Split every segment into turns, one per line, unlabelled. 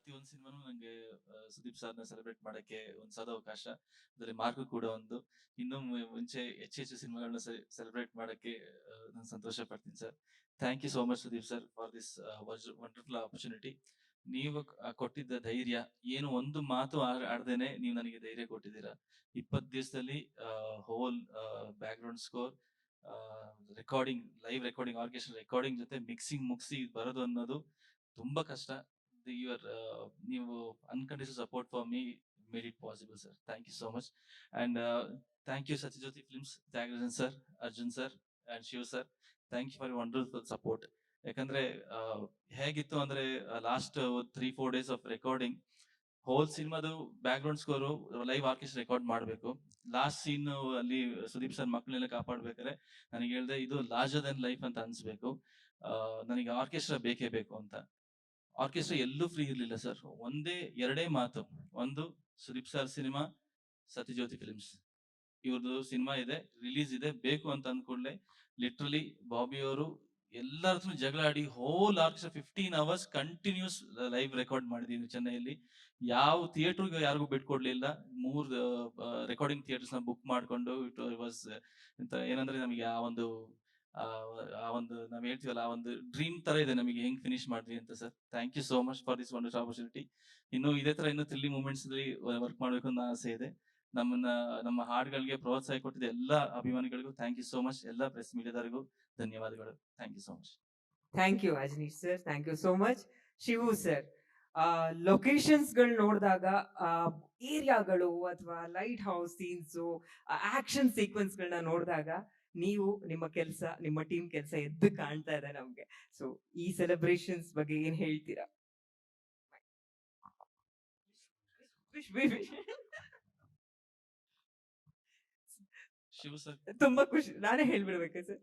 ಪ್ರತಿಯೊಂದು ಸಿನಿಮಾನು ನಂಗೆ ಸುದೀಪ್ ಸರ್ನ ಸೆಲೆಬ್ರೇಟ್ ಮಾಡಕ್ಕೆ ಒಂದು ಸದವಕಾಶ. ಅದ್ರಲ್ಲಿ ಮಾರ್ಕು ಕೂಡ ಒಂದು. ಇನ್ನು ಮುಂಚೆ ಹೆಚ್ಚು ಸಿನಿಮಾಗಳನ್ನ ಸೆಲೆಬ್ರೇಟ್ ಮಾಡಕ್ಕೆ ನಾನು ಸಂತೋಷ ಪಡ್ತೀನಿ sir. Thank you so much Sudeep sir for this wonderful opportunity. ನೀವು ಕೊಟ್ಟಿದ್ದ ಧೈರ್ಯ, ಏನು ಒಂದು ಮಾತು ಆಡ್ದೇನೆ ನೀವು ನನಗೆ ಧೈರ್ಯ ಕೊಟ್ಟಿದ್ದೀರಾ. 20 ದಿವಸದಲ್ಲಿ whole background score, recording, live recording, orchestra recording ಜೊತೆ ಮಿಕ್ಸಿಂಗ್ ಮುಗಿಸಿ ಬರೋದು ಅನ್ನೋದು ತುಂಬಾ ಕಷ್ಟ. ಯುವರ್ ನೀವು unconditional support for me made it possible sir. Thank you so much. And thank you Sathyajyothi films, Thyagarajan sir, Arjun sir and Shiv sir. Thank you for wonderful support. ಯಾಕಂದ್ರೆ ಹೇಗಿತ್ತು ಅಂದ್ರೆ last 3-4 days of recording, whole ಸಿನಿಮಾದು background score live orchestra record ಮಾಡಬೇಕು. Last scene ಅಲ್ಲಿ Sudeep sir ಮಕ್ಕಳನ್ನೆಲ್ಲ ಕಾಪಾಡ್ಬೇಕಾದ್ರೆ ನನಗೆ ಹೇಳ್ದೆ ಇದು ಲಾರ್ಜರ್ ದನ್ ಲೈಫ್ ಅಂತ ಅನ್ಸ್ಬೇಕು. ನನಗೆ ಆರ್ಕೆಸ್ಟ್ರಾ ಬೇಕೇ ಬೇಕು ಅಂತ. ಆರ್ಕೆಸ್ಟ್ರಾ ಎಲ್ಲೂ ಫ್ರೀ ಇರ್ಲಿಲ್ಲ ಸರ್. ಎರಡೇ ಮಾತು. ಒಂದು, Sudeep sir cinema, Sathyajyothi films ಇವ್ರದ್ದು ಸಿನಿಮಾ ಇದೆ, ರಿಲೀಸ್ ಇದೆ, ಬೇಕು ಅಂತ ಅಂದ್ಕೊಂಡ್ಲೆ ಲಿಟ್ರಲಿ ಬಾಬಿ ಅವರು ಎಲ್ಲರ ಹತ್ರ ಜಗಳ ಆಡಿ whole orchestra 15 hours continuous live record ಮಾಡಿದೀವಿ ಚೆನ್ನೈಯಲ್ಲಿ. ಯಾವ ಥಿಯೇಟರ್ಗೆ ಯಾರಿಗೂ ಬಿಟ್ಕೊಡ್ಲಿಲ್ಲ. 3 ರೆಕಾರ್ಡಿಂಗ್ ಥಿಯೇಟರ್ಸ್ ನ ಬುಕ್ ಮಾಡ್ಕೊಂಡು ಇಟ್ ವಾಸ್ ಏನಂದ್ರೆ ನಮಗೆ ಆ ಒಂದು ನಾವ್ ಹೇಳ್ತೀವಲ್ಲ, ಆ ಒಂದು ಡ್ರೀಮ್ ತರ ಇದೆ ನಮಗೆ ಹೆಂಗ್ ಫಿನಿಶ್ ಮಾಡಿದ್ವಿ ಅಂತ sir. Thank you so much for this wonderful opportunity. ಇನ್ನು ಇದೇ ತರ ಇನ್ನು ಥ್ರಿಲ್ಲಿಂಗ್ ಮೂಮೆಂಟ್ಸ್ ಅಲ್ಲಿ ವರ್ಕ್ ಮಾಡ್ಬೇಕು ಅನ್ನೋ ಆಸೆ ಇದೆ. ನಮ್ಮ ಹಾಡುಗಳಿಗೆ ಪ್ರೋತ್ಸಾಹ ಕೊಟ್ಟಿದ್ದ ಎಲ್ಲ ಅಭಿಮಾನಿಗಳಿಗೂ ಥ್ಯಾಂಕ್ ಯು ಸೋ ಮಚ್. ಎಲ್ಲ ಪ್ರೆಸ್ ಮೀಡಿಯಾದವರಿಗೂ ಧನ್ಯವಾದಗಳು. Thank you so much.
Thank you Ajaneesh sir, thank you so much. Shivu sir, locations ಗಳು ನೋಡಿದಾಗ ಏರಿಯಾಗಳು ಅಥವಾ light house scenes, action sequence ಗಳನ್ನ ನೋಡಿದಾಗ ನೀವು ನಿಮ್ಮ ಕೆಲಸ, ನಿಮ್ಮ ಟೀಮ್ ಕೆಲಸ ಎದ್ದು ಕಾಣ್ತಾ ಇದೆ ನಮ್ಗೆ. ಸೊ ಈ ಸೆಲೆಬ್ರೇಷನ್ಸ್ ಬಗ್ಗೆ ಏನ್ ಹೇಳ್ತೀರಾ?
ಶಿವ ಸರ್,
ತುಂಬಾ ಖುಷಿ. ನಾನೇ ಹೇಳ್ಬಿಡ್ಬೇಕಾ ಸರ್?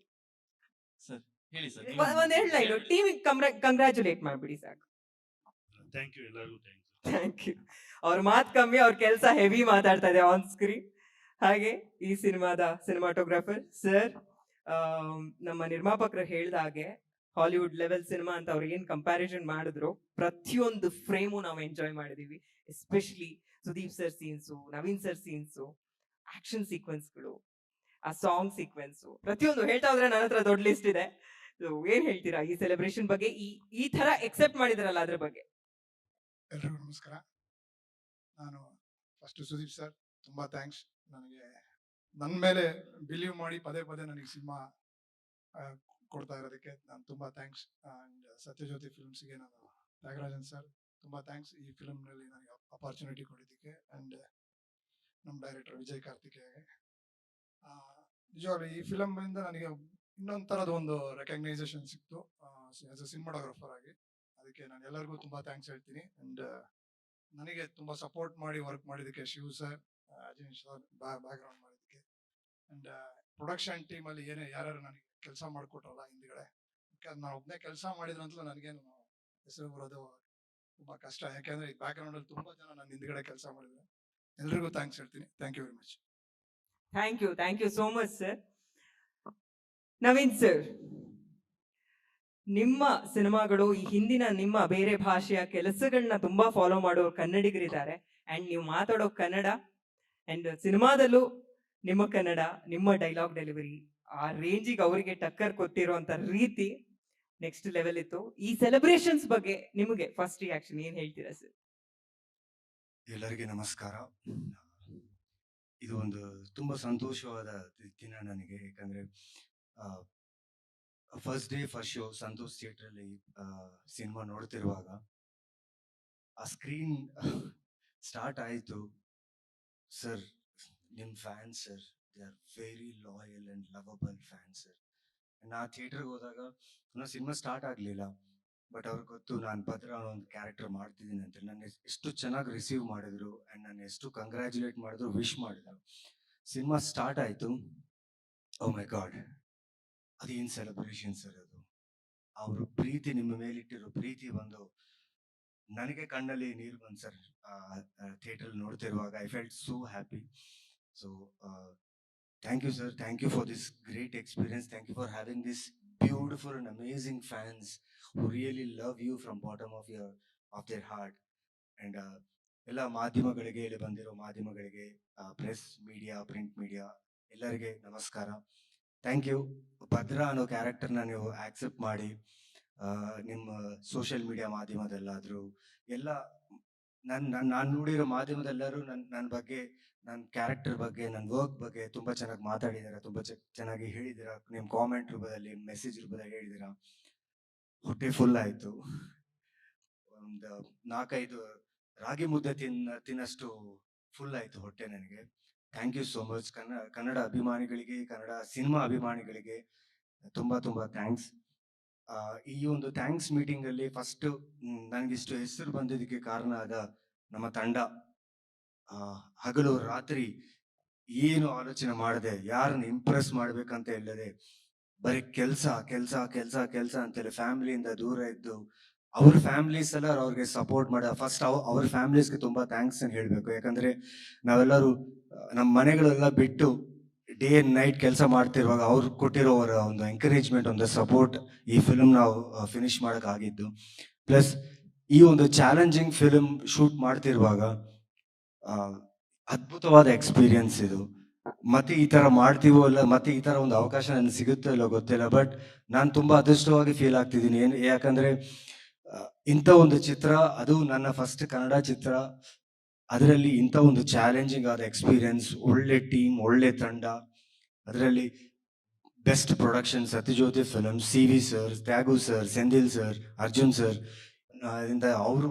ಸರ್ ಹೇಳಿ ಸರ್.
ಒಂದ್ ಲೈನ್ ಟೀಮ್ ಕಂಗ್ರಾಚುಲೇಟ್ ಮಾಡ್ಬಿಡಿ ಸಾಕು.
ಥ್ಯಾಂಕ್ ಯು, ಎಲ್ಲರಿಗೂ
ಥ್ಯಾಂಕ್ ಯು. ಅವ್ರ ಮಾತು ಕಮ್ಮಿ, ಅವ್ರ ಕೆಲಸ ಹೆವಿ ಮಾತಾಡ್ತಾ ಇದೆ ಆನ್ ಸ್ಕ್ರೀನ್. ಹಾಗೆ ಈ ಸಿನಿಮಾದ ಸಿನಿಮಾಟೋಗ್ರಾಫರ್ ಸರ್, ನಮ್ಮ ನಿರ್ಮಾಪಕರು ಹೇಳ್ದ ಹಾಗೆ ಹಾಲಿವುಡ್ ಲೆವೆಲ್ ಸಿನಿಮಾ ಅಂತ ಅವ್ರು ಏನ್ ಕಂಪ್ಯಾರಿಸನ್ ಮಾಡಿದ್ರು, ಪ್ರತಿಯೊಂದು ಫ್ರೇಮು ನಾವು ಎಂಜಾಯ್ ಮಾಡಿದೀವಿ. Especially Sudeep sir scenes, Naveen sir scenes, action ಸೀಕ್ವೆನ್ಸ್ಗಳು, ಆ ಸಾಂಗ್ ಸೀಕ್ವೆನ್ಸು, ಪ್ರತಿಯೊಂದು ಹೇಳ್ತಾ ಹೋದ್ರೆ ನನ್ನ ಹತ್ರ ದೊಡ್ಡ ಲಿಸ್ಟ್ ಇದೆ. ಏನ್ ಹೇಳ್ತೀರಾ ಈ ಸೆಲೆಬ್ರೇಷನ್ ಬಗ್ಗೆ? ಈ ತರ ಎಕ್ಸೆಪ್ಟ್ ಮಾಡಿದ್ರಲ್ಲ ಅದ್ರ ಬಗ್ಗೆ.
ಎಲ್ರಿಗೂ ನಮಸ್ಕಾರ. ನಾನು ಫಸ್ಟ್ ಸುದೀಪ್ ಸರ್ ತುಂಬಾ ಥ್ಯಾಂಕ್ಸ್. ನನಗೆ ನನ್ನ ಮೇಲೆ ಬಿಲೀವ್ ಮಾಡಿ ಪದೇ ಪದೇ ನನಗೆ ಸಿನಿಮಾ ಕೊಡ್ತಾ ಇರೋದಕ್ಕೆ ನಾನು ತುಂಬಾ ಥ್ಯಾಂಕ್ಸ್. ಅಂಡ್ ಸತ್ಯಜ್ಯೋತಿ ಫಿಲ್ಮ್ಸ್ಗೆ ನಾನು ತ್ಯಾಗರಾಜನ್ ಸರ್ ತುಂಬಾ ಥ್ಯಾಂಕ್ಸ್ ಈ ಫಿಲ್ಮ್ನಲ್ಲಿ ನನಗೆ ಅಪಾರ್ಚುನಿಟಿ ಕೊಟ್ಟಿದ್ದಕ್ಕೆ. ಅಂಡ್ ನಮ್ಮ ಡೈರೆಕ್ಟರ್ ವಿಜಯ್ ಕಾರ್ತಿಕೇಯಗೆ ನಿಜವಾಗ್ಲೂ ಈ ಫಿಲಮ್ ಇಂದ ನನಗೆ ಇನ್ನೊಂದು ಥರದ ಒಂದು ರೆಕಗ್ನೈಸೇಷನ್ ಸಿಕ್ತು ಆಸ್ ಅ ಸಿನಿಮಾಟೋಗ್ರಫರ್ ಆಗಿ. ಅದಕ್ಕೆ ನಾನು ಎಲ್ಲರಿಗೂ ತುಂಬಾ ಥ್ಯಾಂಕ್ಸ್ ಹೇಳ್ತೀನಿ. ಅಂಡ್ ನನಗೆ ತುಂಬಾ ಸಪೋರ್ಟ್ ಮಾಡಿ ವರ್ಕ್ ಮಾಡಿದ್ದಕ್ಕೆ Shiv sir, Ajaneesh sir back ground ಮಾಡಿದ್ದಕ್ಕೆ, ಅಂಡ್ ಪ್ರೊಡಕ್ಷನ್ ಟೀಮ್ ಅಲ್ಲಿ ಯಾರ್ಯಾರು ನನಗೆ ಕೆಲಸ ಮಾಡಿಕೊಟ್ರಲ್ಲ ಹಿಂದ್ಗಡೆ, ನಾನು ಒಬ್ಬನೇ ಕೆಲಸ ಮಾಡಿದ್ರಂತಲೂ ನನಗೇನು ಹೆಸರು ಬರೋದು ತುಂಬಾ ಕಷ್ಟ. ಯಾಕೆಂದ್ರೆ ಈ ಬ್ಯಾಕ್ ಗ್ರೌಂಡ್ ಅಲ್ಲಿ ತುಂಬಾ ಜನ ನನ್ನ ಹಿಂದ್ಗಡೆ ಕೆಲಸ ಮಾಡಿದ್ರು. ಎಲ್ರಿಗೂ ಥ್ಯಾಂಕ್ಸ್ ಹೇಳ್ತೀನಿ. Thank you very much.
Thank you so much sir. Naveen sir, ನಿಮ್ಮ ಸಿನಿಮಾಗಳು ಈ ಹಿಂದಿನ ನಿಮ್ಮ ಬೇರೆ ಭಾಷೆಯ ಕೆಲಸಗಳನ್ನ ತುಂಬಾ ಫಾಲೋ ಮಾಡೋ ಕನ್ನಡಿಗರಿದ್ದಾರೆ. ಅಂಡ್ ನೀವು ಮಾತಾಡೋ ಕನ್ನಡ ಅಂಡ್ ಸಿನಿಮಾದಲ್ಲೂ ನಿಮ್ಮ ಕನ್ನಡ, ನಿಮ್ಮ ಡೈಲಾಗ್ ಡೆಲಿವರಿ, ಆ ರೇಂಜಿಗೆ ಅವರಿಗೆ ಟಕ್ಕರ್ ಕೊಟ್ಟಿರುವಂತ ರೀತಿ ನೆಕ್ಸ್ಟ್ ಲೆವೆಲ್ ಇತ್ತು. ಈ ಸೆಲೆಬ್ರೇಷನ್ಸ್ ಬಗ್ಗೆ ನಿಮಗೆ ಫಸ್ಟ್ ರಿಯಾಕ್ಷನ್ ಏನ್ ಹೇಳ್ತೀರಾ ಸರ್?
ಎಲ್ಲರಿಗೆ ನಮಸ್ಕಾರ. ಇದು ಒಂದು ತುಂಬಾ ಸಂತೋಷವಾದ ದಿನ ನನಗೆ. ಯಾಕಂದ್ರೆ first day first show Santosh theatre ಅಲ್ಲಿ ಸಿನಿಮಾ ನೋಡ್ತಿರುವಾಗ ಆ ಸ್ಕ್ರೀನ್ ಸ್ಟಾರ್ಟ್ ಆಯ್ತು. ಸರ್, ನಿಮ್ fans sir, they are very loyal and lovable fans sir. ನಾ ಥಿಯೇಟರ್ಗೆ ಹೋದಾಗ ಇನ್ನೂ ಸಿನಿಮಾ ಸ್ಟಾರ್ಟ್ ಆಗ್ಲಿಲ್ಲ, ಬಟ್ ಅವ್ರಿಗೆ ಗೊತ್ತು ನಾನು ಭದ್ರ ಅನ್ನೋ ಒಂದು ಕ್ಯಾರೆಕ್ಟರ್ ಮಾಡ್ತಿದ್ದೀನಿ ಅಂತ. ನನ್ನ ಎಷ್ಟು ಚೆನ್ನಾಗಿ ರಿಸೀವ್ ಮಾಡಿದ್ರು ಅಂಡ್ ನಾನು ಎಷ್ಟು ಕಂಗ್ರ್ಯಾಚುಲೇಟ್ ಮಾಡಿದ್ರು, ವಿಶ್ ಮಾಡಿದ್ರು. ಸಿನಿಮಾ ಸ್ಟಾರ್ಟ್ ಆಯ್ತು. ಓ ಮೈ ಗಾಡ್, ಅದೇನ್ ಸೆಲೆಬ್ರೇಷನ್ ಸರ್ ಅದು. ಅವರು ಪ್ರೀತಿ, ನಿಮ್ಮ ಮೇಲಿಟ್ಟಿರೋ ಪ್ರೀತಿ ಬಂದು ನನಗೆ ಕಣ್ಣಲ್ಲಿ ನೀರು ಬಂತು ಸರ್. ಥಿಯೇಟರ್ ನೋಡ್ತಿರುವಾಗ I felt so happy. So thank you sir, thank you for this great experience. Thank you for having this beautiful and amazing fans who really love you from bottom of their heart. And ಎಲ್ಲ ಮಾಧ್ಯಮಗಳಿಗೆ, ಇಲ್ಲಿ ಬಂದಿರೋ ಮಾಧ್ಯಮಗಳಿಗೆ, press media, print media ಎಲ್ಲರಿಗೆ ನಮಸ್ಕಾರ. Thank you. Bhadra ಅನ್ನೋ ಕ್ಯಾರೆಕ್ಟರ್ನ ನೀವು accept ಮಾಡಿ ನಿಮ್ಮ ಸೋಷಿಯಲ್ ಮೀಡಿಯಾ ಮಾಧ್ಯಮದಲ್ಲಾದರೂ ಎಲ್ಲ ನಾನು ನೋಡಿರೋ ಮಾಧ್ಯಮದೆಲ್ಲರೂ ನನ್ನ ಬಗ್ಗೆ, ನನ್ನ ಕ್ಯಾರೆಕ್ಟರ್ ಬಗ್ಗೆ, ನನ್ನ ವರ್ಕ್ ಬಗ್ಗೆ ತುಂಬ ಚೆನ್ನಾಗಿ ಮಾತಾಡಿದ್ದೀರಾ, ತುಂಬ ಚೆನ್ನಾಗಿ ಹೇಳಿದ್ದೀರಾ. ನಿಮ್ಮ ಕಾಮೆಂಟ್ ರೂಪದಲ್ಲಿ, ಮೆಸೇಜ್ ರೂಪದಲ್ಲಿ ಹೇಳಿದ್ದೀರಾ. ಹೊಟ್ಟೆ ಫುಲ್ ಆಯಿತು. ಒಂದು 4-5 ರಾಗಿ ಮುದ್ದೆ ತಿನ್ನಷ್ಟು ಫುಲ್ ಆಯಿತು ಹೊಟ್ಟೆ ನನಗೆ. Thank you so much. Kannada ಅಭಿಮಾನಿಗಳಿಗೆ, ಕನ್ನಡ ಸಿನಿಮಾ ಅಭಿಮಾನಿಗಳಿಗೆ ತುಂಬ ತುಂಬ ಥ್ಯಾಂಕ್ಸ್. ಈ ಒಂದು ಥ್ಯಾಂಕ್ಸ್ ಮೀಟಿಂಗಲ್ಲಿ ಫಸ್ಟು ನನಗಿಷ್ಟು ಹೆಸರು ಬಂದಿದ್ದಕ್ಕೆ ಕಾರಣ ಆದ ನಮ್ಮ ತಂಡ. ಹಗಲು ರಾತ್ರಿ ಏನು ಆಲೋಚನೆ ಮಾಡದೆ, ಯಾರನ್ನ ಇಂಪ್ರೆಸ್ ಮಾಡ್ಬೇಕಂತ ಇಲ್ಲದೆ, ಬರೀ ಕೆಲಸ ಕೆಲಸ ಕೆಲಸ ಕೆಲಸ ಅಂತೇಳಿ ಫ್ಯಾಮಿಲಿಯಿಂದ ದೂರ ಇದ್ದು ಅವ್ರ ಫ್ಯಾಮಿಲೀಸ್ ಎಲ್ಲ ಅವ್ರಿಗೆ ಸಪೋರ್ಟ್ ಮಾಡ. ಫಸ್ಟ್ ಅವ್ರ ಫ್ಯಾಮಿಲೀಸ್ಗೆ ತುಂಬ ಥ್ಯಾಂಕ್ಸ್ ಅಂತ ಹೇಳಬೇಕು. ಯಾಕಂದರೆ ನಾವೆಲ್ಲರೂ ನಮ್ಮ ಮನೆಗಳೆಲ್ಲ ಬಿಟ್ಟು ಡೇ ಆ್ಯಂಡ್ ನೈಟ್ ಕೆಲಸ ಮಾಡ್ತಿರುವಾಗ ಅವ್ರು ಕೊಟ್ಟಿರೋ ಅವರ ಒಂದು ಎಂಕರೇಜ್ಮೆಂಟ್, ಒಂದು ಸಪೋರ್ಟ್ ಈ ಫಿಲ್ಮ್ ನಾವು ಫಿನಿಶ್ ಮಾಡೋಕ್ಕಾಗಿದ್ದು. ಪ್ಲಸ್ ಈ ಒಂದು ಚಾಲೆಂಜಿಂಗ್ ಫಿಲ್ಮ್ ಶೂಟ್ ಮಾಡ್ತಿರುವಾಗ ಅದ್ಭುತವಾದ ಎಕ್ಸ್ಪೀರಿಯನ್ಸ್ ಇದು. ಮತ್ತೆ ಈ ಥರ ಮಾಡ್ತೀವೋ ಇಲ್ಲ, ಮತ್ತೆ ಈ ಥರ ಒಂದು ಅವಕಾಶ ನನಗೆ ಸಿಗುತ್ತೋ ಇಲ್ಲೋ ಗೊತ್ತಿಲ್ಲ. ಬಟ್ ನಾನು ತುಂಬ ಅದೃಷ್ಟವಾಗಿ ಫೀಲ್ ಆಗ್ತಿದ್ದೀನಿ. ಯಾಕಂದರೆ ಇಂಥ ಒಂದು ಚಿತ್ರ, ಅದು ನನ್ನ ಫಸ್ಟ್ ಕನ್ನಡ ಚಿತ್ರ, ಅದರಲ್ಲಿ ಇಂಥ ಒಂದು ಚಾಲೆಂಜಿಂಗ್ ಆದ ಎಕ್ಸ್ಪೀರಿಯನ್ಸ್, ಒಳ್ಳೆ ಟೀಮ್, ಒಳ್ಳೆ ತಂಡ, ಅದರಲ್ಲಿ best production Sathyajyothi film, CV sir, Thyagu sir, Senthil sir, Arjun sir ಅವರು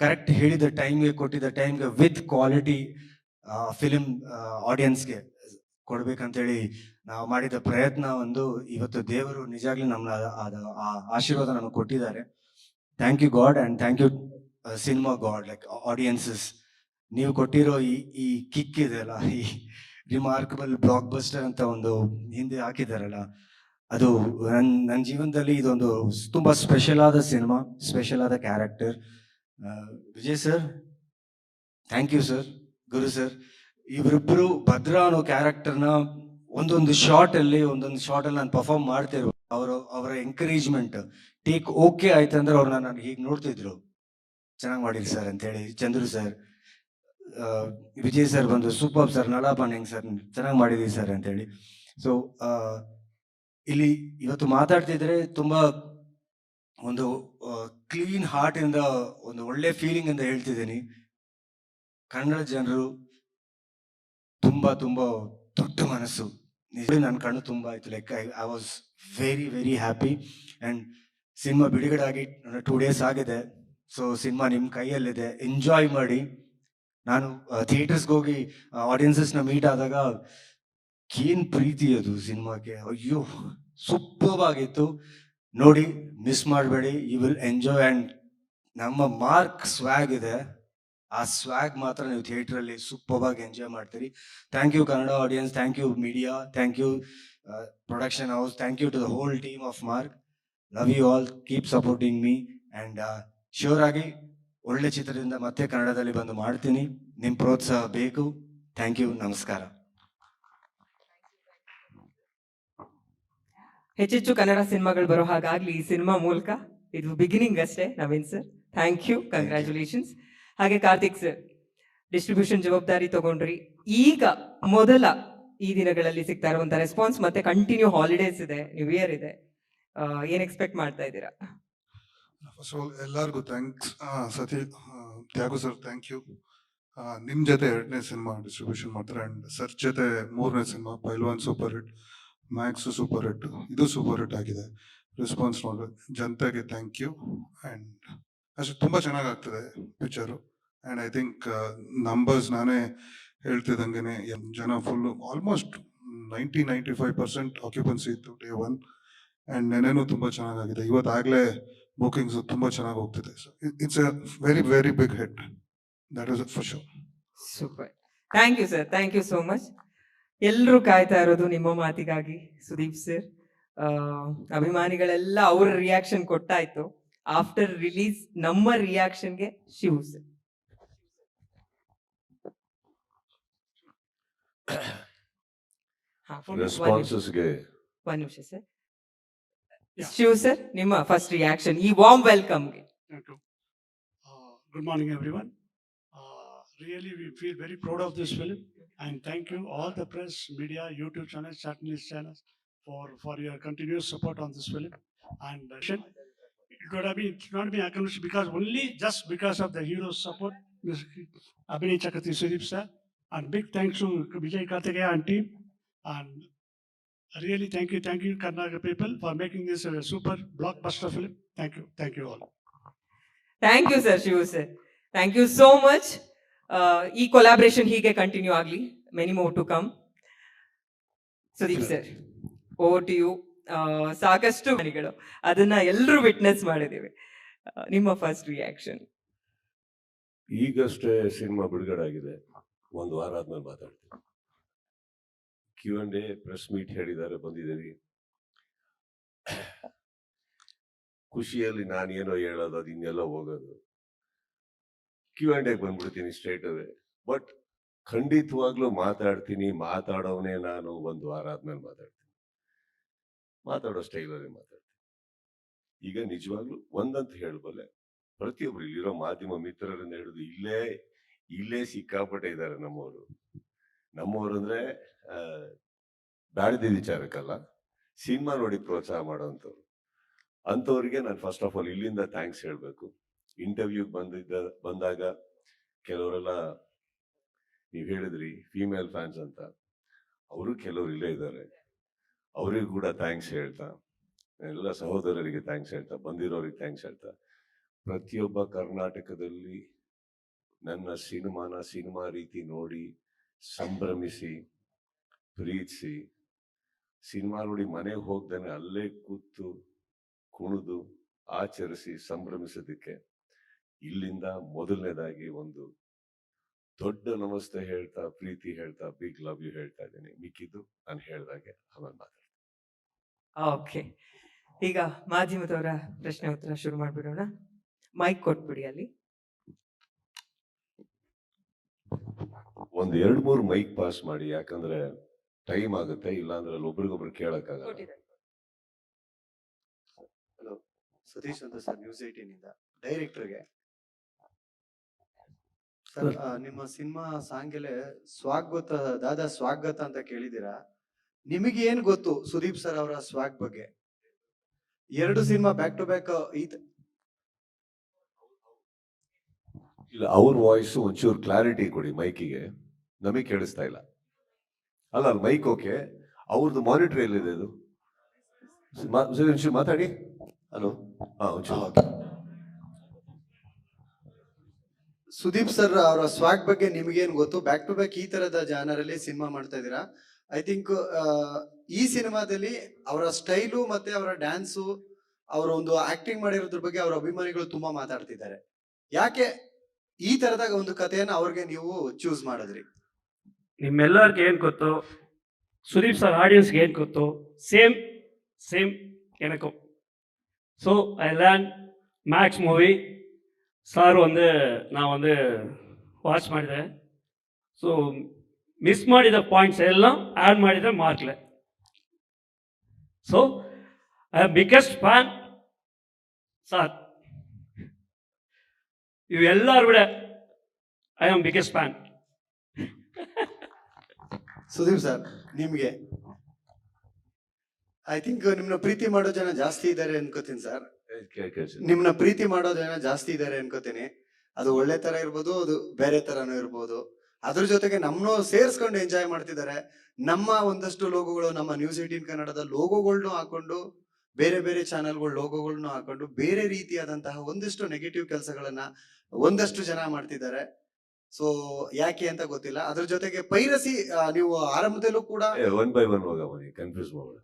ಕರೆಕ್ಟ್ ಹೇಳಿದ ಟೈಮ್ಗೆ, ಕೊಟ್ಟಿದ್ದ ಟೈಮ್ಗೆ ವಿತ್ ಕ್ವಾಲಿಟಿ ಫಿಲಿಮ್ ಆಡಿಯನ್ಸ್ಗೆ ಕೊಡ್ಬೇಕಂತೇಳಿ ನಾವು ಮಾಡಿದ ಪ್ರಯತ್ನ ಒಂದು ಇವತ್ತು ದೇವರು ನಿಜಾಗ್ಲೂ ನಮ್ಮ ಆಶೀರ್ವಾದ ನಮಗೆ ಕೊಟ್ಟಿದ್ದಾರೆ. Thank you god and thank you cinema god, like audiences. ನೀವು ಕೊಟ್ಟಿರೋ ಈ ಕಿಕ್ ಇದೆಯಲ್ಲ, ಈ ರಿಮಾರ್ಕಬಲ್ ಬ್ಲಾಕ್ ಬಸ್ಟರ್ ಅಂತ ಒಂದು ಹಿಂದೆ ಹಾಕಿದಾರಲ್ಲ, ಅದು ನನ್ನ ಜೀವನದಲ್ಲಿ ಇದೊಂದು ತುಂಬ ಸ್ಪೆಷಲ್ ಆದ ಸಿನಿಮಾ, ಸ್ಪೆಷಲ್ ಆದ character. Vijay sir, thank you sir. Guru sir, ಇವರಿಬ್ಬರು ಭದ್ರಾ ಅನ್ನೋ ಕ್ಯಾರೆಕ್ಟರ್ನ ಒಂದೊಂದು ಶಾರ್ಟಲ್ಲಿ ನಾನು ಪರ್ಫಾರ್ಮ್ ಮಾಡ್ತಿರೋ ಅವರ ಎಂಕರೇಜ್ಮೆಂಟ್, ಟೇಕ್ ಓಕೆ ಆಯ್ತು ಅಂದ್ರೆ ಅವ್ರನ್ನ ನಾನು ಹೀಗೆ ನೋಡ್ತಿದ್ರು, ಚೆನ್ನಾಗಿ ಮಾಡಿರಿ ಸರ್ ಅಂತೇಳಿ. ಚಂದ್ರು ಸರ್, ವಿಜಯ್ ಸರ್ ಬಂದು ಸೂಪರ್ ಸರ್, ನಳ ಪಾಂಡೆಂಗ್ ಸರ್ ಚೆನ್ನಾಗಿ ಮಾಡಿದೀವಿ ಸರ್ ಅಂತೇಳಿ. ಸೊ ಇಲ್ಲಿ ಇವತ್ತು ಮಾತಾಡ್ತಿದ್ರೆ ತುಂಬ ಒಂದು ಕ್ಲೀನ್ ಹಾರ್ಟ್ ಇಂದ, ಒಂದು ಒಳ್ಳೆ ಫೀಲಿಂಗ್ ಇಂದ ಹೇಳ್ತಿದ್ದೀನಿ. ಕನ್ನಡ ಜನರು ತುಂಬ ತುಂಬ ದೊಡ್ಡ ಮನಸ್ಸು. ನನ್ನ ಕಣ್ಣು ತುಂಬ ಆಯ್ತು. Like I was very very happy. And cinema ಬಿಡುಗಡೆ ಆಗಿ 2 days ಆಗಿದೆ. ಸೊ ಸಿನಿಮಾ ನಿಮ್ಮ ಕೈಯಲ್ಲಿದೆ, ಎಂಜಾಯ್ ಮಾಡಿ. ನಾನು ಥಿಯೇಟರ್ಸ್ಗೆ ಹೋಗಿ ಆಡಿಯನ್ಸಸ್ನ ಮೀಟ್ ಆದಾಗ ಏನು ಪ್ರೀತಿ ಅದು ಸಿನಿಮಾಕ್ಕೆ, ಅಯ್ಯೋ ಸೂಪರ್ ಆಗಿತ್ತು. ನೋಡಿ, ಮಿಸ್ ಮಾಡಬೇಡಿ, ಯು ವಿಲ್ ಎಂಜಾಯ್. ಆ್ಯಂಡ್ ನಮ್ಮ ಮಾರ್ಕ್ ಸ್ವ್ಯಾಗ್ ಇದೆ, ಆ ಸ್ವ್ಯಾಗ್ ಮಾತ್ರ ನೀವು ಥಿಯೇಟ್ರಲ್ಲಿ ಸೂಪರ್ ಆಗಿ ಎಂಜಾಯ್ ಮಾಡ್ತೀರಿ. Thank you Kannada audience, thank you media, thank you production house, thank you to the whole team of Mark. Love you all, keep supporting me. And sure ಆಗಿ ಒಳ್ಳೆ ಚಿತ್ರದಿಂದ ಮತ್ತೆ ಕನ್ನಡದಲ್ಲಿ ಬಂದು ಮಾಡ್ತೀನಿ. ನಿಮ್ಮ ಪ್ರೋತ್ಸಾಹ ಬೇಕು. ಥ್ಯಾಂಕ್ ಯು, ನಮಸ್ಕಾರ.
ಹೆಚ್ಚೆಚ್ಚು ಕನ್ನಡ ಸಿನಿಮಾಗಳು ಬರೋ ಹಾಗಾಗ್ಲಿ ಈ ಸಿನಿಮಾ ಮೂಲಕ. ಇದು ಬಿಗಿನಿಂಗ್ ಅಷ್ಟೇ. Naveen sir, thank you, congratulations. ಹಾಗೆ ಕಾರ್ತಿಕ್ ಸರ್, ಡಿಸ್ಟ್ರಿಬ್ಯೂಷನ್ ಜವಾಬ್ದಾರಿ ತಗೊಂಡ್ರಿ. ಈಗ ಮೊದಲ ಈ ದಿನಗಳಲ್ಲಿ ಸಿಗ್ತಾ ಇರುವಂತ ರೆಸ್ಪಾನ್ಸ್, ಮತ್ತೆ ಕಂಟಿನ್ಯೂ ಹಾಲಿಡೇಸ್ ಇದೆ, ನ್ಯೂ ಇಯರ್ ಇದೆ, ಏನ್ ಎಕ್ಸ್ಪೆಕ್ಟ್ ಮಾಡ್ತಾ ಇದ್ದೀರಾ?
ಫಸ್ಟ್ ಆಫ್ ಆಲ್ ಎಲ್ಲರಿಗೂ thanks. Thyagu sir, thank you. ನಿಮ್ಮ ಜೊತೆ 2ನೇ ಸಿನಿಮಾ ಡಿಸ್ಟ್ರಿಬ್ಯೂಷನ್ ಮಾಡ್ತಾರೆ. ಆ್ಯಂಡ್ ಸರ್ ಜೊತೆ 3ನೇ cinema Pailwaan super hit, Max super hit, ಇದು ಸೂಪರ್ ಹಿಟ್ ಆಗಿದೆ. ರೆಸ್ಪಾನ್ಸ್ ನೋಡಿದ್ರೆ ಜನತೆಗೆ ಥ್ಯಾಂಕ್ ಯು. ಆ್ಯಂಡ್ ಅಷ್ಟು ತುಂಬ ಚೆನ್ನಾಗಾಗ್ತದೆ picture. And I think numbers ನಾನೇ ಹೇಳ್ತಿದ್ದಂಗೆ ಜನ ಫುಲ್ಲು ಆಲ್ಮೋಸ್ಟ್ 90-95% ಆಕ್ಯುಪೆನ್ಸಿ ಇತ್ತು ಡೇ 1. ಆ್ಯಂಡ್ ನೆನೆನೂ ತುಂಬ ಚೆನ್ನಾಗಾಗಿದೆ. ಇವತ್ತಾಗಲೇ ಬುಕಿಂಗ್ಸ್ ತುಂಬ ಚೆನ್ನಾಗಿ ಹೋಗ್ತಿದೆ. So it's a very very big hit, that is for sure.
Super, thank you sir, thank you so much. ಎಲ್ಲರೂ ಕಾಯ್ತಾ ಇರೋದು ನಿಮ್ಮ ಮಾತಿಗಾಗಿ. ಸುದೀಪ್ ಸರ್, ಅಭಿಮಾನಿಗಳೆಲ್ಲ ಅವ್ರ ರಿಯಾಕ್ಷನ್ ಕೊಟ್ಟಾಯ್ತು. ಆಫ್ಟರ್ ರಿಲೀಸ್ ನಮ್ಮ ರಿಯಾಕ್ಷನ್ಗೆ ಶಿವ್ ಸರ್.
ರೆಸ್ಪಾನ್ಸಸ್ಗೆ
ಒಂದು ನಿಮಿಷ ಸರ್. ಶಿವ್ ಸರ್, ನಿಮ್ಮ ಫಸ್ಟ್ ರಿಯಾಕ್ಷನ್ ಈ warm ವೆಲ್ಕಮ್ಗೆ.
Good morning, everyone. Really, we feel very proud of this film. And thank you, all the press, media, YouTube channels, journalist channels, for your continuous support on this film. And it could have been, it not been accomplished because only just because of the hero's support, Abhinay Chakrathi Sudeep sir. And big thanks to Vijay Karthikeya and team. And really, thank you, Karnataka people, for making this a super blockbuster film. Thank you all.
Thank you sir, Shivu sir, thank you so much. ಈ collaboration ಹೀಗೆ continue ಆಗಲಿ, many more to come. Sudeep sir, over to you. ಸಾಕಷ್ಟು ಮನೆಗಳು ಅದನ್ನ ಎಲ್ಲರೂ witness ಮಾಡಿದ್ದೀವಿ. ನಿಮ್ಮ first reaction?
ಈಗಷ್ಟೇ ಸಿನಿಮಾ ಬಿಡುಗಡೆ ಆಗಿದೆ, ಒಂದು ವಾರ ಆದ್ಮೇಲೆ ಮಾತಾಡ್ತೀನಿ. Q&A ಪ್ರೆಸ್ ಮೀಟ್ ಹೇಳಿದ್ದಾರೆ, ಬಂದಿದ್ದೀರಿ. ಖುಷಿಯಲ್ಲಿ ನಾನೇನೋ ಹೇಳೋದು, ಅದು ಇನ್ನೆಲ್ಲ ಹೋಗೋದು. Q&A ಬಂದ್ಬಿಡ್ತೀನಿ ಸ್ಟ್ರೇಟ್ ಅವೇ. ಬಟ್ ಖಂಡಿತವಾಗ್ಲೂ ಮಾತಾಡ್ತೀನಿ, ಮಾತಾಡೋವನೇ ನಾನು. ಒಂದು ವಾರ ಆದ್ಮೇಲೆ ಮಾತಾಡ್ತೀನಿ, ಮಾತಾಡೋ ಸ್ಟೈಲಲ್ಲಿ ಮಾತಾಡ್ತೀನಿ. ಈಗ ನಿಜವಾಗ್ಲೂ ಒಂದಂತ ಹೇಳಬಲ್ಲೆ, ಪ್ರತಿಯೊಬ್ರು ಇಲ್ಲಿರೋ ಮಾಧ್ಯಮ ಮಿತ್ರರನ್ನ ಹಿಡಿದು ಇಲ್ಲೇ ಸಿಕ್ಕಾಪಟ್ಟೆ ಇದ್ದಾರೆ ನಮ್ಮವರು ಅಂದ್ರೆ ಬ್ಯಾಡದಿ ವಿಚಾರಕ್ಕಲ್ಲ, ಸಿನಿಮಾ ನೋಡಿ ಪ್ರೋತ್ಸಾಹ ಮಾಡೋಂಥವ್ರು. ಅಂಥವ್ರಿಗೆ ನಾನು ಫಸ್ಟ್ ಆಫ್ ಆಲ್ ಇಲ್ಲಿಂದ ಥ್ಯಾಂಕ್ಸ್ ಹೇಳಬೇಕು. ಇಂಟರ್ವ್ಯೂಗೆ ಬಂದಾಗ ಕೆಲವರೆಲ್ಲ ನೀವು ಹೇಳಿದ್ರಿ ಫೀಮೇಲ್ ಫ್ಯಾನ್ಸ್ ಅಂತ, ಅವರು ಕೆಲವರು ಇಲ್ಲೇ ಇದ್ದಾರೆ, ಅವರಿಗೂ ಕೂಡ ಥ್ಯಾಂಕ್ಸ್ ಹೇಳ್ತಾ, ಎಲ್ಲ ಸಹೋದರರಿಗೆ ಥ್ಯಾಂಕ್ಸ್ ಹೇಳ್ತಾ, ಬಂದಿರೋರಿಗೆ ಥ್ಯಾಂಕ್ಸ್ ಹೇಳ್ತಾ, ಪ್ರತಿಯೊಬ್ಬ ಕರ್ನಾಟಕದಲ್ಲಿ ನನ್ನ ಸಿನಿಮಾ ರೀತಿ ನೋಡಿ ಸಂಭ್ರಮಿಸಿ ಪ್ರೀತಿಸಿ, ಸಿನಿಮಾ ನೋಡಿ ಮನೆಗೆ ಹೋಗ್ದೇನೆ ಅಲ್ಲೇ ಕೂತು ಕುಣಿದು ಆಚರಿಸಿ ಸಂಭ್ರಮಿಸೋದಕ್ಕೆ ಇಲ್ಲಿಂದ ಮೊದಲನೇದಾಗಿ ಒಂದು ದೊಡ್ಡ ನಮಸ್ತೆ ಹೇಳ್ತಾ, ಪ್ರೀತಿ ಹೇಳ್ತಾ, ಬಿಗ್ ಲವ್ ಯು ಹೇಳ್ತಾ ಇದ್ದೀನಿ. ಮಿಕ್ಕಿದ್ದು ನಾನು ಹೇಳ್ದಾಗೆ ಆಮೇಲೆ ಮಾತಾಡ್ತೀನಿ.
ಓಕೆ, ಈಗ ಮಾಧ್ಯಮದವರ ಪ್ರಶ್ನೆ ಉತ್ತರ ಶುರು ಮಾಡ್ಬಿಡೋಣ. ಮೈಕ್ ಕೊಟ್ಬಿಡಿ ಅಲ್ಲಿ.
ಒಂದು 2-3 ಮೈಕ್ ಪಾಸ್ ಮಾಡಿ, ಯಾಕಂದ್ರೆ ಟೈಮ್ ಆಗುತ್ತೆ, ಇಲ್ಲಾಂದ್ರೆ ಅಲ್ಲಿ ಒಬ್ರಿಗೊಬ್ರು ಕೇಳಕ್ಕಾಗಲ್ಲ.
ಹಲೋ, ಸತೀಶ್ ಅಂತ ಸರ್, ನ್ಯೂಸ್ 18 ಇಂದ. ಡೈರೆಕ್ಟರ್ಗೆ ಸರ್, ನಿಮ್ಮ ಸಿನಿಮಾ ಸಾಂಗೆಲೆ ಸ್ವಾಗತ ದಾದಾ ಸ್ವಾಗತ ಅಂತ ಕೇಳಿದ್ದೀರಾ. ನಿಮಗೆ ಏನ್ ಗೊತ್ತು ಸುದೀಪ್ ಸರ್ ಅವರ ಸ್ವಾಗ್ ಬಗ್ಗೆ? 2 ಸಿನಿಮಾ ಬ್ಯಾಕ್ ಟು ಬ್ಯಾಕ್
ಇಲ್ಲ, ಅವ್ರ ವಾಯ್ಸ್ ಒಂಚೂರು ಕ್ಲಾರಿಟಿ ಕೊಡಿ ಮೈಕಿಗೆ, ನಮಗೆ ಕೇಳಿಸ್ತಾ ಇಲ್ಲ. ಅಲ್ಲ ಮೈಕ್ ಓಕೆ, ಅವ್ರದ್ದು ಮಾನಿಟರ್ ಎಲ್ಲಿದೆ? ಅದು ಒಂಚೂರು ಮಾತಾಡಿ. ಹಲೋ, ಒಂಚೂರು.
ಸುದೀಪ್ ಸರ್ ಅವರ ಸ್ವಾಗ್ ಬಗ್ಗೆ ನಿಮಗೇನ್ ಗೊತ್ತು? ಬ್ಯಾಕ್ ಟು ಬ್ಯಾಕ್ ಈ ತರದ ಜಾನರ್ ಅಲ್ಲಿ ಸಿನಿಮಾ ಮಾಡ್ತಾ ಇದ್ದೀರಾ. ಐ ಥಿಂಕ್ ಈ ಸಿನಿಮಾದಲ್ಲಿ ಅವರ ಸ್ಟೈಲು ಮತ್ತೆ ಅವರ ಡ್ಯಾನ್ಸು, ಅವರ ಒಂದು ಆಕ್ಟಿಂಗ್ ಮಾಡಿರೋದ್ರ ಬಗ್ಗೆ ಅವರ ಅಭಿಮಾನಿಗಳು ತುಂಬಾ ಮಾತಾಡ್ತಿದ್ದಾರೆ. ಯಾಕೆ ಈ ತರದಾಗ ಒಂದು ಕಥೆಯನ್ನ ಅವ್ರಿಗೆ ನೀವು ಚೂಸ್ ಮಾಡಿದ್ರಿ?
ನಿಮ್ಮೆಲ್ಲರಿಗೆ ಏನ್ ಗೊತ್ತು, ಸುದೀಪ್ ಸರ್ ಆಡಿಯನ್ಸ್ಗೆ ಏನ್ ಗೊತ್ತು, ಸೇಮ್ எனக்கும். So I learn Max movie sir நான் ವಾಚ್ ಮಾಡಿದೆ. ಸೊ ಮಿಸ್ ಮಾಡಿದ ಪಾಯಿಂಟ್ಸ್ ಎಲ್ಲ ಆ್ಯಡ್ ಮಾಡಿದರೆ ಮಾರ್ಕ್ಲೆ. So I am biggest fan sir, ಇವೆಲ್ಲರೂ ಕೂಡ I am biggest fan.
Sudeep sir, ನಿಮ್ಗೆ ಐ ಥಿಂಕ್ ನಿಮ್ನ ಪ್ರೀತಿ ಮಾಡೋ ಜನ ಜಾಸ್ತಿ ಇದ್ದಾರೆ ಅನ್ಕೋತೀನಿ ಸರ್. ನಿಮ್ನ ಪ್ರೀತಿ ಮಾಡೋ ಜನ ಜಾಸ್ತಿ ಇದ್ದಾರೆ ಅನ್ಕೋತೀನಿ. ಅದು ಒಳ್ಳೆ ತರ ಇರ್ಬೋದು, ಅದು ಬೇರೆ ತರನೂ ಇರ್ಬೋದು. ಅದ್ರ ಜೊತೆಗೆ ನಮ್ಮನ್ನು ಸೇರ್ಸ್ಕೊಂಡು ಎಂಜಾಯ್ ಮಾಡ್ತಿದ್ದಾರೆ. ನಮ್ಮ ಒಂದಷ್ಟು ಲೋಗೋಗಳು, ನಮ್ಮ ನ್ಯೂಸ್ 18 ಕನ್ನಡದ ಲೋಗೋಗಳನ್ನೂ ಹಾಕೊಂಡು, ಬೇರೆ ಬೇರೆ ಚಾನೆಲ್ಗಳ ಲೋಗೋಗಳನ್ನೂ ಹಾಕೊಂಡು, ಬೇರೆ ರೀತಿಯಾದಂತಹ ಒಂದಿಷ್ಟು ನೆಗೆಟಿವ್ ಕೆಲಸಗಳನ್ನ ಒಂದಷ್ಟು ಜನ ಮಾಡ್ತಿದ್ದಾರೆ. ಸೊ ಯಾಕೆ ಅಂತ ಗೊತ್ತಿಲ್ಲ. ಅದ್ರ ಜೊತೆಗೆ ಪೈರಸಿ, ನೀವು ಆರಂಭದಲ್ಲೂ ಕೂಡ
ಒನ್ ಬೈ ಒನ್ ಹೋಗಿ ಕನ್ಫ್ಯೂಸ್ ಮಾಡಿ,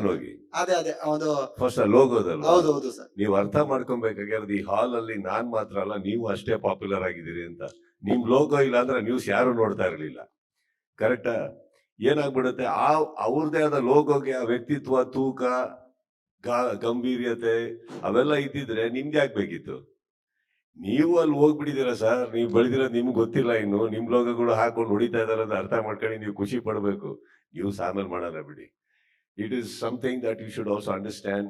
ಹೋಗಿ
ಅದೇ ಒಂದು
ಫಸ್ಟ್ ಲೋಗೋದಲ್ಲ.
ಹೌದು ಸರ್,
ನೀವು ಅರ್ಥ ಮಾಡ್ಕೊಬೇಕಾಗಿರೋದು ಈ ಹಾಲ್ ಅಲ್ಲಿ ನಾನ್ ಮಾತ್ರ ಅಲ್ಲ, ನೀವು ಅಷ್ಟೇ ಪಾಪ್ಯುಲರ್ ಆಗಿದ್ದೀರಿ ಅಂತ. ನಿಮ್ ಲೋಗೋ ಇಲ್ಲ ಅಂದ್ರೆ ನ್ಯೂಸ್ ಯಾರು ನೋಡ್ತಾ ಇರ್ಲಿಲ್ಲ. ಕರೆಕ್ಟಾ? ಏನಾಗ್ಬಿಡುತ್ತೆ, ಅವ್ರದೇ ಆದ ಲೋಗೋಗೆ ಆ ವ್ಯಕ್ತಿತ್ವ, ತೂಕ, ಗಂಭೀರ್ಯತೆ ಅವೆಲ್ಲ ಇದ್ದಿದ್ರೆ ನಿಮ್ಗೆ ಆಗ್ಬೇಕಿತ್ತು. ನೀವು ಅಲ್ಲಿ ಹೋಗ್ಬಿಟ್ಟಿದ್ದೀರಾ ಸರ್, ನೀವು ಬೆಳೆದಿರೋದು ನಿಮ್ಗೆ ಗೊತ್ತಿಲ್ಲ. ಇನ್ನು ನಿಮ್ ಲೋಗೋಗಳು ಹಾಕೊಂಡು ಹೊಡಿತಾ ಇದಾರೆ ಅಂತ ಅರ್ಥ ಮಾಡ್ಕೊಂಡು ನೀವು ಖುಷಿ ಪಡ್ಬೇಕು. ನೀವು ಆಮೇಲೆ ಮಾಡಲ್ಲ ಬಿಡಿ. It is something that you should also understand.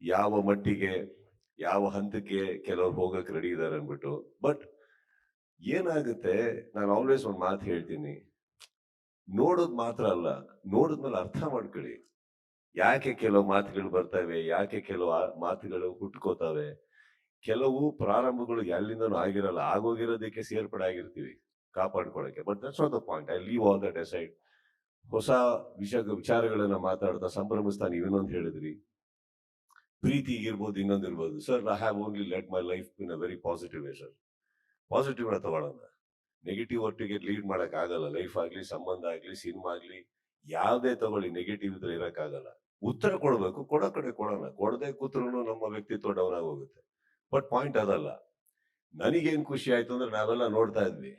ಯಾವ ಮಟ್ಟಿಗೆ, ಯಾವ ಹಂತಕ್ಕೆ ಕೆಲವ್ರು ಹೋಗಕ್ಕೆ ರೆಡಿ ಇದ್ದಾರೆ ಅನ್ಬಿಟ್ಟು. ಬಟ್ ಏನಾಗುತ್ತೆ, ನಾನು ಆಲ್ವೇಸ್ ಒಂದು ಮಾತು ಹೇಳ್ತೀನಿ, ನೋಡೋದು ಮಾತ್ರ ಅಲ್ಲ, ನೋಡಿದ್ಮೇಲೆ ಅರ್ಥ ಮಾಡ್ಕೊಳ್ಳಿ. ಯಾಕೆ ಕೆಲವು ಮಾತುಗಳು ಬರ್ತವೆ, ಯಾಕೆ ಕೆಲವು ಮಾತುಗಳು ಹುಟ್ಕೋತವೆ. ಕೆಲವು ಪ್ರಾರಂಭಗಳು ಎಲ್ಲಿಂದನೂ ಆಗಿರಲ್ಲ, ಆಗೋಗಿರೋದಕ್ಕೆ ಸೇರ್ಪಡೆ ಆಗಿರ್ತೀವಿ ಕಾಪಾಡ್ಕೊಳಕ್ಕೆ. But that's not the point. I leave all that aside. ಹೊಸ ವಿಚಾರಗಳನ್ನ ಮಾತಾಡ್ತಾ ಸಂಭ್ರಮಿಸ್ತಾ ನೀವೇನೊಂದು ಹೇಳಿದ್ರಿ, ಪ್ರೀತಿ ಇರ್ಬೋದು, ಇನ್ನೊಂದು ಇರ್ಬೋದು. Sir, I have only let my life in a very positive way sir. Positive ತಗೊಳ್ಳೋಣ. ನೆಗೆಟಿವ್ ಒಟ್ಟಿಗೆ ಲೀಡ್ ಮಾಡಕ್ ಆಗಲ್ಲ. ಲೈಫ್ ಆಗ್ಲಿ, ಸಂಬಂಧ ಆಗ್ಲಿ, ಸಿನಿಮಾ ಆಗ್ಲಿ, ಯಾವ್ದೇ ತಗೊಳ್ಳಿ, ನೆಗೆಟಿವ್ ಇದ್ರೆ ಇರಕ್ಕಾಗಲ್ಲ. ಉತ್ತರ ಕೊಡ್ಬೇಕು, ಕೊಡೋ ಕಡೆ ಕೊಡೋಣ. ಕೊಡದೆ ಕೂತ್ರು ನಮ್ಮ ವ್ಯಕ್ತಿತ್ವ ಡೌನ್ ಆಗೋಗುತ್ತೆ. ಬಟ್ ಪಾಯಿಂಟ್ ಅದಲ್ಲ. ನನಗೇನ್ ಖುಷಿ ಆಯ್ತು ಅಂದ್ರೆ, ನಾವೆಲ್ಲ ನೋಡ್ತಾ ಇದ್ವಿ,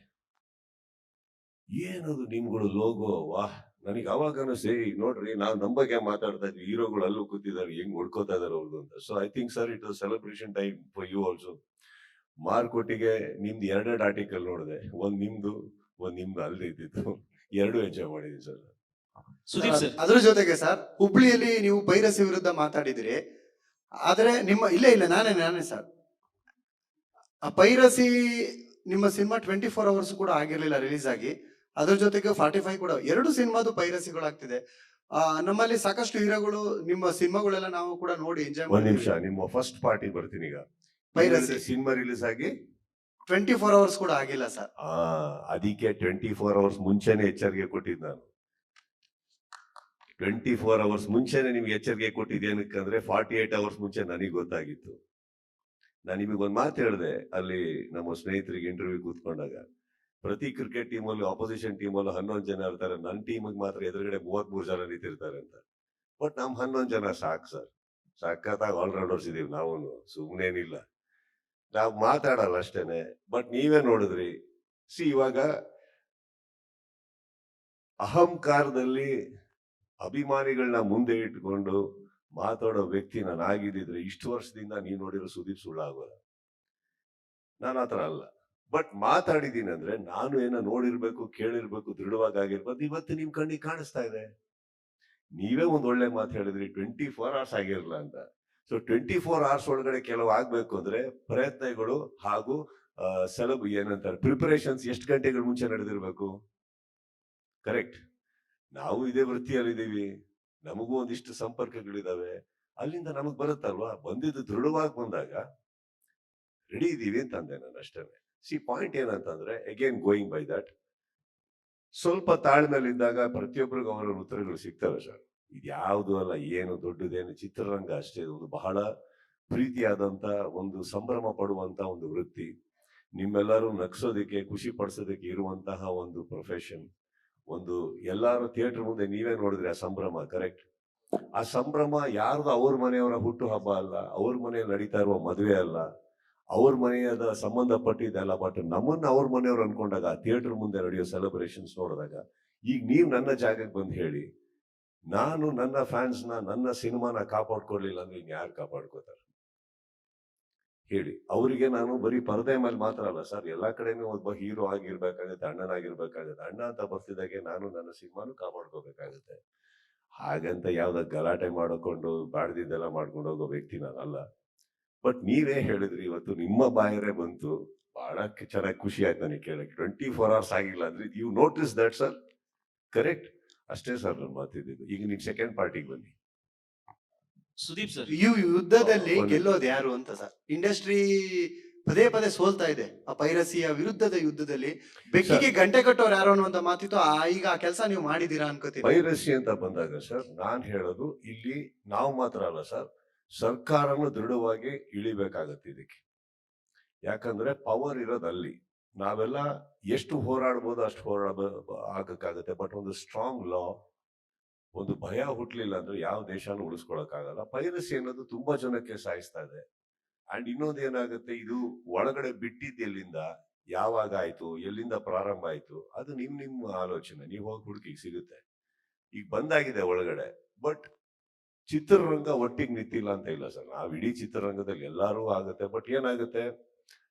ಏನದು ನಿಮ್ಗಳು ಲೋಗೋ, ವಾಹ್. ನನಗೆ ಅವಾಗ ಅನಿಸ್ತು, ನೋಡ್ರಿ, ನಾವು ನಮ್ಮ ಬಗ್ಗೆ ಮಾತಾಡ್ತಾ ಇದ್ವಿ, ಹೀರೋಗಳು ಅಲ್ಲೂ ಕೂತಿದ್ದಾರೆ, ಹೆಂಗ್ ಹೊಡ್ಕೋತಾ ಇದಾರೆ ಅವ್ರದ್ದು ಅಂತ. So I think sir, it was celebration time for you also. ಮಾರ್ಕೊಟ್ಟಿಗೆ ನಿಮ್ದು 2 ಆರ್ಟಿಕಲ್ ನೋಡಿದೆ, ಒಂದ್ ನಿಮ್ದು ಅಲ್ಲದೆ ಇದ್ದಿತ್ತು. 2 ಎಂಜಾಯ್ ಮಾಡಿದೀನಿ ಸರ್.
ಸುದೀಪ್ ಸರ್,
ಅದ್ರ ಜೊತೆಗೆ ಸರ್, ಹುಬ್ಳಿಯಲ್ಲಿ ನೀವು ಪೈರಸಿ ವಿರುದ್ಧ ಮಾತಾಡಿದಿರಿ. ಆದ್ರೆ ನಿಮ್ಮ ಇಲ್ಲ ನಾನೇ ಸರ್, ಆ ಪೈರಸಿ ನಿಮ್ಮ ಸಿನಿಮಾ 24 ಅವರ್ಸ್ ಕೂಡ ಆಗಿರ್ಲಿಲ್ಲ ರಿಲೀಸ್ ಆಗಿ. ಅದ್ರ ಜೊತೆಗೆ 45 ಕೂಡ, 2 ಸಿನಿಮಾದು ಪೈರಸಿಗಳಾಗ್ತಿದೆ. ನಮ್ಮಲ್ಲಿ ಸಾಕಷ್ಟು ಹೀರೋಗಳು ನಿಮ್ಮ ಸಿನಿಮಾಗಳೆಲ್ಲ ನಾವು ಕೂಡ ನೋಡಿ ಎಂಜಾಯ್
ಒಂದ್ ನಿಮಿಷ,
ಮಾಡಿ.
ನಿಮ್ಮ ಫಸ್ಟ್ ಪಾರ್ಟಿ ಬರ್ತೀನಿ ಈಗ.
ಪೈರಸಿ
ಸಿನಿಮಾ ರಿಲೀಸ್ ಆಗಿ
24 ಅವರ್ಸ್ ಕೂಡ ಆಗಿಲ್ಲ ಸರ್.
ಅದಕ್ಕೆ 24 ಅವರ್ಸ್ ಮುಂಚೆನೆ ಎಚ್ಚರಿಕೆ ಕೊಟ್ಟಿದ್ದು ನಾನು. 24 ಅವರ್ಸ್ ಮುಂಚೆನೆ ನಿಮ್ಗೆ ಎಚ್ಚರಿಕೆ ಕೊಟ್ಟಿದ್ದು ಏನಕ್ಕಂದ್ರೆ, 48 ಅವರ್ಸ್ ಮುಂಚೆ ನನಗೆ ಗೊತ್ತಾಗಿತ್ತು. ನಾನು ನಿಮಗೊಂದು ಮಾತು ಹೇಳಿದೆ ಅಲ್ಲಿ ನಮ್ಮ ಸ್ನೇಹಿತರಿಗೆ ಇಂಟರ್ವ್ಯೂ ಕೂತ್ಕೊಂಡಾಗ, ಪ್ರತಿ ಕ್ರಿಕೆಟ್ ಟೀಮಲ್ಲೂ ಆಪೋಸಿಷನ್ ಟೀಮಲ್ಲೂ 11 ಜನ ಇರ್ತಾರೆ, ನನ್ನ ಟೀಮಿಗೆ ಮಾತ್ರ ಎದುರುಗಡೆ 33 ಜನ ನಿಂತಿರ್ತಾರೆ ಅಂತ. ಬಟ್ ನಮ್ 11 ಜನ ಸಾಕು ಸರ್. ಸಖತ್ತಾಗಿ ಆಲ್ರೌಂಡರ್ಸ್ ಇದೀವಿ ನಾವು, ಸುಮ್ಮನೇನಿಲ್ಲ. ನಾವು ಮಾತಾಡಲ್ಲ ಅಷ್ಟೇನೆ. ಬಟ್ ನೀವೇ ನೋಡಿದ್ರಿ, ಇವಾಗ ಅಹಂಕಾರದಲ್ಲಿ ಅಭಿಮಾನಿಗಳನ್ನ ಮುಂದೆ ಇಟ್ಕೊಂಡು ಮಾತಾಡೋ ವ್ಯಕ್ತಿ ನಾನು ಆಗಿದ್ದಿದ್ರೆ, ಇಷ್ಟು ವರ್ಷದಿಂದ ನೀವು ನೋಡಿರೋ ಸುದೀಪ್ ಸುಳ್ಳಾಗೋಲ್ಲ. ನಾನು ಆತರ ಅಲ್ಲ. ಬಟ್ ಮಾತಾಡಿದೀನಿ ಅಂದ್ರೆ, ನಾನು ಏನೋ ನೋಡಿರ್ಬೇಕು, ಕೇಳಿರ್ಬೇಕು, ದೃಢವಾಗಿ ಆಗಿರ್ಬೇಕು. ಇವತ್ತು ನಿಮ್ ಕಣ್ಣಿಗೆ ಕಾಣಿಸ್ತಾ ಇದೆ. ನೀವೇ ಒಂದ್ ಒಳ್ಳೆ ಮಾತು ಹೇಳಿದ್ರಿ, 24 ಅವರ್ಸ್ ಆಗಿರಲ್ಲ ಅಂತ. ಸೊ 24 ಅವರ್ಸ್ ಒಳಗಡೆ ಕೆಲವು ಆಗ್ಬೇಕು ಅಂದ್ರೆ ಪ್ರಯತ್ನಗಳು ಹಾಗೂ ಏನಂತಾರೆ, ಪ್ರಿಪರೇಷನ್ಸ್ ಎಷ್ಟು ಗಂಟೆಗಳ ಮುಂಚೆ ನಡೆದಿರ್ಬೇಕು. ಕರೆಕ್ಟ್. ನಾವು ಇದೇ ವೃತ್ತಿಯಲ್ಲಿದ್ದೀವಿ, ನಮಗೂ ಒಂದಿಷ್ಟು ಸಂಪರ್ಕಗಳಿದಾವೆ, ಅಲ್ಲಿಂದ ನಮಗ್ ಬರುತ್ತಲ್ವಾ. ಬಂದಿದ್ದು ದೃಢವಾಗಿ ಬಂದಾಗ ರೆಡಿ ಇದೀವಿ ಅಂತ ಅಂದೆ ನಾನು ಅಷ್ಟೇನೆ. ಪಾಯಿಂಟ್ ಏನಂತಂದ್ರೆ, ಅಗೇನ್ ಗೋಯಿಂಗ್ ಬೈ ದಟ್, ಸ್ವಲ್ಪ ತಾಳ್ಮೆಲಿದ್ದಾಗ ಪ್ರತಿಯೊಬ್ಬರಿಗೂ ಅವರ ಉತ್ತರಗಳು ಸಿಗ್ತವೆ ಸರ್. ಇದ್ಯಾವುದು ಅಲ್ಲ, ಏನು ದೊಡ್ಡದೇನು, ಚಿತ್ರರಂಗ ಅಷ್ಟೇ. ಒಂದು ಬಹಳ ಪ್ರೀತಿಯಾದಂತ, ಒಂದು ಸಂಭ್ರಮ ಪಡುವಂತ ಒಂದು ವೃತ್ತಿ. ನಿಮ್ಮೆಲ್ಲರೂ ನಗ್ಸೋದಕ್ಕೆ, ಖುಷಿ ಪಡಿಸೋದಕ್ಕೆ ಇರುವಂತಹ ಒಂದು ಪ್ರೊಫೆಷನ್. ಒಂದು ಎಲ್ಲಾರು ಥಿಯೇಟರ್ ಮುಂದೆ ನೀವೇ ನೋಡಿದ್ರಿ ಆ ಸಂಭ್ರಮ. ಕರೆಕ್ಟ್. ಆ ಸಂಭ್ರಮ ಯಾರ್ದು ಅವ್ರ ಮನೆಯವರ ಹುಟ್ಟು ಹಬ್ಬ ಅಲ್ಲ, ಅವ್ರ ಮನೆಯಲ್ಲಿ ನಡೀತಾ ಇರುವ ಮದುವೆ ಅಲ್ಲ, ಅವ್ರ ಮನೆಯದ ಸಂಬಂಧಪಟ್ಟಿದ್ದಲ್ಲ. ಬಟ್ ನಮ್ಮನ್ನ ಅವ್ರ ಮನೆಯವ್ರು ಅನ್ಕೊಂಡಾಗ, ಥಿಯೇಟರ್ ಮುಂದೆ ನಡೆಯೋ ಸೆಲೆಬ್ರೇಷನ್ಸ್ ನೋಡಿದಾಗ, ಈಗ ನೀವು ನನ್ನ ಜಾಗಕ್ಕೆ ಬಂದು ಹೇಳಿ, ನಾನು ನನ್ನ ಫ್ಯಾನ್ಸ್ನ, ನನ್ನ ಸಿನಿಮಾನ ಕಾಪಾಡ್ಕೊಡ್ಲಿಲ್ಲ ಅಂದ್ರೆ ಇನ್ಯಾರು ಕಾಪಾಡ್ಕೋತಾರೆ ಹೇಳಿ. ಅವರಿಗೆ ನಾನು ಬರೀ ಪರದೆ ಮೇಲೆ ಮಾತ್ರ ಅಲ್ಲ ಸರ್, ಎಲ್ಲಾ ಕಡೆನೂ ಒಬ್ಬ ಹೀರೋ ಆಗಿರ್ಬೇಕಾಗುತ್ತೆ, ಅಣ್ಣನಾಗಿರ್ಬೇಕಾಗುತ್ತೆ. ಅಣ್ಣ ಅಂತ ಬರ್ತಿದ್ದಾಗೆ ನಾನು ನನ್ನ ಸಿನಿಮಾನು ಕಾಪಾಡ್ಕೋಬೇಕಾಗುತ್ತೆ. ಹಾಗಂತ ಯಾವ್ದ ಗಲಾಟೆ ಮಾಡಿಕೊಂಡು ಬಾಡ್ದಿದ್ದೆಲ್ಲ ಮಾಡ್ಕೊಂಡು ಹೋಗೋ ವ್ಯಕ್ತಿ ನಾನಲ್ಲ. ಬಟ್ ನೀವೇ ಹೇಳಿದ್ರಿ, ಇವತ್ತು ನಿಮ್ಮ ಬಾಯರೇ ಬಂತು, ಬಹಳ ಚೆನ್ನಾಗಿ ಖುಷಿ ಆಯ್ತು ನನಗೆ ಕೇಳಕ್ಕೆ. 24 ಅವರ್ಸ್ ಆಗಿಲ್ಲ ಅಂದ್ರೆ you notice that sir. Correct. ಅಷ್ಟೇ ಸರ್ ನಾನು ಮಾತಿದ್ದು. ಈಗ ನೀವು ಸೆಕೆಂಡ್ ಪಾರ್ಟಿಗೆ ಬನ್ನಿ.
ಸುದೀಪ್ ಸರ್,
ಈ ಯುದ್ಧದಲ್ಲಿ ಗೆಲ್ಲೋದು ಯಾರು ಅಂತ ಸರ್. ಇಂಡಸ್ಟ್ರಿ ಪದೇ ಪದೇ ಸೋಲ್ತಾ ಇದೆ ಆ ಪೈರಸಿಯ ವಿರುದ್ಧದ ಯುದ್ಧದಲ್ಲಿ. ಬೆಕ್ಕಿಗೆ ಗಂಟೆ ಕಟ್ಟೋರು ಯಾರು ಅನ್ನುವಂತ ಮಾತಿತ್ತು. ಈಗ ಆ ಕೆಲಸ ನೀವು ಮಾಡಿದೀರಾ ಅನ್ಕೋತೀನಿ.
ಪೈರಸಿ ಅಂತ ಬಂದಾಗ ಸರ್, ನಾನ್ ಹೇಳೋದು ಇಲ್ಲಿ ನಾವು ಮಾತ್ರ ಅಲ್ಲ ಸರ್, ಸರ್ಕಾರನು ದೃಢವಾಗಿ ಇಳಿಬೇಕಾಗತ್ತೆ ಇದಕ್ಕೆ. ಯಾಕಂದ್ರೆ ಪವರ್ ಇರೋದು ಅಲ್ಲಿ. ನಾವೆಲ್ಲ ಎಷ್ಟು ಹೋರಾಡ್ಬೋದು ಅಷ್ಟು ಆಗಕ್ಕಾಗತ್ತೆ. ಬಟ್ ಒಂದು ಸ್ಟ್ರಾಂಗ್ ಲಾ, ಒಂದು ಭಯ ಹುಟ್ಲಿಲ್ಲ ಅಂದ್ರೆ ಯಾವ ದೇಶನೂ ಉಳಿಸ್ಕೊಳಕ್ಕಾಗಲ್ಲ. ಪೈರಸಿ ಅನ್ನೋದು ತುಂಬಾ ಜನಕ್ಕೆ ಸಾಯಿಸ್ತಾ ಇದೆ. ಅಂಡ್ ಇನ್ನೊಂದು ಏನಾಗುತ್ತೆ, ಇದು ಒಳಗಡೆ ಬಿಟ್ಟಿದ್ದು ಎಲ್ಲಿಂದ, ಯಾವಾಗ ಆಯ್ತು, ಎಲ್ಲಿಂದ ಪ್ರಾರಂಭ ಆಯ್ತು, ಅದು ನಿಮ್ಮ ಆಲೋಚನೆ. ನೀವು ಹೋಗಿ ಹುಡುಕಿ ಸಿಗುತ್ತೆ. ಈಗ ಬಂದಾಗಿದೆ ಒಳಗಡೆ. ಬಟ್ ಚಿತ್ರರಂಗ ಒಟ್ಟಿಗೆ ನಿಂತಿಲ್ಲ ಅಂತ ಇಲ್ಲ ಸರ್. ನಾವ್ ಇಡೀ ಚಿತ್ರರಂಗದಲ್ಲಿ ಎಲ್ಲಾರು ಆಗುತ್ತೆ. ಬಟ್ ಏನಾಗುತ್ತೆ,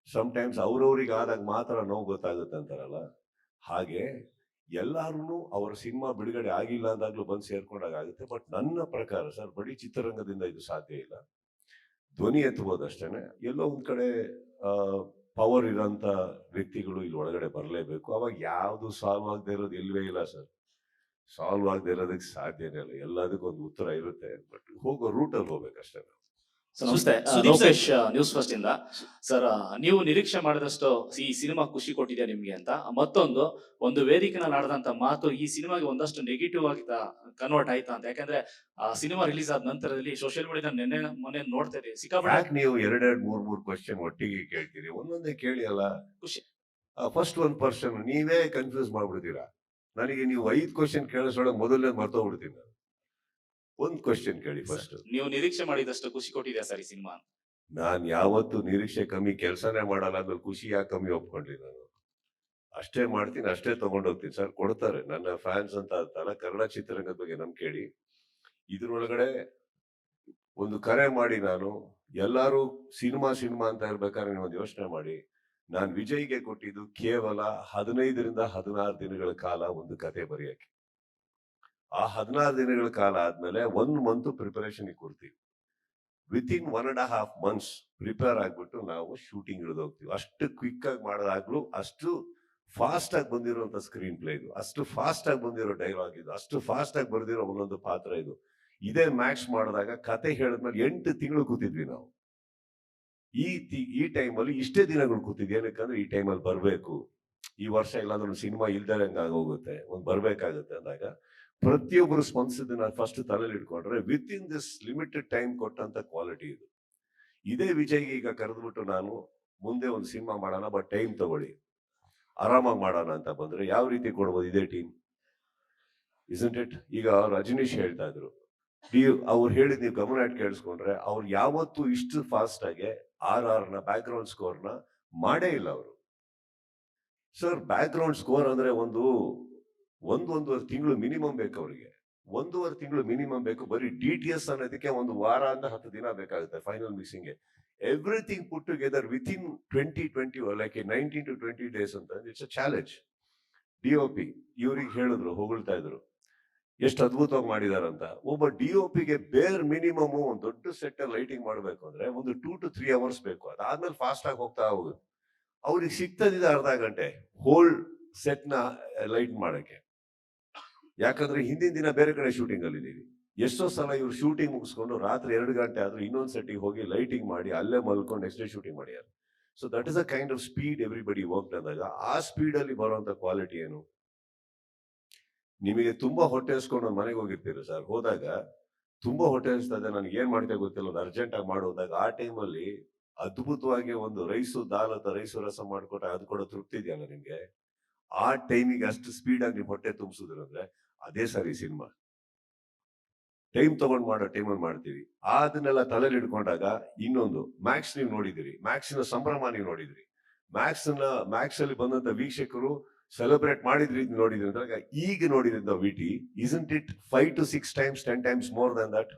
ಸಮ್ಟೈಮ್ಸ್ ಅವ್ರವ್ರಿಗೆ ಆದಾಗ ಮಾತ್ರ ನೋವು ಗೊತ್ತಾಗುತ್ತೆ ಅಂತಾರಲ್ಲ, ಹಾಗೆ ಎಲ್ಲಾರು ಅವ್ರ ಸಿನಿಮಾ ಬಿಡುಗಡೆ ಆಗಿಲ್ಲ ಅಂದಾಗ್ಲೂ ಬಂದು ಸೇರ್ಕೊಂಡಾಗ ಆಗುತ್ತೆ. ಬಟ್ ನನ್ನ ಪ್ರಕಾರ ಸರ್, ಬರೀ ಚಿತ್ರರಂಗದಿಂದ ಇದು ಸಾಧ್ಯ ಇಲ್ಲ. ಧ್ವನಿ ಎತ್ತಬಹುದು ಅಷ್ಟೇನೆ. ಎಲ್ಲೋ ಒಂದ್ ಕಡೆ ಪವರ್ ಇರೋಂಥ ವ್ಯಕ್ತಿಗಳು ಇಲ್ಲಿ ಒಳಗಡೆ ಬರಲೇಬೇಕು. ಅವಾಗ ಯಾವುದು ಸಾಲ್ವ್ ಆಗದೆ ಇರೋದು ಇಲ್ವೇ ಇಲ್ಲ ಸರ್. ಸಾಲ್ವ್ ಆಗದೆ ಇರೋದಕ್ಕೆ ಸಾಧ್ಯನೇ ಇಲ್ಲ. ಎಲ್ಲದಕ್ಕೂ ಒಂದು ಉತ್ತರ ಇರುತ್ತೆ, ಬಟ್ ಹೋಗೋ ರೂಟಲ್ಲಿ ಹೋಗ್ಬೇಕಷ್ಟೇ ನಾವು.
ಸರ್ ನಮಸ್ತೆ,
Sudeep sir.
Lokesh news first ಇಂದ. ಸರ್ ನೀವು ನಿರೀಕ್ಷೆ ಮಾಡಿದಷ್ಟು ಈ ಸಿನಿಮಾ ಖುಷಿ ಕೊಟ್ಟಿದೆ ನಿಮ್ಗೆ ಅಂತ, ಮತ್ತೊಂದು ಒಂದು ವೇದಿಕೆನಲ್ಲಿ ಆಡದಂತ ಮಾತು ಈ ಸಿನಿಮಾಗೆ ಒಂದಷ್ಟು ನೆಗೆಟಿವ್ ಆಗಿ ಕನ್ವರ್ಟ್ ಆಯ್ತಾ ಅಂತ. ಯಾಕಂದ್ರೆ ಆ ಸಿನಿಮಾ ರಿಲೀಸ್ ಆದ ನಂತರದಲ್ಲಿ ಸೋಷಿಯಲ್ ಮೀಡಿಯಾ ಮೊನ್ನೆ ನೋಡ್ತಾ ಇದ್ದೀವಿ ಸಿಕ್ಕಾಪಟ್ಟೆ
ಯಾಕೆ ನೀವು ಎರಡೆರಡು ಮೂರ್ ಕ್ವಶನ್ ಒಟ್ಟಿಗೆ ಕೇಳ್ತೀರಿ? ಒಂದೊಂದೇ ಕೇಳಿ ಅಲ್ಲ.
ಖುಷಿ.
ಫಸ್ಟ್ ಒಂದ್ ಪರ್ಸನ್ ನೀವೇ ಕನ್ಫ್ಯೂಸ್ ಮಾಡ್ಬಿಡ್ತೀರಾ. ನನಗೆ ನೀವು 5 ಕ್ವಶನ್ ಕೇಳಿಸೋಳಗೆ ಮೊದಲನೇ ಮರ್ತೋಗ್ಬಿಡ್ತೀನಿ ನಾನು. ಒಂದ್ ಕ್ವಶನ್ ಕೇಳಿ ಫಸ್ಟ್.
ನೀವು ನಿರೀಕ್ಷೆ ಮಾಡಿದಷ್ಟು ಖುಷಿ ಕೊಟ್ಟಿದೆ ಸರ್ ಈ ಸಿನಿಮಾ?
ನಾನ್ ಯಾವತ್ತು ನಿರೀಕ್ಷೆ ಕಮ್ಮಿ ಕೆಲಸನೇ ಮಾಡಲ್ಲ ಅಂದ್ರೆ ಖುಷಿ ಯಾಕೆ ಕಮ್ಮಿ ಒಪ್ಕೊಂಡ್ಲಿ ನಾನು? ಅಷ್ಟೇ ಮಾಡ್ತೀನಿ, ಅಷ್ಟೇ ತಗೊಂಡೋಗ್ತೀನಿ ಸರ್. ಕೊಡ್ತಾರೆ ನನ್ನ ಫ್ಯಾನ್ಸ್ ಅಂತ ಅಂತಲ್ಲ, ಕನ್ನಡ ಚಿತ್ರರಂಗದ ಬಗ್ಗೆ ನಮ್ ಕೇಳಿ. ಇದ್ರೊಳಗಡೆ ಒಂದು ಕರೆ ಮಾಡಿ ನಾನು ಎಲ್ಲಾರು ಸಿನಿಮಾ ಅಂತ ಇರ್ಬೇಕಾದ್ರೆ ನೀವು ಒಂದು ಯೋಚನೆ ಮಾಡಿ, ನಾನು ವಿಜಯ್ಗೆ ಕೊಟ್ಟಿದ್ದು ಕೇವಲ 15ರಿಂದ 16 ದಿನಗಳ ಕಾಲ ಒಂದು ಕತೆ ಬರೆಯಕ್ಕೆ. ಆ 16 ದಿನಗಳ ಕಾಲ ಆದ್ಮೇಲೆ 1 ಮಂತ್ ಪ್ರಿಪರೇಷನ್ ಕೊಡ್ತೀವಿ. ವಿತಿನ್ 1.5 months ಪ್ರಿಪೇರ್ ಆಗ್ಬಿಟ್ಟು ನಾವು ಶೂಟಿಂಗ್ ಇಳಿದು ಹೋಗ್ತೀವಿ. ಅಷ್ಟು ಕ್ವಿಕ್ ಆಗಿ ಮಾಡೋದಾಗ್ಲೂ, ಅಷ್ಟು ಫಾಸ್ಟ್ ಆಗಿ ಬಂದಿರುವಂತ ಸ್ಕ್ರೀನ್ ಪ್ಲೇ ಇದು, ಅಷ್ಟು ಫಾಸ್ಟ್ ಆಗಿ ಬಂದಿರೋ ಡೈಲಾಗ್ ಇದು, ಅಷ್ಟು ಫಾಸ್ಟ್ ಆಗಿ ಬರ್ದಿರೋ ಒಂದೊಂದು ಪಾತ್ರ ಇದು. ಇದೇ ಮ್ಯಾಕ್ಸ್ ಮಾಡಿದಾಗ ಕತೆ ಹೇಳಿದ್ಮೇಲೆ 8 ತಿಂಗಳು ಕೂತಿದ್ವಿ ನಾವು. ಈ ಟೈಮಲ್ಲಿ ಇಷ್ಟೇ ದಿನಗಳು ಕೂತಿದ್ವಿ. ಏನಕ್ಕಂದ್ರೆ ಈ ಟೈಮಲ್ಲಿ ಬರ್ಬೇಕು, ಈ ವರ್ಷ ಇಲ್ಲಾಂದ್ರೆ ಸಿನಿಮಾ ಇಲ್ದಂಗ ಆಗೋಗುತ್ತೆ, ಒಂದು ಬರ್ಬೇಕಾಗುತ್ತೆ ಅಂದಾಗ ಪ್ರತಿಯೊಬ್ಬರು ಸ್ಪಂದಿಸಿದ್ದನ್ನ ಫಸ್ಟ್ ತಲೆಯಲ್ಲಿ ಇಟ್ಕೊಂಡ್ರೆ with in this limited time ಕೊಟ್ಟಂತ ಕ್ವಾಲಿಟಿ ಇದು. ಇದೇ ವಿಜಯ್ಗೆ ಈಗ ಕರೆದ್ಬಿಟ್ಟು ನಾನು ಮುಂದೆ ಒಂದು ಸಿನಿಮಾ ಮಾಡೋಣ, ಬಟ್ ಟೈಮ್ ತಗೊಳ್ಳಿ, ಆರಾಮಾಗಿ ಮಾಡೋಣ ಅಂತ ಬಂದ್ರೆ ಯಾವ ರೀತಿ ಕೊಡ್ಬೋದು ಇದೇ ಟೀಮ್? Isn't it? ಈಗ ರಜನೀಶ್ ಹೇಳ್ತಾ ಇದ್ರು, ಅವ್ರು ಹೇಳಿದ್ ನೀವು ಗಮನ ಇಟ್ಟು ಕೇಳಿಸ್ಕೊಂಡ್ರೆ, ಅವ್ರು ಯಾವತ್ತೂ ಇಷ್ಟು ಫಾಸ್ಟ್ ಆಗಿ RR ಬ್ಯಾಕ್ ಗ್ರೌಂಡ್ ಸ್ಕೋರ್ನ ಮಾಡೇ ಇಲ್ಲ ಅವರು. ಸರ್ ಬ್ಯಾಕ್ ಗ್ರೌಂಡ್ ಸ್ಕೋರ್ ಅಂದ್ರೆ ಒಂದೂವರೆ ತಿಂಗಳು ಮಿನಿಮಮ್ ಬೇಕು ಅವ್ರಿಗೆ. 1.5 ತಿಂಗಳು ಮಿನಿಮಮ್ ಬೇಕು. ಬರೀ DTS ಅನ್ನೋದಕ್ಕೆ 1 ವಾರ ಅಂತ 10 ದಿನ ಬೇಕಾಗುತ್ತೆ ಫೈನಲ್ ಮಿಕ್ಸಿಂಗ್ಗೆ. Everything put together within 20 like 19 to 20 days ಅಂತ. It's a challenge. DOP ಇವ್ರಿಗೆ ಹೇಳಿದ್ರು, ಹೊಗಳ್ತಾ ಇದ್ರು ಎಷ್ಟು ಅದ್ಭುತವಾಗಿ ಮಾಡಿದಾರಂತ. ಒಬ್ಬ DOPಗೆ ಬೇರ್ ಮಿನಿಮಮ್ ಒಂದು ದೊಡ್ಡ ಸೆಟ್ ಲೈಟಿಂಗ್ ಮಾಡ್ಬೇಕು ಅಂದ್ರೆ ಒಂದು 2 to 3 hours ಬೇಕು. ಅದಾದ್ಮೇಲೆ ಫಾಸ್ಟ್ ಆಗಿ ಹೋಗ್ತಾ ಹೋಗುತ್ತೆ. ಅವ್ರಿಗೆ ಸಿಗ್ತದಿದೆ ಅರ್ಧ ಗಂಟೆ ಹೋಲ್ ಸೆಟ್ ನ ಲೈಟ್ ಮಾಡಕ್ಕೆ. ಯಾಕಂದ್ರೆ ಹಿಂದಿನ ದಿನ ಬೇರೆ ಕಡೆ ಶೂಟಿಂಗ್ ಅಲ್ಲಿ ಇದೀವಿ. ಎಷ್ಟೋ ಸಲ ಇವ್ರು ಶೂಟಿಂಗ್ ಮುಗಿಸ್ಕೊಂಡು ರಾತ್ರಿ 2 ಗಂಟೆ ಆದ್ರೂ ಇನ್ನೊಂದ್ ಸೆಟ್ಟಿಗೆ ಹೋಗಿ ಲೈಟಿಂಗ್ ಮಾಡಿ ಅಲ್ಲೇ ಮಲ್ಕೊಂಡು ನೆಕ್ಸ್ಟ್ ಡೇ ಶೂಟಿಂಗ್ ಮಾಡ್ಯಾರ. So that is a kind of speed everybody work ಅಂದಾಗ, ಆ ಸ್ಪೀಡ್ ಅಲ್ಲಿ ಬರುವಂತ ಕ್ವಾಲಿಟಿ ಏನು? ನಿಮಗೆ ತುಂಬಾ ಹೊಟ್ಟೆ ಹಸ್ಕೊಂಡು ಒಂದು ಮನೆಗೆ ಹೋಗಿರ್ತೀರಿ ಸರ್, ಹೋದಾಗ ತುಂಬಾ ಹೊಟ್ಟೆ ಹಸ್ತದೆ, ನನಗೆ ಏನ್ ಮಾಡ್ತೇವೆ ಗೊತ್ತಿಲ್ಲ, ಒಂದು ಅರ್ಜೆಂಟ್ ಆಗಿ ಮಾಡೋದಾಗ ಆ ಟೈಮಲ್ಲಿ ಅದ್ಭುತವಾಗಿ ಒಂದು ರೈಸು ದಾಲ್ ಅಥವಾ ರೈಸು ರಸ ಮಾಡ್ಕೊಟ್ಟ ಅದು ಕೊಡೋ ತೃಪ್ತಿ ಇದೆಯಲ್ಲ ನಿಮ್ಗೆ, ಆ ಟೈಮಿಗೆ ಅಷ್ಟು ಸ್ಪೀಡ್ ಆಗಿ ನೀವು ಹೊಟ್ಟೆ ತುಂಬಿಸಿದ್ರು ಅಂದ್ರೆ ಅದೇ ಸರಿ ಸಿನಿಮಾ. ಟೈಮ್ ತಗೊಂಡ್ ಮಾಡೋ ಟೈಮಲ್ಲಿ ಮಾಡ್ತೀವಿ. ಅದನ್ನೆಲ್ಲ ತಲೆಯಲ್ಲಿ ಇಟ್ಕೊಂಡಾಗ ಇನ್ನೊಂದು ಮ್ಯಾಕ್ಸ್ ನೀವು ನೋಡಿದಿರಿ, ಮ್ಯಾಕ್ಸಿನ ಸಂಭ್ರಮ ನೀವು ನೋಡಿದ್ರಿ, ಮ್ಯಾಕ್ಸ್ ಅಲ್ಲಿ ಬಂದಂತ ವೀಕ್ಷಕರು ಸೆಲೆಬ್ರೇಟ್ ಮಾಡಿದ್ರಿ ನೋಡಿದ್ರಿ ಅಂದಾಗ ಈಗ ನೋಡಿದ್ರಿಂದ VT isn't it 5 to 6 times 10 times more than that?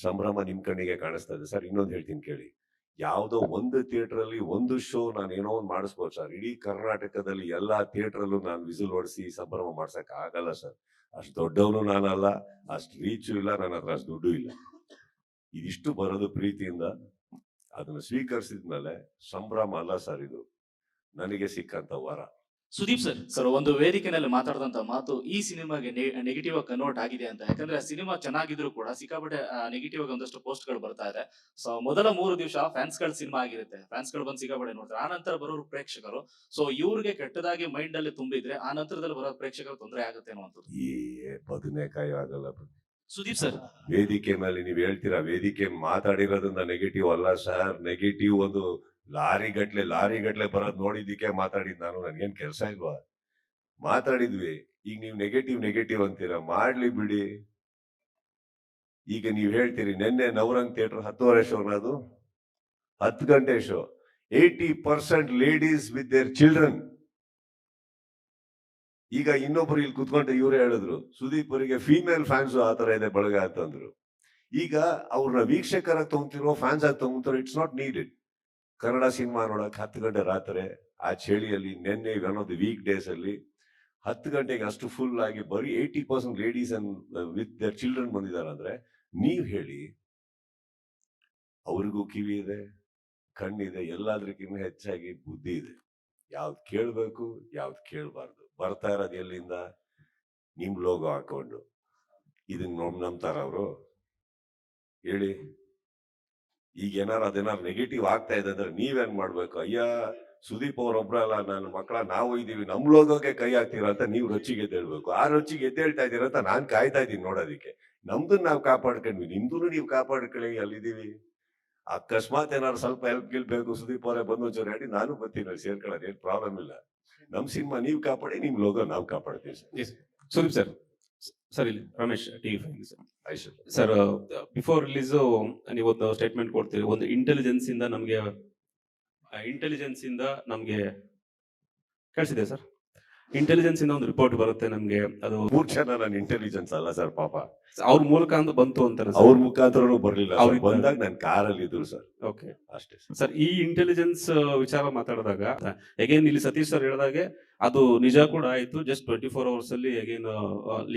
ಸಂಭ್ರಮ ನಿಮ್ ಕಣ್ಣಿಗೆ ಕಾಣಿಸ್ತಾ ಇದೆ ಸರ್. ಇನ್ನೊಂದು ಹೇಳ್ತೀನಿ ಕೇಳಿ, ಯಾವುದೋ ಒಂದು ಥಿಯೇಟರ್ ಅಲ್ಲಿ ಒಂದು ಶೋ ನಾನು ಏನೋ ಒಂದು ಮಾಡಿಸ್ಬೋದು ಸರ್. ಇಡೀ ಕರ್ನಾಟಕದಲ್ಲಿ ಎಲ್ಲಾ ಥಿಯೇಟರ್ ಅಲ್ಲೂ ನಾನು ವಿಸಿಲ್ ಹೊಡಿಸಿ ಸಂಭ್ರಮ ಮಾಡ್ಸಕ್ ಆಗಲ್ಲ ಸರ್. ಅಷ್ಟು ದೊಡ್ಡವನು ನಾನಲ್ಲ, ಅಷ್ಟು ರೀಚು ಇಲ್ಲ, ನನ್ನ ಹತ್ರ ಅಷ್ಟು ದುಡ್ಡು ಇಲ್ಲ. ಇದಿಷ್ಟು ಬರೋದು ಪ್ರೀತಿಯಿಂದ. ಅದನ್ನು ಸ್ವೀಕರಿಸಿದ್ಮೇಲೆ ಸಂಭ್ರಮ ಅಲ್ಲ ಸರ್, ಇದು ನನಗೆ ಸಿಕ್ಕಂತ ವರ.
ಸುದೀಪ್ ಸರ್.
ಸರ್ ಒಂದು ವೇದಿಕೆನಲ್ಲಿ ಮಾತಾಡಿದಂತ ಮಾತು ಈ ಸಿನಿಮಾಗೆ ನೆಗೆಟಿವ್ ಆಗಿ ಕನ್ವರ್ಟ್ ಆಗಿದೆ ಅಂತ. ಯಾಕಂದ್ರೆ ಸಿನಿಮಾ ಚೆನ್ನಾಗಿದ್ರು ಕೂಡ ಸಿಕ್ಕಾಪಟ್ಟೆ ನೆಗೆಟಿವ್ ಆಗಿ ಒಂದಷ್ಟು ಪೋಸ್ಟ್ ಗಳು ಬರ್ತಾ ಇದೆ. ಸೊ ಮೊದಲ 3 ದಿವಸ ಫ್ಯಾನ್ಸ್ ಗಳ ಸಿನಿಮಾ ಆಗಿರುತ್ತೆ, ಫ್ಯಾನ್ಸ್ ಗಳು ಬಂದು ಸಿಕ್ಕಾಪಟ್ಟೆ ನೋಡ್ತಾರೆ. ಆ ನಂತರ ಬರೋರು ಪ್ರೇಕ್ಷಕರು. ಸೊ ಇವ್ರಿಗೆ ಕೆಟ್ಟದಾಗಿ ಮೈಂಡ್ ಅಲ್ಲಿ ತುಂಬಿದ್ರೆ ಆ ನಂತರದಲ್ಲಿ ಬರೋ ಪ್ರೇಕ್ಷಕರು ತೊಂದರೆ ಆಗುತ್ತೆ ಅನ್ನುವಂಥದ್ದು.
ಈ ಬದನೆಕಾಯಿ ಆಗಲ್ಲ.
ಸುದೀಪ್ ಸರ್,
ವೇದಿಕೆ ಮೇಲೆ ನೀವ್ ಹೇಳ್ತೀರಾ, ವೇದಿಕೆ ಮಾತಾಡಿರೋದ್ರಿಂದ ನೆಗೆಟಿವ್ ಅಲ್ಲ ಸರ್. ನೆಗೆಟಿವ್ ಒಂದು ಲಾರಿ ಗಟ್ಲೆ ಬರೋದ್ ನೋಡಿದ್ದಕ್ಕೆ ಮಾತಾಡಿದ್ ನಾನು. ನನ್ಗೇನ್ ಕೆಲ್ಸ ಇಲ್ವಾ? ಮಾತಾಡಿದ್ವಿ. ಈಗ ನೀವು ನೆಗೆಟಿವ್ ಅಂತೀರಾ, ಮಾಡ್ಲಿ ಬಿಡಿ. ಈಗ ನೀವ್ ಹೇಳ್ತೀರಿ ನಿನ್ನೆ ನವರಂಗ್ ಥಿಯೇಟರ್ 10:30 ಶೋ, ಅದು 10 ಗಂಟೆ show, 80% ladies with their children. ಈಗ ಇನ್ನೊಬ್ರು ಇಲ್ಲಿ ಕುತ್ಕೊಂಡು ಇವ್ರು ಹೇಳಿದ್ರು, ಸುದೀಪ್ ಅವರಿಗೆ ಫೀಮೇಲ್ ಫ್ಯಾನ್ಸ್ ಆತರ ಇದೆ ಬಳಗ ಅಂತಂದ್ರು. ಈಗ ಅವ್ರನ್ನ ವೀಕ್ಷಕರಾಗಿ ತಗೊಂತಿರೋ ಫ್ಯಾನ್ಸ್ ಆಗಿ ತಗೊಂತಾರೋ, it's not needed. Kannada cinema ನೋಡಕ್ 10 ಗಂಟೆ ರಾತ್ರಿ ಆ ಚಳಿಯಲ್ಲಿ, ನೆನ್ನೆ ಅನ್ನೋದು ವೀಕ್ ಡೇಸ್ ಅಲ್ಲಿ 10 ಗಂಟೆಗೆ ಅಷ್ಟು ಫುಲ್ ಆಗಿ ಬರೀ 80% ladies and with their children ಬಂದಿದ್ದಾರೆ ಅಂದ್ರೆ ನೀವ್ ಹೇಳಿ. ಅವ್ರಿಗೂ ಕಿವಿ ಇದೆ, ಕಣ್ಣಿದೆ, ಎಲ್ಲದಕ್ಕಿಂತ ಹೆಚ್ಚಾಗಿ ಬುದ್ಧಿ ಇದೆ. ಯಾವ್ದು ಕೇಳಬೇಕು, ಯಾವ್ದು ಕೇಳಬಾರ್ದು. ಬರ್ತಾ ಇರೋದು ಎಲ್ಲಿಂದ? ನಿಮ್ ಲೋಗೋ ಹಾಕೊಂಡು. ಇದನ್ನ ನಂಬ್ತಾರ ಅವರು? ಹೇಳಿ. ಈಗ ಅದೇನಾರು ನೆಗೆಟಿವ್ ಆಗ್ತಾ ಇದೆ ಅಂದ್ರೆ ನೀವೇನ್ ಮಾಡ್ಬೇಕು? ಅಯ್ಯ, ಸುದೀಪ್ ಅವರೊಬ್ರಲ್ಲ, ನನ್ನ ಮಕ್ಕಳ ನಾವು ಇದೀವಿ, ನಮ್ ಲೋಗೋಗೆ ಕೈ ಹಾಕ್ತೀರ ಅಂತ ನೀವು ರೊಚ್ಚಿಗೆ ಎದ್ದೇಳ್ಬೇಕು. ಆ ರೊಚ್ಚಿಗೆ ಎದ್ದೇಳ್ತಾ ಇದೀರ ಅಂತ ನಾನ್ ಕಾಯ್ತಾ ಇದೀನಿ ನೋಡೋದಿಕ್ಕೆ. ನಮ್ದನ್ನ ನಾವು ಕಾಪಾಡ್ಕೊಂಡ್ವಿ, ನಿಮ್ದು ನೀವು ಕಾಪಾಡ್ಕೊಳ್ಳಿ. ಅಲ್ಲಿದ್ದೀವಿ. ಅಕಸ್ಮಾತ್ ಏನಾದ್ರು ಸ್ವಲ್ಪ ಹೆಲ್ಪ್ ಗಿಲ್ಬೇಕು, ಸುದೀಪ್ ಅವರೇ ಬಂದು ಒಂಚೂರು ಹೇಳಿ, ನಾನು ಬರ್ತೀನಿ ಸೇರ್ಕೊಳ್ಳೋದು, ಏನ್ ಪ್ರಾಬ್ಲಮ್ ಇಲ್ಲ. ನಮ್ ಸಿನಿಮಾ ನೀವು ಕಾಪಾಡಿ, ನಿಮ್ ಲೋಗೋ ನಾವು ಕಾಪಾಡ್ತೀವಿ ಸರ್.
ಸುದೀಪ್ ಸರ್, ಸರ್ ಇಲ್ಲಿ ರಮೇಶ್ ಟಿವಿ5 ಸರ್.
ಆಯ್ತು
ಸರ್, ಬಿಫೋರ್ ರಿಲೀಸ್ ನೀವೊಂದು ಸ್ಟೇಟ್ಮೆಂಟ್ ಕೊಡ್ತೀರಿ, ಒಂದು ಇಂಟೆಲಿಜೆನ್ಸ್ ಇಂದ ನಮ್ಗೆ ಕಳಿಸಿದೆ ಸರ್. ಇಂಟೆಲಿಜೆನ್ಸ್ ಇಂದ ಒಂದು ರಿಪೋರ್ಟ್ ಬರುತ್ತೆ ನಮ್ಗೆ, ಅದು
3 ಜನ ನನ್ನ ಇಂಟೆಲಿಜೆನ್ಸ್ ಅಲ್ಲ ಸರ್, ಪಾಪ
ಅವ್ರ ಮೂಲಕ ಅಂತ ಬಂತು ಅಂತಾರೆ
ಅವ್ರ ಮುಖಾಂತರನೂ ಬರ್ಲಿಲ್ಲ.
ಅವ್ರು
ಬಂದಾಗ ನಾನು ಕಾರಲ್ಲಿ ಇದ್ರು ಸರ್.
ಓಕೆ
ಅಷ್ಟೇ
ಸರ್. ಈ ಇಂಟೆಲಿಜೆನ್ಸ್ ವಿಚಾರ ಮಾತಾಡಿದಾಗ ಅಗೇನ್ ಇಲ್ಲಿ ಸತೀಶ್ ಸರ್ ಹೇಳಿದಾಗೆ ಅದು ನಿಜ ಕೂಡ ಆಯ್ತು. ಜಸ್ಟ್ 24 hours ಅಲ್ಲಿ ಅಗೇನ್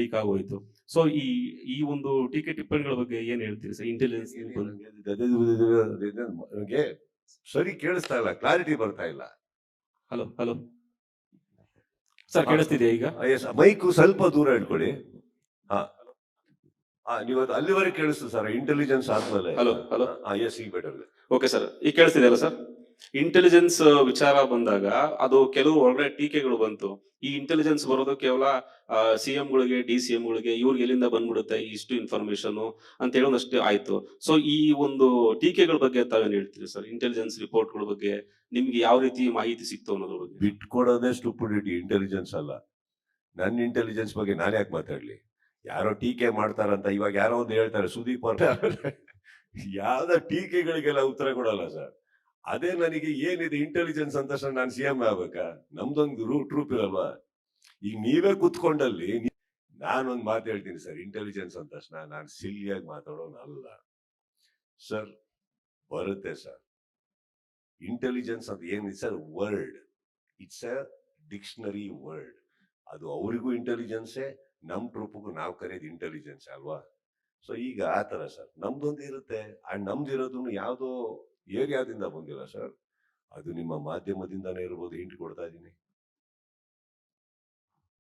ಲೀಕ್ ಆಗೋಯ್ತು. ಸೊ ಈ ಒಂದು ಟೀಕೆ ಟಿಪ್ಪಣಿಗಳ ಬಗ್ಗೆ ಏನ್ ಹೇಳ್ತೀರಿ ಸರ್? ಇಂಟೆಲಿಜೆನ್ಸ್
ನನಗೆ ಸರಿ ಕೇಳಿಸ್ತಾ ಇಲ್ಲ, ಕ್ಲಾರಿಟಿ ಬರ್ತಾ ಇಲ್ಲ.
ಹಲೋ ಸರ್, ಕೇಳಿಸ್ತಿದೆಯಾ ಈಗ?
ಮೈಕು ಸ್ವಲ್ಪ ದೂರ ಇಟ್ಕೊಳ್ಳಿ. ನೀವು ಅಲ್ಲಿವರೆಗೆ ಕೇಳಿಸ್ತು ಸರ್, ಇಂಟೆಲಿಜೆನ್ಸ್ ಆದ್ಮೇಲೆ.
ಹಲೋ
ಎಸ್, ಈಗ ಬೆಟರ್.
ಓಕೆ ಸರ್, ಈಗ ಕೇಳಿಸ್ತಿದೆಯಲ್ಲ ಸರ್? ಇಂಟೆಲಿಜೆನ್ಸ್ ವಿಚಾರ ಬಂದಾಗ ಅದು ಕೆಲವು ಒಳಗಡೆ ಟೀಕೆಗಳು ಬಂತು. ಈ ಇಂಟೆಲಿಜೆನ್ಸ್ ಬರೋದು ಕೇವಲ CM ಗಳಿಗೆ, DCMಗಳಿಗೆ, ಇವ್ರಿಗೆ ಎಲ್ಲಿಂದ ಬಂದ್ಬಿಡುತ್ತೆ ಇಷ್ಟು ಇನ್ಫಾರ್ಮೇಶನ್ ಅಂತ ಹೇಳೋದಷ್ಟೇ ಆಯ್ತು. ಸೊ ಈ ಒಂದು ಟೀಕೆಗಳ ಬಗ್ಗೆ ತಾವೇನ್ ಹೇಳ್ತೀರಿ ಸರ್? ಇಂಟೆಲಿಜೆನ್ಸ್ ರಿಪೋರ್ಟ್ಗಳ ಬಗ್ಗೆ ನಿಮ್ಗೆ ಯಾವ ರೀತಿ ಮಾಹಿತಿ ಸಿಕ್ತು ಅನ್ನೋದ್ರ ಬಗ್ಗೆ?
ಬಿಟ್ಕೊಡೋದೇ ಸ್ಟುಪಿಡಿಟಿ, ಇಂಟೆಲಿಜೆನ್ಸ್ ಅಲ್ಲ. ನನ್ನ ಇಂಟೆಲಿಜೆನ್ಸ್ ಬಗ್ಗೆ ನಾನು ಯಾಕೆ ಮಾತಾಡ್ಲಿ? ಯಾರೋ ಟೀಕೆ ಮಾಡ್ತಾರಂತ ಇವಾಗ ಯಾರೋ ಒಂದು ಹೇಳ್ತಾರೆ, ಸುದೀಪ್ ಅವ್ರ ಯಾವ್ದ ಟೀಕೆಗಳಿಗೆಲ್ಲ ಉತ್ತರ ಕೊಡಲ್ಲ ಸರ್. ಅದೇ ನನಗೆ ಏನಿದೆ ಇಂಟೆಲಿಜೆನ್ಸ್ ಅಂತ ನಾನು CM ಆಗ್ಬೇಕಾ? ನಮ್ದೊಂದು ಟ್ರೂಪ್ ಇರಲ್ವಾ? ಈಗ ನೀವೇ ಕುತ್ಕೊಂಡಲ್ಲಿ ನಾನೊಂದು ಮಾತು ಹೇಳ್ತೀನಿ ಸರ್, ಇಂಟೆಲಿಜೆನ್ಸ್ ಅಂದ ತಕ್ಷಣ ನಾನು ಸಿಲ್ಲಿಯಾಗಿ ಮಾತಾಡೋನಲ್ಲ ಸರ್. ಬರುತ್ತೆ ಸರ್. ಇಂಟೆಲಿಜೆನ್ಸ್ ಅಂತ ಏನಿದೆ sir, word, it's a dictionary word. ಅದು ಅವರಿಗೂ ಇಂಟೆಲಿಜೆನ್ಸೇ, ನಮ್ ಟ್ರೂಪ್ಗೂ ನಾವು ಕರೆಯೋದು ಇಂಟೆಲಿಜೆನ್ಸ್ ಅಲ್ವಾ? ಸೊ ಈಗ ಆತರ ಸರ್ ನಮ್ದೊಂದು ಇರುತ್ತೆ. ಅಂಡ್ ನಮ್ದಿರೋದನ್ನು ಯಾವ್ದೋ ಏರಿಯಾದಿಂದ ಬಂದಿಲ್ಲ ಸರ್, ಅದು ನಿಮ್ಮ ಮಾಧ್ಯಮದಿಂದಾನೇ ಇರ್ಬೋದು. ಹಿಂಟ್ ಕೊಡ್ತಾ ಇದ್ದೀನಿ.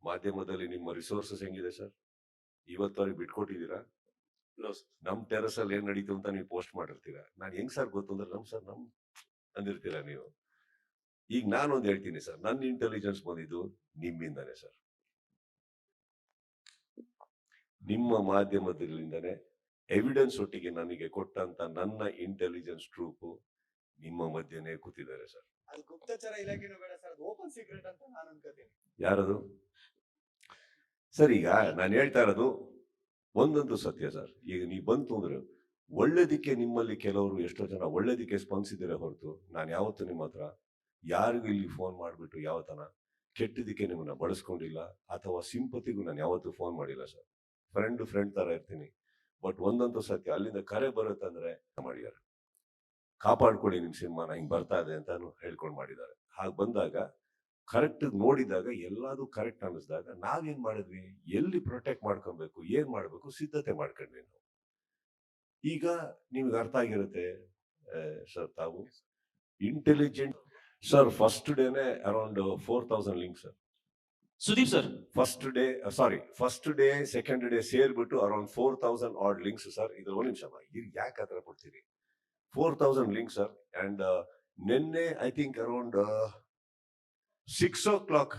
ಮಾಧ್ಯಮದಲ್ಲಿ ನಿಮ್ಮ ರಿಸೋರ್ಸಸ್ ಹೆಂಗಿದೆ ಸರ್? ಇವತ್ತವರೆಗೆ ಬಿಟ್ಕೊಟ್ಟಿದ್ದೀರಾ? ನಮ್ ಟೆರಸ್ ಅಲ್ಲಿ ಏನ್ ನಡೀತು ಅಂತ ನೀವು ಪೋಸ್ಟ್ ಮಾಡಿರ್ತೀರಾ. ನಾನು ಹೆಂಗ್ ಸರ್ ಗೊತ್ತು ಅಂದ್ರೆ ನಮ್ ಅಂದಿರ್ತೀರಾ ನೀವು. ಈಗ ನಾನೊಂದು ಹೇಳ್ತೀನಿ ಸರ್, ನನ್ನ ಇಂಟೆಲಿಜೆನ್ಸ್ ಬಂದಿದ್ದು ನಿಮ್ಮಿಂದಾನೆ ಸರ್. ನಿಮ್ಮ ಮಾಧ್ಯಮದಿಂದನೇ ಎವಿಡೆನ್ಸ್ ಒಟ್ಟಿಗೆ ನನಗೆ ಕೊಟ್ಟಂತ ನನ್ನ ಇಂಟೆಲಿಜೆನ್ಸ್ ಟ್ರೂಪ್ ನಿಮ್ಮ ಮಧ್ಯೆನೇ ಕೂತಿದ್ದಾರೆ ಸರ್.
ಅದು ಗುಪ್ತಚರ ಇಲಾಖೆನೂ ಬೇಡ ಸರ್, ಅದು ಓಪನ್ ಸೀಕ್ರೆಟ್ ಅಂತ ನಾನು ಅನ್ಕೋತೀನಿ.
ಯಾರದು ಸರ್? ಈಗ ನಾನು ಹೇಳ್ತಾ ಇರೋದು ಒಂದೊಂದು ಸತ್ಯ ಸರ್. ಈಗ ನೀವು ಬಂತು ಅಂದ್ರೆ ಒಳ್ಳೇದಿಕ್ಕೆ ನಿಮ್ಮಲ್ಲಿ ಕೆಲವರು ಎಷ್ಟೋ ಜನ ಒಳ್ಳೇದಿಕ್ಕೆ ಸ್ಪಂದಿಸಿದರೆ ಹೊರತು ನಾನು ಯಾವತ್ತೂ ನಿಮ್ಮ ಹತ್ರ ಯಾರಿಗೂ ಇಲ್ಲಿ ಫೋನ್ ಮಾಡಿಬಿಟ್ಟು ಯಾವತ್ತನ ಕೆಟ್ಟದಕ್ಕೆ ನಿಮ್ಮನ್ನ ಬಳಸ್ಕೊಂಡಿಲ್ಲ, ಅಥವಾ ಸಿಂಪತಿಗೂ ನಾನು ಯಾವತ್ತೂ ಫೋನ್ ಮಾಡಿಲ್ಲ ಸರ್. ಫ್ರೆಂಡ್ ತರ ಇರ್ತೀನಿ. ಬಟ್ ಒಂದಂತೂ ಸತ್ಯ, ಅಲ್ಲಿಂದ ಕರೆ ಬರುತ್ತಂದ್ರೆ ಮಾಡಿದ್ದಾರೆ, ಕಾಪಾಡ್ಕೊಳ್ಳಿ ನಿಮ್ ಸಿನಿಮಾನ, ಹಿಂಗ್ ಬರ್ತಾ ಇದೆ ಅಂತಾನು ಹೇಳ್ಕೊಂಡು ಮಾಡಿದ್ದಾರೆ. ಹಾಗೆ ಬಂದಾಗ ಕರೆಕ್ಟ್ ನೋಡಿದಾಗ ಎಲ್ಲದೂ ಕರೆಕ್ಟ್ ಅನ್ನಿಸಿದಾಗ ನಾವೇನ್ ಮಾಡಿದ್ವಿ, ಎಲ್ಲಿ ಪ್ರೊಟೆಕ್ಟ್ ಮಾಡ್ಕೊಬೇಕು, ಏನ್ ಮಾಡ್ಬೇಕು ಸಿದ್ಧತೆ ಮಾಡ್ಕೊಂಡ್ವಿ ನಾವು. ಈಗ ನಿಮ್ಗೆ ಅರ್ಥ ಆಗಿರುತ್ತೆ ಸರ್. ತಾವು ಇಂಟೆಲಿಜೆಂಟ್ ಸರ್. ಫಸ್ಟ್ ಡೇನೆ around 4000 links sir.
Sudeep sir,
first day second day ಸೇರ್ಬಿಟ್ಟು ಅರೌಂಡ್ 4000 ಆಡ್ ಲಿಂಕ್ಸ್ ಸರ್. ಇದ್ರ ಒಂದು ನಿಮಿಷ, ಯಾಕೆ ಆತರ ಕೊಡ್ತೀರಿ? 4000 ಲಿಂಕ್ಸ್ ಸರ್. ಅಂಡ್ ನಿನ್ನೆ ಐ ಥಿಂಕ್ ಅರೌಂಡ್ 6 o'clock,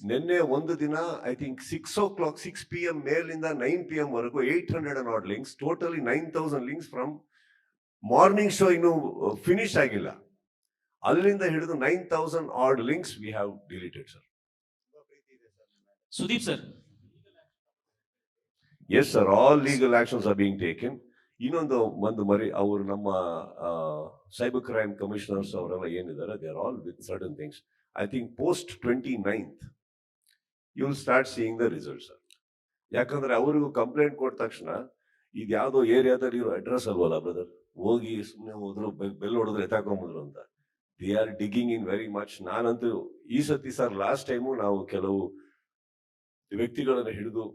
ನಿನ್ನೆ ಒಂದು ದಿನ ಐ ಥಿಂಕ್ 6 o'clock 6 PM ಮೇಲಿಂದ 9 PM ವರೆಗೂ 800 ad links, totally 9000 links from morning show. ಇನ್ನು ಫಿನಿಶ್ ಆಗಿಲ್ಲ, ಅಲ್ಲಿಂದ ಹಿಡಿದು 9000 ad links we have deleted sir.
Sudeep sir,
yes sir, all legal actions are being taken. ಇನ್ನೊಂದು ಮರಿ ಅವರು ನಮ್ಮ ಸೈಬರ್ ಕ್ರೈಮ್ ಕಮಿಷನರ್ಸ್ ಅವರೆಲ್ಲ ಏನಿದ್ದಾರೆ, they are all with certain things. I think post 29th you will start seeing the result sir. ಯಾಕಂದ್ರೆ ಅವರಿಗೂ complaint ಕೊಟ್ಟ ತಕ್ಷಣ ಇದು ಯಾವ್ದೋ ಏರಿಯಾದಲ್ಲಿ ಇರೋ ಅಡ್ರೆಸ್ ಅಲ್ವಲ್ಲ ಬ್ರದರ್, ಹೋಗಿ ಸುಮ್ಮನೆ ಹೋದ್ರು ಬೆಲ್ ಹೊಡೆದ್ರೆ ಎತ್ತಾಕೊಂಬಂದ್ರು ಅಂತ. They are digging in very much. ನಾನಂತೂ ಈ ಸತಿ ಸರ್, ಲಾಸ್ಟ್ ಟೈಮು ನಾವು ಕೆಲವು ವ್ಯಕ್ತಿಗಳನ್ನ ಹಿಡಿದು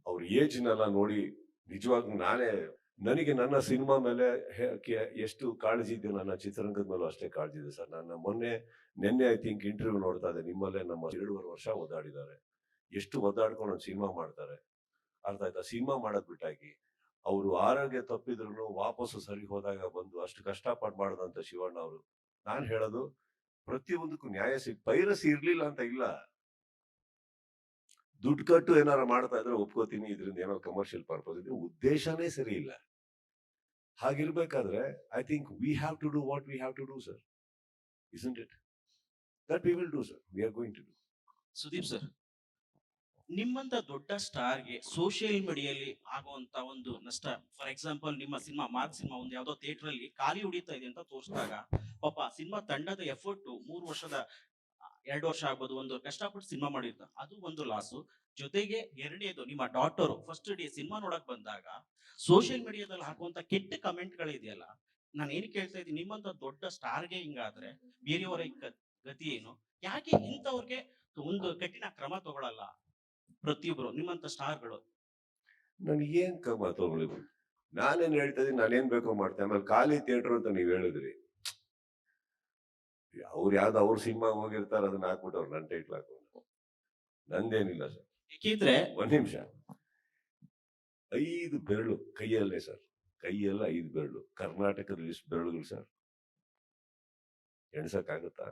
ಅವ್ರ ಏಜ್ನೆಲ್ಲ ನೋಡಿ ನಿಜವಾಗ್ಲೂ ನಾನೇ ನನಗೆ ನನ್ನ ಸಿನಿಮಾ ಮೇಲೆ ಎಷ್ಟು ಕಾಳಜಿ ಇದೆಯೋ ನನ್ನ ಚಿತ್ರರಂಗದ ಮೇಲೂ ಅಷ್ಟೇ ಕಾಳಜಿ ಇದೆ ಸರ್. ನಾನು ನಿನ್ನೆ ಐ ಥಿಂಕ್ ಇಂಟರ್ವ್ಯೂ ನೋಡ್ತಾ ಇದ್ದೆ, ನಿಮ್ಮಲ್ಲೇ ನಮ್ಮ 2.5 ವರ್ಷ ಓದಾಡಿದ್ದಾರೆ. ಎಷ್ಟು ಒದ್ದಾಡ್ಕೊಂಡು ಒಂದು ಸಿನಿಮಾ ಮಾಡ್ತಾರೆ, ಅರ್ಥ ಆಯ್ತಾ? ಸಿನಿಮಾ ಮಾಡೋದ್ ಬಿಟ್ಟಾಗಿ ಅವರು ಆರೋಗ್ಯ ತಪ್ಪಿದ್ರು ವಾಪಸ್ಸು ಸರಿ ಹೋದಾಗ ಬಂದು ಅಷ್ಟು ಕಷ್ಟಪಟ್ಟು ಮಾಡಿದಂತ ಶಿವಣ್ಣ ಅವರು. ನಾನು ಹೇಳೋದು ಪ್ರತಿಯೊಂದಕ್ಕೂ ನ್ಯಾಯ ಪೈರಸಿ ಇರ್ಲಿಲ್ಲ ಅಂತ ಇಲ್ಲ, ದುಡ್ಡು ಕಟ್ಟು ಏನಾರ ಮಾಡ್ತಾ ಇದ್ರೆ ಒಪ್ಕೋತೀನಿ, ಇದರಿಂದ ಏನೋ ಕಮರ್ಷಿಯಲ್ ಪರ್ಪಸ್ ಇದೆ, ಉದ್ದೇಶನೇ ಸರಿ ಇಲ್ಲ. ಹಾಗಿರ್ಬೇಕಾದ್ರೆ I think we have to do what we have to do sir, isn't it? That we will do sir, we are going to do.
Sudeep sir, ನಿಮ್ಮಂತ ದೊಡ್ಡ ಸ್ಟಾರ್ಗೆ ಸೋಷಿಯಲ್ ಮೀಡಿಯಲ್ಲಿ ಆಗುವಂತ ಒಂದು ನಷ್ಟ, ಫಾರ್ ಎಕ್ಸಾಂಪಲ್ ನಿಮ್ಮ ಸಿನಿಮಾ ಮಾರ್ಕ್ ಸಿನಿಮಾ ಒಂದು ಯಾವ್ದೋ theatre ಅಲ್ಲಿ ಖಾಲಿ ಹೊಡಿತಾ ಇದೆ ಅಂತ ತೋರಿಸಿದಾಗ ಪಾಪ ಸಿನಿಮಾ ತಂಡದ ಎಫರ್ಟ್ 2 ವರ್ಷ ಆಗ್ಬೋದು, ಒಂದು ಕಷ್ಟಪಟ್ಟು ಸಿನಿಮಾ ಮಾಡಿರ್ತಾರೆ, ಅದು ಒಂದು ಲಾಸು. ಜೊತೆಗೆ ಎರಡನೇದು, ನಿಮ್ಮ ಡಾಟರ್ ಫಸ್ಟ್ ಡೇ ಸಿನಿಮಾ ನೋಡಕ್ ಬಂದಾಗ ಸೋಷಿಯಲ್ ಮೀಡಿಯಾದಲ್ಲಿ ಹಾಕುವಂತ ಕೆಟ್ಟ ಕಮೆಂಟ್ ಗಳಿದೆಯಲ್ಲ, ನಾನು ಏನ್ ಕೇಳ್ತಾ ಇದ್ದೀನಿ, ನಿಮ್ಮಂತ ದೊಡ್ಡ ಸ್ಟಾರ್ಗೆ ಹಿಂಗಾದ್ರೆ ಬೇರೆಯವರ ಗತಿ ಏನು? ಯಾಕೆ ಇಂಥವ್ರಿಗೆ ಒಂದು ಕಠಿಣ ಕ್ರಮ ತಗೊಳಲ್ಲ ಪ್ರತಿಯೊಬ್ರು ನಿಮ್ಮಂತ ಸ್ಟಾರ್ಗಳು?
ನನಗೆ ಏನ್ ಕ್ರಮ ತಗೊಳ್ಳಿ, ನಾನೇನ್ ಹೇಳ್ತಾ ಇದೀನಿ, ನಾನೇನ್ ಬೇಕೋ ಮಾಡ್ತೇನೆ. ಆಮೇಲೆ ಖಾಲಿ ಥಿಯೇಟರ್ ಅಂತ ನೀವ್ ಹೇಳಿದ್ರಿ, ಅವ್ರು ಯಾವ್ದು ಅವ್ರ ಸಿನಿಮಾ ಹೋಗಿರ್ತಾರ, ಅದನ್ನ ಹಾಕ್ಬಿಟ್ಟವ್ರು ನನ್ನ ಟೈಟ್ಲ್ ಹಾಕೊಂಡು, ನಂದೇನಿಲ್ಲ ಸರ್.
ಯಾಕಿದ್ರೆ
ಒಂದ್ ನಿಮಿಷ, 5 ಬೆರಳು ಕೈಯಲ್ಲೇ ಸರ್, ಕೈಯೆಲ್ಲ 5 ಬೆರಳು, ಕರ್ನಾಟಕದ ಲಿಸ್ಟ್ ಬೆರಳುಗಳು ಸರ್, ಎಣ್ಸಕ್ಕಾಗತ್ತಾ?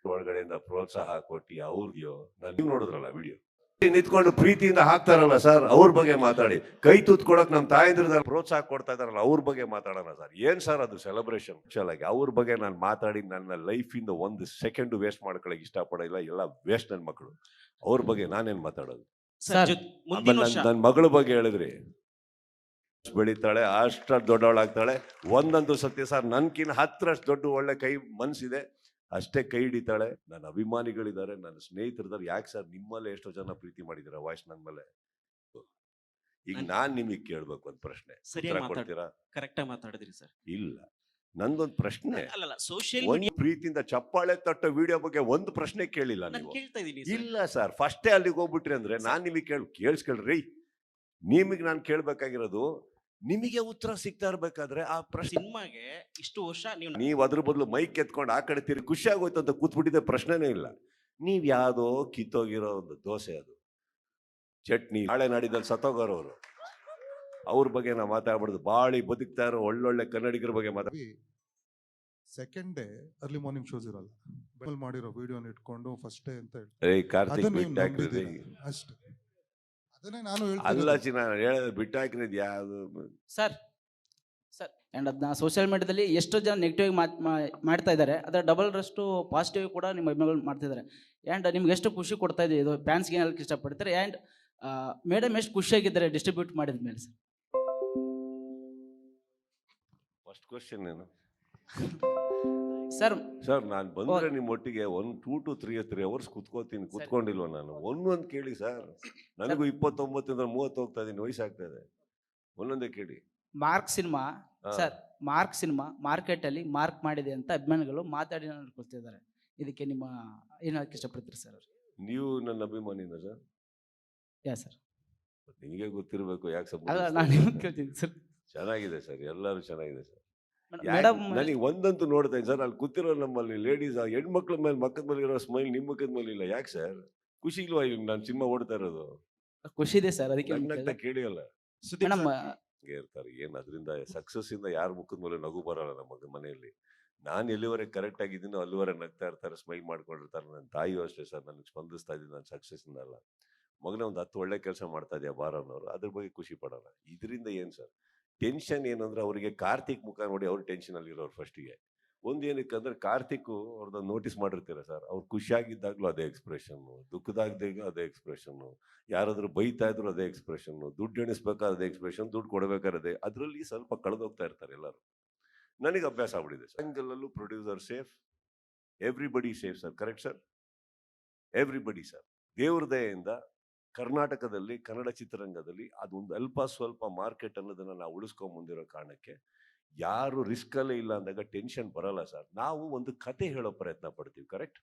ಒಳಗಡೆಯಿಂದ ಪ್ರೋತ್ಸಾಹ ಕೊಟ್ಟಿ ಅವ್ರಿಗೆಯೋ, ನೀವು ನೋಡಿದ್ರಲ್ಲ ವಿಡಿಯೋ, ನಿಂತ್ಕೊಂಡು ಪ್ರೀತಿಯಿಂದ ಹಾಕ್ತಾರಲ್ಲ ಸರ್, ಅವ್ರ ಬಗ್ಗೆ ಮಾತಾಡಿ. ಕೈ ತುತ್ಕೊಳಕ್ ನಮ್ ತಾಯಂದ್ರದ ಪ್ರೋತ್ಸಾಹ ಕೊಡ್ತಾ ಇದಾರಲ್ಲ, ಅವ್ರ ಬಗ್ಗೆ ಮಾತಾಡೋಣ ಸರ್. ಏನ್ ಸರ್ ಅದು ಸೆಲೆಬ್ರೇಷನ್? ಆಗಿ ಅವ್ರ ಬಗ್ಗೆ ನಾನು ಮಾತಾಡಿ ನನ್ನ ಲೈಫಿಂದ 1 ಸೆಕೆಂಡ್ ವೇಸ್ಟ್ ಮಾಡ್ಕೊಳಕ್ ಇಷ್ಟಪಡೋಲ್ಲ, ಎಲ್ಲ ವೇಸ್ಟ್ ನನ್ ಮಕ್ಕಳು. ಅವ್ರ ಬಗ್ಗೆ ನಾನೇನ್ ಮಾತಾಡೋದು? ನನ್ ಮಗಳ ಬಗ್ಗೆ ಹೇಳಿದ್ರಿ, ಬೆಳಿತಾಳೆ, ಅಷ್ಟು ದೊಡ್ಡವಳಾಗ್ತಾಳೆ. ಒಂದಂತೂ ಸತ್ಯ ಸರ್, ನನ್ಕಿನ್ನ 10ರಷ್ಟು ದೊಡ್ಡ ಒಳ್ಳೆ ಕೈ ಮನ್ಸಿದೆ, ಅಷ್ಟೇ ಕೈ ಹಿಡಿತಾಳೆ. ನನ್ನ ಅಭಿಮಾನಿಗಳಿದ್ದಾರೆ, ನನ್ನ ಸ್ನೇಹಿತರಿದ್ದಾರೆ. ಯಾಕೆ ಸರ್ ನಿಮ್ಮಲ್ಲೇ ಎಷ್ಟೋ ಜನ ಪ್ರೀತಿ ಮಾಡಿದಿರ ವಾಯ್ಸ್ ನನ್ ಮೇಲೆ? ಈಗ ನಾನ್ ನಿಮಗ್ ಕೇಳ್ಬೇಕು ಒಂದ್ ಪ್ರಶ್ನೆ, ಕೊಡ್ತೀರಾ?
ಕರೆಕ್ಟ್ ಆಗಿ ಮಾತಾಡಿದ್ರಿ ಸರ್.
ಇಲ್ಲ, ನಂದೊಂದ್ ಪ್ರಶ್ನೆ.
ಅಲ್ಲ, ಸೋಷಿಯಲ್
ಒಂದ್ ಪ್ರೀತಿಯಿಂದ ಚಪ್ಪಾಳೆ ತಟ್ಟೋ ವಿಡಿಯೋ ಬಗ್ಗೆ ಒಂದು ಪ್ರಶ್ನೆ ಕೇಳಿಲ್ಲ
ನಾನು
ನೀವು.
ಕೇಳ್ತಾ ಇದೀನಿ.
ಇಲ್ಲ ಸರ್, ಫಸ್ಟೇ ಅಲ್ಲಿಗೆ ಹೋಗ್ಬಿಟ್ರಿ ಅಂದ್ರೆ ನಾನ್ ನಿಮಗೆ ಕೇಳಿಸ್ಕೊಳ್ರಿ. ನಿಮಗೆ ನಾನು ಕೇಳ್ಬೇಕಾಗಿರೋದು, ನಿಮಗೆ ಉತ್ತರ ಸಿಗ್ತಾ ಇರ್ಬೇಕಾದ್ರೆ ಆ ಪ್ರಶ್ನೆ,
ಸಿನಿಮಾಗೆ ಇಷ್ಟು ವರ್ಷ
ನೀವ್ ಅದ್ರ ಬದಲು ಮೈಕ್ ಎತ್ಕೊಂಡು ಆ ಕಡೆ ತಿರುಗಿ ಖುಷಿ ಆಗೋಯ್ತು ಅಂತ ಕೂತ್ಬಿಟ್ಟಿದೆ, ಪ್ರಶ್ನೆನೇ ಇಲ್ಲ. ನೀವ್ ಯಾವ್ದೋ ಕಿತ್ತೋಗಿರೋ ಒಂದು ದೋಸೆ, ಅದು ಚಟ್ನಿ, ನಾಳೆ ನಾಡಿದಲ್ಲಿ ಸತ್ತೋಗೋರವ್ರು, ಅವ್ರ ಬಗ್ಗೆ ನಾವು ಮಾತಾಡ್ಬಾರ್ದು. ಬಾಳಿ ಬದುಕ್ತಾ ಇರೋ ಒಳ್ಳೊಳ್ಳೆ ಕನ್ನಡಿಗರ ಬಗ್ಗೆ ಮಾತಾಡಿ.
Second day early morning shows ಇರಲ್ಲ, ಮಾಡಿರೋ ವಿಡಿಯೋನ ಇಟ್ಕೊಂಡು ಫಸ್ಟ್ ಡೇ ಅಂತ
ಕಾರ್ತಿಕ್
ಅಷ್ಟೇ. ಅದನ್ನೇ ನಾನು
ಅಲ್ಲ ಚಿನ್ನ ಹೇಳೋದು, ಬಿಟ್ಟು ಹಾಕಿರೋದು ಯಾವುದು
ಸರ್? ಆ್ಯಂಡ್ ಅದನ್ನ ಸೋಷಿಯಲ್ ಮೀಡಿಯಾದಲ್ಲಿ ಎಷ್ಟೋ ಜನ ನೆಗೆಟಿವ್ ಮಾಡ್ತಾ ಇದ್ದಾರೆ, ಅದರ ಡಬಲ್ ರಷ್ಟು ಪಾಸಿಟಿವ್ ಕೂಡ ನಿಮ್ಮ ಅಭಿಮಾನಿಗಳು ಮಾಡ್ತಿದ್ದಾರೆ. ಆ್ಯಂಡ್ ನಿಮ್ಗೆ ಎಷ್ಟು ಖುಷಿ ಕೊಡ್ತಾ ಇದೆ ಇದು, ಫ್ಯಾನ್ಸ್ಗೆ ಏನಕ್ಕೆ ಇಷ್ಟಪಡ್ತಾರೆ? ಆ್ಯಂಡ್ ಮೇಡಮ್ ಎಷ್ಟು ಖುಷಿಯಾಗಿದ್ದಾರೆ ಡಿಸ್ಟ್ರಿಬ್ಯೂಟ್ ಮಾಡಿದ ಮೇಲೆ ಸರ್?
ಫಸ್ಟ್ ಕ್ವಶನ್ ಏನು
ಸರ್?
ಸರ್ ನಾನು ಬಂದ್ರೆ ನಿಮ್ಮ ಒಟ್ಟಿಗೆ 1 2 to 3 hours ಕುತ್ಕೋತೀನಿ, ಕುತ್ಕೊಂಡಿಲ್ವ ನಾನು? ಒಂದೊಂದು ಕೇಳಿ ಸರ್, ನನಗೂ 29 30 ಹೋಗ್ತಾ ಇದೀನಿ, ವಯಸ್ಸಾಗ್ತಾ ಇದೆ. ಒಂದೊಂದೇ ಕೇಳಿ.
Mark cinema sir, mark cinema market ಅಲ್ಲಿ ಮಾರ್ಕ್ ಮಾಡಿದೆ ಅಂತ ಅಭಿಮಾನಿಗಳು ಮಾತಾಡಿ ಅನ್ಕೊಳ್ತಿದ್ದಾರೆ. ಇದಕ್ಕೆ ನಿಮ್ಮ ಏನಕ್ಕೆ ಇಷ್ಟಪಡ್ತೀರಿ ಸರ್?
ನೀವು ನನ್ನ ಅಭಿಮಾನಿನ ಸರ್?
ಯಾ ಸರ್,
ನಿಮಗೆ ಗೊತ್ತಿರಬೇಕು. ಯಾಕೆ
ಕೇಳ್ತೀನಿ ಸರ್.
ಚೆನ್ನಾಗಿದೆ ಸರ್, ಎಲ್ಲರೂ ಚೆನ್ನಾಗಿದೆ ಸರ್.
ಮೇಡಮ್
ನನಗೆ ಒಂದಂತೂ ನೋಡ್ತಾ ಇದ್ದೀನಿ ಸರ್, ಅಲ್ಲಿ ಕೂತಿರೋ ನಮ್ಮಲ್ಲಿ ಲೇಡೀಸ್, ಹೆಣ್ಮಕ್ಳ ಮೇಲೆ ಮಕ್ಕದ ಮೇಲೆ ಇರೋ ಸ್ಮೈಲ್ ನಿಮ್ಮ ಮುಖದ ಮೇಲೆ ಇಲ್ಲ. ಯಾಕೆ ಸರ್? ಖುಷಿ ಇಲ್ವಾ ಈಗ ನಾನು ಸಿನಿಮಾ ಓಡ್ತಾ ಇರೋದು?
ಖುಷಿ ಇದೆ ಸರ್, ಅದಕ್ಕೆ
ಕೇಳಿ ಅಲ್ಲ
ಮೇಡಮ್
ಇರ್ತಾರೆ. ಏನ್ ಅದರಿಂದ ಸಕ್ಸಸ್ ಇಂದ ಯಾರ ಮುಖದ ಮೇಲೆ ನಗು ಬರಲ್ಲ ನಮ್ಮ ಮನೆಯಲ್ಲಿ. ನಾನು ಎಲ್ಲಿವರೆಗೆ ಕರೆಕ್ಟ್ ಆಗಿದ್ದೀನೋ ಅಲ್ಲಿವರೆಗೆ ನಗ್ತಾ ಇರ್ತಾರೆ, ಸ್ಮೈಲ್ ಮಾಡ್ಕೊಂಡಿರ್ತಾರೆ. ನನ್ನ ತಾಯಿಯೂ ಅಷ್ಟೇ ಸರ್, ನನಗೆ ಸ್ಪಂದಿಸ್ತಾ ಇದ್ದೀನಿ ನಾನು ಸಕ್ಸಸ್ ಇಂದ ಅಲ್ಲ. ಮಗನೇ ಒಂದು 10 ಒಳ್ಳೆ ಕೆಲಸ ಮಾಡ್ತಾ ಇದೆಯಾ ಬಾರ ಅನ್ನೋರು, ಅದ್ರ ಬಗ್ಗೆ ಖುಷಿ ಪಡೋಣ. ಇದರಿಂದ ಏನ್ ಸರ್ ಟೆನ್ಷನ್ ಏನಂದ್ರೆ, ಅವರಿಗೆ ಕಾರ್ತಿಕ್ ಮುಖ ನೋಡಿ ಅವ್ರು ಟೆನ್ಷನ್ ಅಲ್ಲಿ ಇರೋರು. ಫಸ್ಟಿಗೆ ಒಂದು ಏನಕ್ಕೆ ಅಂದ್ರೆ, ಕಾರ್ತಿಕ್ ಅವ್ರದ್ದು ನೋಟಿಸ್ ಮಾಡಿರ್ತೀರ ಸರ್, ಅವ್ರು ಖುಷಿಯಾಗಿದ್ದಾಗ್ಲೂ ಅದೇ ಎಕ್ಸ್ಪ್ರೆಷನ್, ದುಃಖದಾಗ್ದಾಗ ಅದೇ ಎಕ್ಸ್ಪ್ರೆಷನ್, ಯಾರಾದ್ರೂ ಬೈತಾ ಇದ್ರು ಅದೇ ಎಕ್ಸ್ಪ್ರೆಷನ್, ದುಡ್ಡು ಎಣಿಸ್ಬೇಕಾದ್ರೆ ಅದೇ ಎಕ್ಸ್ಪ್ರೆಷನ್, ದುಡ್ಡು ಕೊಡಬೇಕಾದ್ರೆ ಅದರಲ್ಲಿ ಸ್ವಲ್ಪ ಕಳೆದೋಗ್ತಾ ಇರ್ತಾರೆ ಎಲ್ಲರೂ. ನನಗೆ ಅಭ್ಯಾಸ ಆಗ್ಬಿಟ್ಟಿದೆ ಸರ್. ಆಂಗಲಲ್ಲೂ producer safe, everybody safe sir. Correct sir? Everybody sir. ದೇವ್ರ ದಯೆಯಿಂದ ಕರ್ನಾಟಕದಲ್ಲಿ ಕನ್ನಡ ಚಿತ್ರರಂಗದಲ್ಲಿ ಅದೊಂದು ಅಲ್ಪ ಸ್ವಲ್ಪ ಮಾರ್ಕೆಟ್ ಅನ್ನೋದನ್ನ ನಾವು ಉಳಿಸ್ಕೊಂಡ್ ಮುಂದಿರೋ ಕಾರಣಕ್ಕೆ ಯಾರು ರಿಸ್ಕ್ ಅಲ್ಲೇ ಇಲ್ಲ ಅಂದಾಗ ಟೆನ್ಷನ್ ಬರಲ್ಲ ಸರ್. ನಾವು ಒಂದು ಕತೆ ಹೇಳೋ ಪ್ರಯತ್ನ ಪಡ್ತೀವಿ. ಕರೆಕ್ಟ್?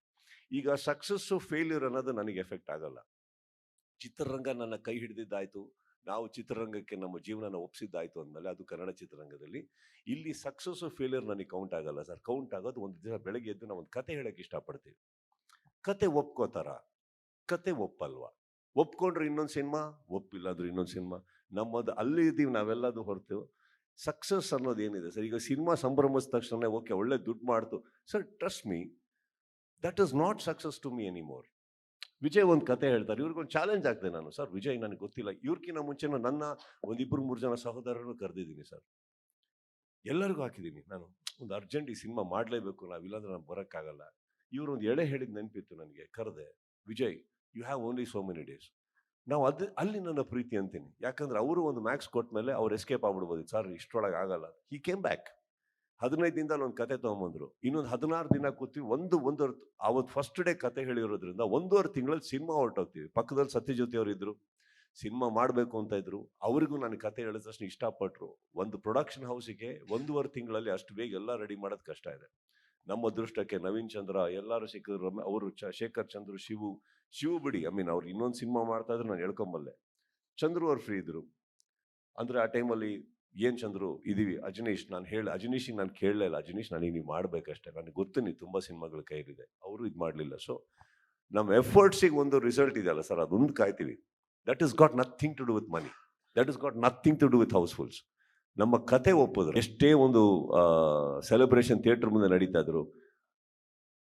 ಈಗ ಸಕ್ಸಸ್ಸು ಫೇಲ್ಯೂರ್ ಅನ್ನೋದು ನನಗೆ ಎಫೆಕ್ಟ್ ಆಗಲ್ಲ. ಚಿತ್ರರಂಗ ನನ್ನ ಕೈ ಹಿಡಿದಿದ್ದಾಯ್ತು, ನಾವು ಚಿತ್ರರಂಗಕ್ಕೆ ನಮ್ಮ ಜೀವನನ ಒಪ್ಸಿದ್ದಾಯ್ತು ಅಂದಮೇಲೆ ಅದು ಕನ್ನಡ ಚಿತ್ರರಂಗದಲ್ಲಿ. ಇಲ್ಲಿ ಸಕ್ಸಸ್ ಫೇಲ್ಯೂರ್ ನನಗೆ ಕೌಂಟ್ ಆಗಲ್ಲ ಸರ್. ಕೌಂಟ್ ಆಗೋದು ಒಂದು ದಿನ ಬೆಳಗ್ಗೆ ಎದ್ದು ನಾವು ಒಂದು ಕತೆ ಹೇಳಕ್ಕೆ ಇಷ್ಟಪಡ್ತೀವಿ. ಕತೆ ಒಪ್ಕೋತಾರ, ಕತೆ ಒಪ್ಪಲ್ವಾ? ಒಪ್ಕೊಂಡ್ರೆ ಇನ್ನೊಂದು ಸಿನಿಮಾ, ಒಪ್ಪಿಲ್ಲ ಅಂದ್ರೆ ಇನ್ನೊಂದು ಸಿನಿಮಾ. ನಮ್ಮದು ಅಲ್ಲಿ ಇದ್ದೀವಿ ನಾವೆಲ್ಲದು ಹೊರತು ಸಕ್ಸಸ್ ಅನ್ನೋದು ಏನಿದೆ ಸರ್. ಈಗ ಸಿನಿಮಾ ಸಂಭ್ರಮಿಸಿದ ತಕ್ಷಣ ಓಕೆ ಒಳ್ಳೆ ದುಡ್ಡು ಮಾಡ್ತು sir, trust me, that is not success to me anymore. Vijay ಒಂದು ಕತೆ ಹೇಳ್ತಾರೆ, ಇವ್ರಿಗೊಂದು ಚಾಲೆಂಜ್ ಆಗ್ತದೆ. ನಾನು ಸರ್ ವಿಜಯ್ ನನಗೆ ಗೊತ್ತಿಲ್ಲ, ಇವ್ರಿಗಿನ್ನ ಮುಂಚೆ ನನ್ನ ಒಂದಿಬ್ಬರು 3 ಜನ ಸಹೋದರರನ್ನು ಕರೆದಿದ್ದೀನಿ ಸರ್. ಎಲ್ಲರಿಗೂ ಹಾಕಿದ್ದೀನಿ ನಾನು, ಒಂದು ಅರ್ಜೆಂಟ್ ಈ ಸಿನಿಮಾ ಮಾಡಲೇಬೇಕು ನಾವಿಲ್ಲಾಂದ್ರೆ ನಾನು ಬರೋಕ್ಕಾಗಲ್ಲ. ಇವರು ಒಂದು ಎಳೆ ಹೇಳಿದ ನೆನಪಿತ್ತು ನನಗೆ, ಕರೆದೆ, Vijay you have only so many days. ನಾವು ಅಲ್ಲಿ ನನ್ನ ಪ್ರೀತಿ ಅಂತೀನಿ. ಯಾಕಂದ್ರೆ ಅವರು ಒಂದು ಮ್ಯಾಕ್ಸ್ ಕೊಟ್ಟ ಮೇಲೆ ಅವ್ರು ಎಸ್ಕೇಪ್ ಆಗ್ಬಿಡ್ಬೋದು ಸರ್, ಇಷ್ಟರೊಳಗೆ ಆಗಲ್ಲ. He came back. 15 ದಿನದಲ್ಲಿ ಒಂದು ಕತೆ ತೊಗೊಂಬಂದ್ರು. ಇನ್ನೊಂದು 16 ದಿನ ಕೂತೀವಿ. ಒಂದೂವರೆ ಅವತ್ತು ಫಸ್ಟ್ ಡೇ ಕತೆ ಹೇಳಿರೋದ್ರಿಂದ 1.5 ತಿಂಗಳಲ್ಲಿ ಸಿನಿಮಾ ಹೊರಟೋಗ್ತೀವಿ. ಪಕ್ಕದಲ್ಲಿ ಸತ್ಯಜ್ಯೋತಿ ಅವರು ಇದ್ರು, ಸಿನಿಮಾ ಮಾಡಬೇಕು ಅಂತ ಇದ್ರು. ಅವ್ರಿಗೂ ನಾನು ಕತೆ ಹೇಳಿದ ತಕ್ಷಣ ಇಷ್ಟಪಟ್ಟರು. ಒಂದು ಪ್ರೊಡಕ್ಷನ್ ಹೌಸಿಗೆ 1.5 ತಿಂಗಳಲ್ಲಿ ಅಷ್ಟು ಬೇಗ ಎಲ್ಲ ರೆಡಿ ಮಾಡೋದು ಕಷ್ಟ ಇದೆ. ನಮ್ಮ ಅದೃಷ್ಟಕ್ಕೆ ನವೀನ್ ಚಂದ್ರ ಎಲ್ಲರೂ ಸಿಕ್ಕಿದ್ರು. ಅವರು ಶೇಖರ್ ಚಂದ್ರು, ಶಿವು ಬಿಡಿ, ಅವ್ರು ಇನ್ನೊಂದು ಸಿನಿಮಾ ಮಾಡ್ತಾ ಇದ್ರು, ನಾನು ಹೇಳ್ಕೊಂಬಲ್ಲೆ. ಚಂದ್ರು ಅವ್ರು ಫ್ರೀ ಇದ್ರು ಅಂದ್ರೆ ಆ ಟೈಮಲ್ಲಿ. ಏನ್ ಚಂದ್ರು ಇದೀವಿ, ಅಜನೀಶ್ ಅಜನೀಶಿಗೆ ನಾನು ಕೇಳಲೇ ಇಲ್ಲ, ಅಜನೀಶ್ ನನಗೆ ನೀವು ಮಾಡ್ಬೇಕಷ್ಟೇ, ನನಗೆ ಗೊತ್ತು ನೀವು ತುಂಬಾ ಸಿನಿಮಾಗಳ ಕೈಲಿದೆ. ಅವರು ಇದು ಮಾಡಲಿಲ್ಲ. ಸೊ ನಮ್ಮ ಎಫರ್ಟ್ಸಿಗೆ ಒಂದು ರಿಸಲ್ಟ್ ಇದೆಯಲ್ಲ ಸರ್, ಅದೊಂದು ಕಾಯ್ತೀವಿ. That is got nothing to do with money, that is got nothing to do with housefuls. ನಮ್ಮ ಕತೆ ಒಪ್ಪಿದ್ರು. ಎಷ್ಟೇ ಒಂದು ಸೆಲೆಬ್ರೇಷನ್ ಥಿಯೇಟರ್ ಮುಂದೆ ನಡೀತಾ ಇದ್ರು.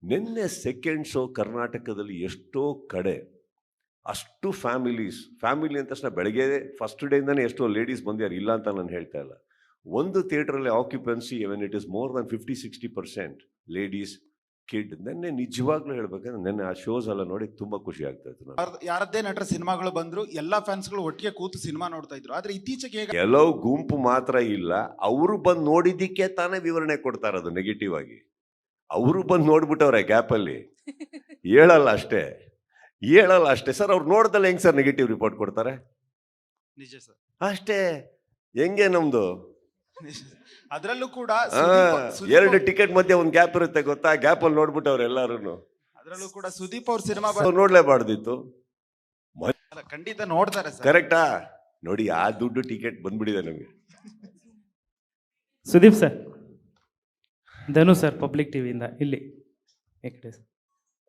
ನಿನ್ನೆ ಸೆಕೆಂಡ್ ಶೋ ಕರ್ನಾಟಕದಲ್ಲಿ ಎಷ್ಟೋ ಕಡೆ ಅಷ್ಟು ಫ್ಯಾಮಿಲಿ ಅಂತ ತಕ್ಷಣ ಬೆಳಗ್ಗೆ ಫಸ್ಟ್ ಡೇಯಿಂದಾನೆ ಎಷ್ಟೋ ಲೇಡೀಸ್ ಬಂದ್ಯಾರು, ಇಲ್ಲ ಅಂತ ನಾನು ಹೇಳ್ತಾ ಇಲ್ಲ. ಒಂದು ಥಿಯೇಟ್ರಲ್ಲಿ occupancy when it is more than 50-60% ladies, kid. ನೆನ್ನೆ ನಿಜವಾಗ್ಲೂ ಹೇಳ್ಬೇಕಂದ್ರೆ ನೆನ್ನೆ ಆ ಶೋಸ್ ಎಲ್ಲ ನೋಡಿ ತುಂಬಾ ಖುಷಿ ಆಗ್ತಾ ಇತ್ತು.
ಯಾರದ್ದೇ ನಟರ ಸಿನಿಮಾಗಳು ಬಂದ್ರು ಎಲ್ಲಾ ಫ್ಯಾನ್ಸ್ಗಳು ಒಟ್ಟಿಗೆ ಕೂತು ಸಿನಿಮಾ ನೋಡ್ತಾ ಇದ್ರು. ಆದ್ರೆ ಇತ್ತೀಚೆಗೆ
ಕೆಲವು ಗುಂಪು ಮಾತ್ರ ಇಲ್ಲ, ಅವರು ಬಂದು ನೋಡಿದ್ದಕ್ಕೆ ತಾನೇ ವಿವರಣೆ ಕೊಡ್ತಾ ಇರೋದು ನೆಗೆಟಿವ್ ಆಗಿ. ಅವರು ಬಂದು ನೋಡ್ಬಿಟ್ಟವ್ರೆ ಗ್ಯಾಪಲ್ಲಿ, ಹೇಳಲ್ಲ ಅಷ್ಟೇ ಸರ್. ಅವ್ರು ನೋಡ್ದಲ್ಲ ಹೆಂಗ್ ಸರ್ ನೆಗೆಟಿವ್ ರಿಪೋರ್ಟ್ ಕೊಡ್ತಾರೆ?
ನಿಜ ಸರ್,
ಅಷ್ಟೇ. ಹೆಂಗೆ ನಮ್ದು
ಅದರಲ್ಲೂ ಕೂಡ
2 ಟಿಕೆಟ್ ಮಧ್ಯೆ ಒಂದು ಗ್ಯಾಪ್ ಇರುತ್ತೆ ಗೊತ್ತಾ? ಗ್ಯಾಪ್ ಅಲ್ಲಿ ನೋಡ್ಬಿಟ್ಟವ್ರು ಎಲ್ಲಾರು.
ಅದರಲ್ಲೂ ಕೂಡ ಸುದೀಪ್ ಅವ್ರ ಸಿನಿಮಾ
ನೋಡ್ಲೇಬಾರ್ದಿತ್ತು.
ಖಂಡಿತ ನೋಡ್ತಾರೆ ಸರ್.
ಕರೆಕ್ಟಾ? ನೋಡಿ ಆ ದುಡ್ಡು ಟಿಕೆಟ್ ಬಂದ್ಬಿಟ್ಟಿದೆ ನಮಗೆ.
Sudeep sir, Dhanu sir, public ಟಿವಿಯಿಂದ ಇಲ್ಲಿ.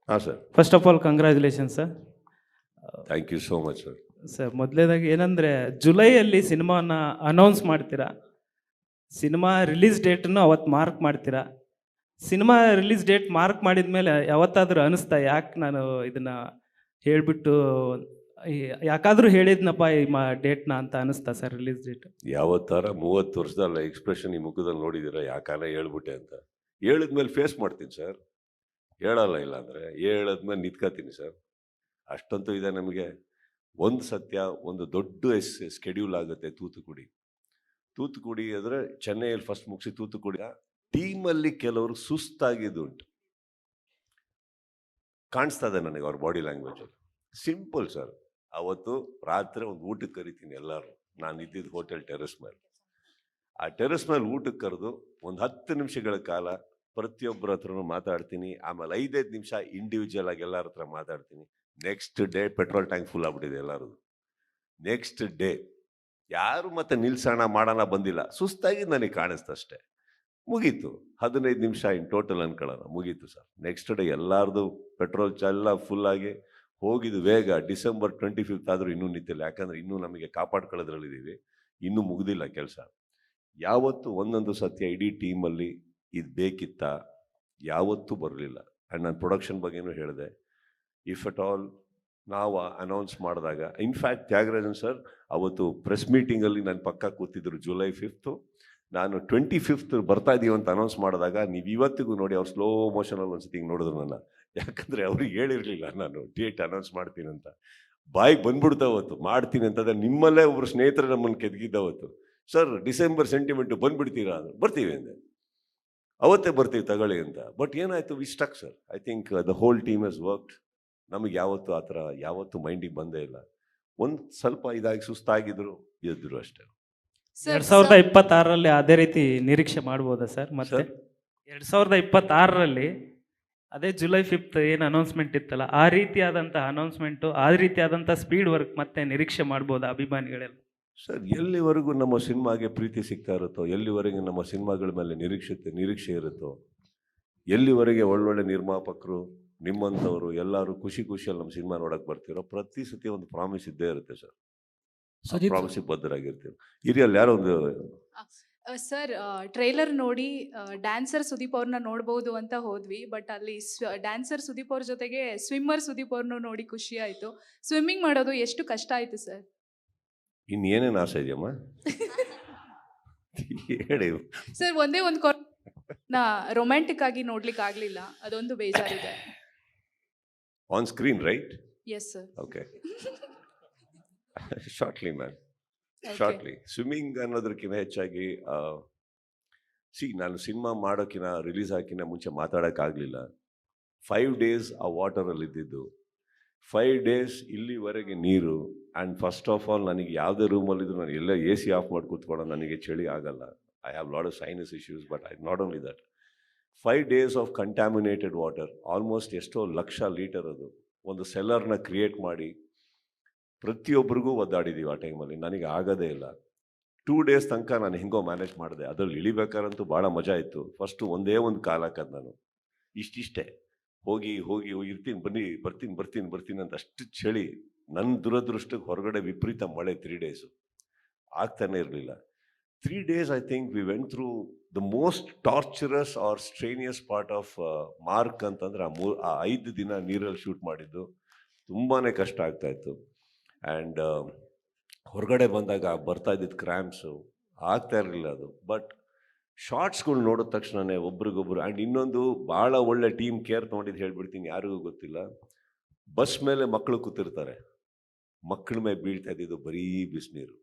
ಹಾಂ ಸರ್.
First of all congratulation sir.
Thank you so much sir.
Sir ಮೊದಲೇದಾಗಿ ಏನಂದರೆ, ಜುಲೈಯಲ್ಲಿ ಸಿನಿಮಾನ ಅನೌನ್ಸ್ ಮಾಡ್ತೀರಾ, ಸಿನಿಮಾ ರಿಲೀಸ್ ಡೇಟನ್ನು ಅವತ್ತು ಮಾರ್ಕ್ ಮಾಡ್ತೀರಾ. ಸಿನಿಮಾ ರಿಲೀಸ್ ಡೇಟ್ ಮಾರ್ಕ್ ಮಾಡಿದ ಮೇಲೆ ಯಾವತ್ತಾದರೂ ಅನಿಸ್ತಾ, ಯಾಕೆ ನಾನು ಇದನ್ನು ಹೇಳಿಬಿಟ್ಟು ಯಾಕಾದರೂ ಹೇಳಿದ್ನಪ್ಪ ಈ ಡೇಟ್ನ ಅಂತ ಅನಿಸ್ತಾ ಸರ್? ರಿಲೀಸ್ ಡೇಟ್
ಯಾವತ್ತಾರ 30 ವರ್ಷದಲ್ಲ ಎಕ್ಸ್ಪ್ರೆಷನ್ ಈ ಮುಖದಲ್ಲಿ ನೋಡಿದ್ದೀರಾ? ಯಾಕಾನ ಹೇಳ್ಬಿಟ್ಟೆ ಅಂತ. ಹೇಳಿದ್ಮೇಲೆ ಫೇಸ್ ಮಾಡ್ತೀನಿ ಸರ್, ಹೇಳಲ್ಲ. ಇಲ್ಲ ಅಂದರೆ ಹೇಳದ್ಮೇಲೆ ನಿಂತ್ಕೋತೀನಿ ಸರ್. ಅಷ್ಟಂತೂ ಇದೆ ನಮಗೆ. ಒಂದು ಸತ್ಯ, ಒಂದು ದೊಡ್ಡ ಸ್ಕೆಡ್ಯೂಲ್ ಆಗುತ್ತೆ ತೂತುಕುಡಿ ಅಂದರೆ ಚೆನ್ನೈಯಲ್ಲಿ ಫಸ್ಟ್ ಮುಗಿಸಿ ತೂತುಕುಡಿ. ಟೀಮಲ್ಲಿ ಕೆಲವರು ಸುಸ್ತಾಗಿದ್ದುಂಟು, ಕಾಣಿಸ್ತಾ ಇದೆ ನನಗೆ ಅವ್ರ ಬಾಡಿ ಲ್ಯಾಂಗ್ವೇಜಲ್ಲಿ. Simple sir. ಅವತ್ತು ರಾತ್ರಿ ಒಂದು ಊಟಕ್ಕೆ ಕರಿತೀನಿ ಎಲ್ಲರೂ. ನಾನು ಇದ್ದಿದ್ದು ಹೋಟೆಲ್ ಟೆರೆಸ್ ಮೇಲೆ. ಆ ಟೆರೆಸ್ ಮೇಲೆ ಊಟಕ್ಕೆ ಕರೆದು ಒಂದು 10 ನಿಮಿಷಗಳ ಕಾಲ ಪ್ರತಿಯೊಬ್ಬರ ಹತ್ರನೂ ಮಾತಾಡ್ತೀನಿ. ಆಮೇಲೆ 5-5 ನಿಮಿಷ ಇಂಡಿವಿಜುವಲ್ ಆಗಿ ಎಲ್ಲರ ಹತ್ರ ಮಾತಾಡ್ತೀನಿ. Next day petrol tank full ಆಗ್ಬಿಟ್ಟಿದೆ ಎಲ್ಲರದು. ನೆಕ್ಸ್ಟ್ ಡೇ ಯಾರು ಮತ್ತೆ ನಿಲ್ಸೋಣ ಮಾಡೋಣ ಬಂದಿಲ್ಲ, ಸುಸ್ತಾಗಿ ನನಗೆ ಕಾಣಿಸ್ತಷ್ಟೇ. ಮುಗೀತು. 15 ನಿಮಿಷ ಇನ್ ಟೋಟಲ್ ಅನ್ಕೊಳ್ಳೋಣ, ಮುಗೀತು ಸರ್. ನೆಕ್ಸ್ಟ್ ಡೇ ಎಲ್ಲರದು ಪೆಟ್ರೋಲ್ ಎಲ್ಲ ಫುಲ್ ಆಗಿ ಹೋಗಿದ್ದು ವೇಗ. ಡಿಸೆಂಬರ್ 25 ಆದರೂ ಇನ್ನೂ ನಿಂತಿಲ್ಲ, ಯಾಕಂದ್ರೆ ಇನ್ನೂ ನಮಗೆ ಕಾಪಾಡ್ಕೊಳ್ಳೋದ್ರಲ್ಲಿದ್ದೀವಿ, ಇನ್ನೂ ಮುಗ್ದಿಲ್ಲ ಕೆಲಸ. ಯಾವತ್ತು ಒಂದೊಂದು ಸತ್ಯ ಇಡೀ ಟೀಮಲ್ಲಿ ಇದು ಬೇಕಿತ್ತ, ಯಾವತ್ತೂ ಬರಲಿಲ್ಲ. ಆ್ಯಂಡ್ ನಾನು ಪ್ರೊಡಕ್ಷನ್ ಬಗ್ಗೆನೂ ಹೇಳಿದೆ. ಇಫ್ ಅಟ್ ಆಲ್ ನಾವು ಅನೌನ್ಸ್ ಮಾಡಿದಾಗ, ಇನ್ಫ್ಯಾಕ್ಟ್ ತ್ಯಾಗರಾಜನ್ ಸರ್ ಅವತ್ತು ಪ್ರೆಸ್ ಮೀಟಿಂಗಲ್ಲಿ ನನ್ನ ಪಕ್ಕ ಕೂತಿದ್ರು. ಜುಲೈ 5 ನಾನು 25 ಬರ್ತಾ ಇದ್ದೀವಿ ಅಂತ ಅನೌನ್ಸ್ ಮಾಡಿದಾಗ, ನೀವು ಇವತ್ತಿಗೂ ನೋಡಿ ಅವ್ರು ಸ್ಲೋ ಮೋಷನಲ್ಲಿ ಒಂದ್ಸತಿ ಹಿಂಗೆ ನೋಡಿದ್ರು ನನ್ನ. ಯಾಕಂದರೆ ಅವ್ರಿಗೆ ಹೇಳಿರಲಿಲ್ಲ ನಾನು ಡೇಟ್ ಅನೌನ್ಸ್ ಮಾಡ್ತೀನಿ ಅಂತ. ಬಾಯಿಗೆ ಬಂದ್ಬಿಡ್ತಾವತ್ತು ಮಾಡ್ತೀನಿ ಅಂತಂದರೆ. ನಿಮ್ಮಲ್ಲೇ ಒಬ್ಬರು ಸ್ನೇಹಿತರು ನಮ್ಮನ್ನು ಕೆದಗಿದ್ದವತ್ತು, ಸರ್ ಡಿಸೆಂಬರ್ ಸೆಂಟಿಮೆಂಟು ಬಂದ್ಬಿಡ್ತೀರಾ ಅಂದ್ರೆ ಬರ್ತೀವಿ ಅಂದೆ. ಅವತ್ತೇ ಬರ್ತೀವಿ ತಗೊಳ್ಳಿ ಅಂತ. ಬಟ್ ಏನಾಯಿತು, we stuck sir. I think the whole team has worked. ನಮಗೆ ಯಾವತ್ತೂ ಆ ಥರ ಯಾವತ್ತೂ ಮೈಂಡಿಗೆ ಬಂದೇ ಇಲ್ಲ. ಒಂದು ಸ್ವಲ್ಪ ಇದಾಗಿ ಸುಸ್ತಾಗಿದ್ರು, ಎದ್ರು ಅಷ್ಟೇ.
2026ರಲ್ಲಿ ಅದೇ ರೀತಿ ನಿರೀಕ್ಷೆ ಮಾಡ್ಬೋದಾ ಸರ್? ಮತ್ತೆ 2026ರಲ್ಲಿ ಅದೇ ಜುಲೈ 5 ಏನು ಅನೌನ್ಸ್ಮೆಂಟ್ ಇತ್ತಲ್ಲ, ಆ ರೀತಿಯಾದಂಥ ಅನೌನ್ಸ್ಮೆಂಟು, ಆ ರೀತಿಯಾದಂಥ ಸ್ಪೀಡ್ ವರ್ಕ್ ಮತ್ತೆ ನಿರೀಕ್ಷೆ ಮಾಡ್ಬೋದಾ ಅಭಿಮಾನಿಗಳೆಲ್ಲ?
ಸರ್, ಎಲ್ಲಿವರೆಗೂ ನಮ್ಮ ಸಿನಿಮಾಗೆ ಪ್ರೀತಿ ಸಿಗ್ತಾ ಇರುತ್ತೋ, ಎಲ್ಲಿವರೆಗೆ ನಮ್ಮ ಸಿನಿಮಾಗಳ ಮೇಲೆ ನಿರೀಕ್ಷೆ ಇರುತ್ತೋ, ಎಲ್ಲಿವರೆಗೆ ಒಳ್ಳೊಳ್ಳೆ ನಿರ್ಮಾಪಕರು ನಿಮ್ಮಂಥವ್ರು ಎಲ್ಲರೂ ಖುಷಿಯಲ್ಲಿ ನಮ್ಮ ಸಿನಿಮಾ ನೋಡಕ್ ಬರ್ತಿರೋ, ಪ್ರತಿ ಸತಿ ಒಂದು ಪ್ರಾಮಿಸ್ ಇದ್ದೇ ಇರುತ್ತೆ ಸರ್. ಪ್ರಾಮಿಸಿಗೆ ಬದ್ಧರಾಗಿರ್ತೀವಿ. ಹಿರಿಯಲ್ಲಿ ಯಾರೋ ಒಂದು
ಸರ್ ಟ್ರೈಲರ್ ನೋಡಿ ಡ್ಯಾನ್ಸರ್ ಸುದೀಪ್ ಅವ್ರನ್ನ ನೋಡ್ಬೋದು ಅಂತ ಹೋದ್ವಿ, ಬಟ್ ಅಲ್ಲಿ ಡ್ಯಾನ್ಸರ್ ಸುದೀಪ್ ಅವ್ರ ಜೊತೆಗೆ ಸ್ವಿಮ್ಮರ್ ಸುದೀಪ್ ಅವ್ರನ್ನ ನೋಡಿ ಖುಷಿ ಆಯ್ತು. ಸ್ವಿಮ್ಮಿಂಗ್ ಮಾಡೋದು ಎಷ್ಟು ಕಷ್ಟ ಆಯ್ತು ಸರ್?
ಇನ್ನೇನೇನು ಆಸೆ ಇದೆಯಮ್ಮ? ಹೇಳಿ
ಸರ್. ಒಂದೇ ಒಂದು ರೊಮ್ಯಾಂಟಿಕ್ ಆಗಿ ನೋಡ್ಲಿಕ್ಕೆ ಆಗ್ಲಿಲ್ಲ, ಅದೊಂದು ಬೇಜಾರಿದೆ.
On screen right?
Yes sir.
Okay. Shortly ma'am, shortly. Swimming ಅನ್ನೋದಕ್ಕಿಂತ ಹೆಚ್ಚಾಗಿ ನಾನು ಸಿನಿಮಾ ಮಾಡೋಕ್ಕಿಂತ ರಿಲೀಸ್ ಹಾಕಿನ ಮುಂಚೆ ಮಾತಾಡೋಕ್ಕಾಗಲಿಲ್ಲ. 5 days ಆ ವಾಟರಲ್ಲಿ ಇದ್ದಿದ್ದು, 5 days ಇಲ್ಲಿವರೆಗೆ ನೀರು. ಆ್ಯಂಡ್ ಫಸ್ಟ್ ಆಫ್ ಆಲ್ ನನಗೆ ಯಾವುದೇ ರೂಮಲ್ಲಿದ್ದು ನಾನು ಎಲ್ಲ AC ಆಫ್ ಮಾಡಿ ಕೂತ್ಕೊಳ್ಳೋ, ನನಗೆ ಚಳಿ ಆಗಲ್ಲ. I have lot of sinus issues, but not only that, 5 days of contaminated water, almost ಎಷ್ಟೋ ಲಕ್ಷ ಲೀಟರ್ ಅದು. ಒಂದು ಸೆಲ್ಲರ್ನ ಕ್ರಿಯೇಟ್ ಮಾಡಿ ಪ್ರತಿಯೊಬ್ಬರಿಗೂ ಒದ್ದಾಡಿದ್ದೀವಿ ಆ ಟೈಮಲ್ಲಿ. ನನಗೆ ಆಗೋದೇ ಇಲ್ಲ. 2 days ತನಕ ನಾನು ಹೆಂಗೋ ಮ್ಯಾನೇಜ್ ಮಾಡಿದೆ. ಅದರಲ್ಲಿ ಇಳಿಬೇಕಾರಂತೂ ಭಾಳ ಮಜಾ ಇತ್ತು. ಫಸ್ಟು ಒಂದೇ ಒಂದು ಕಾಲು ಹಾಕೋದು ನಾನು, ಇಷ್ಟಿಷ್ಟೇ ಹೋಗಿ ಇರ್ತೀನಿ, ಬರ್ತೀನಿ ಅಂತ. ಅಷ್ಟು ಚಳಿ. ನನ್ನ ದುರದೃಷ್ಟಕ್ಕೆ ಹೊರಗಡೆ ವಿಪರೀತ ಮಳೆ. 3 days ಆಗ್ತಾನೆ ಇರಲಿಲ್ಲ. 3 days I think we went through the most torturous or strenuous part of Mark ಅಂತಂದ್ರೆ ಆ 5 ದಿನ ನೀರಲ್ಲಿ ಶೂಟ್ ಮಾಡಿದ್ದು ತುಂಬಾ ಕಷ್ಟ ಆಗ್ತಾಯಿತ್ತು. ಆ್ಯಂಡ್ ಹೊರಗಡೆ ಬಂದಾಗ ಬರ್ತಾ ಇದ್ದಿದ್ದು ಕ್ರ್ಯಾಂಪ್ಸು ಆಗ್ತಾ ಇರಲಿಲ್ಲ ಅದು. ಬಟ್ ಶಾರ್ಟ್ಸ್ಗಳು ನೋಡಿದ ತಕ್ಷಣವೇ ಒಬ್ರಿಗೊಬ್ರು. ಆ್ಯಂಡ್ ಇನ್ನೊಂದು ಭಾಳ ಒಳ್ಳೆ ಟೀಮ್ ಕೇರ್ ತೊಗೊಂಡಿದ್ದು ಹೇಳ್ಬಿಡ್ತೀನಿ, ಯಾರಿಗೂ ಗೊತ್ತಿಲ್ಲ. ಬಸ್ ಮೇಲೆ ಮಕ್ಕಳು ಕೂತಿರ್ತಾರೆ, ಮಕ್ಕಳ ಮೇಲೆ ಬೀಳ್ತಾ ಇದ್ದಿದ್ದು ಬರೀ ಬಿಸಿನೀರು.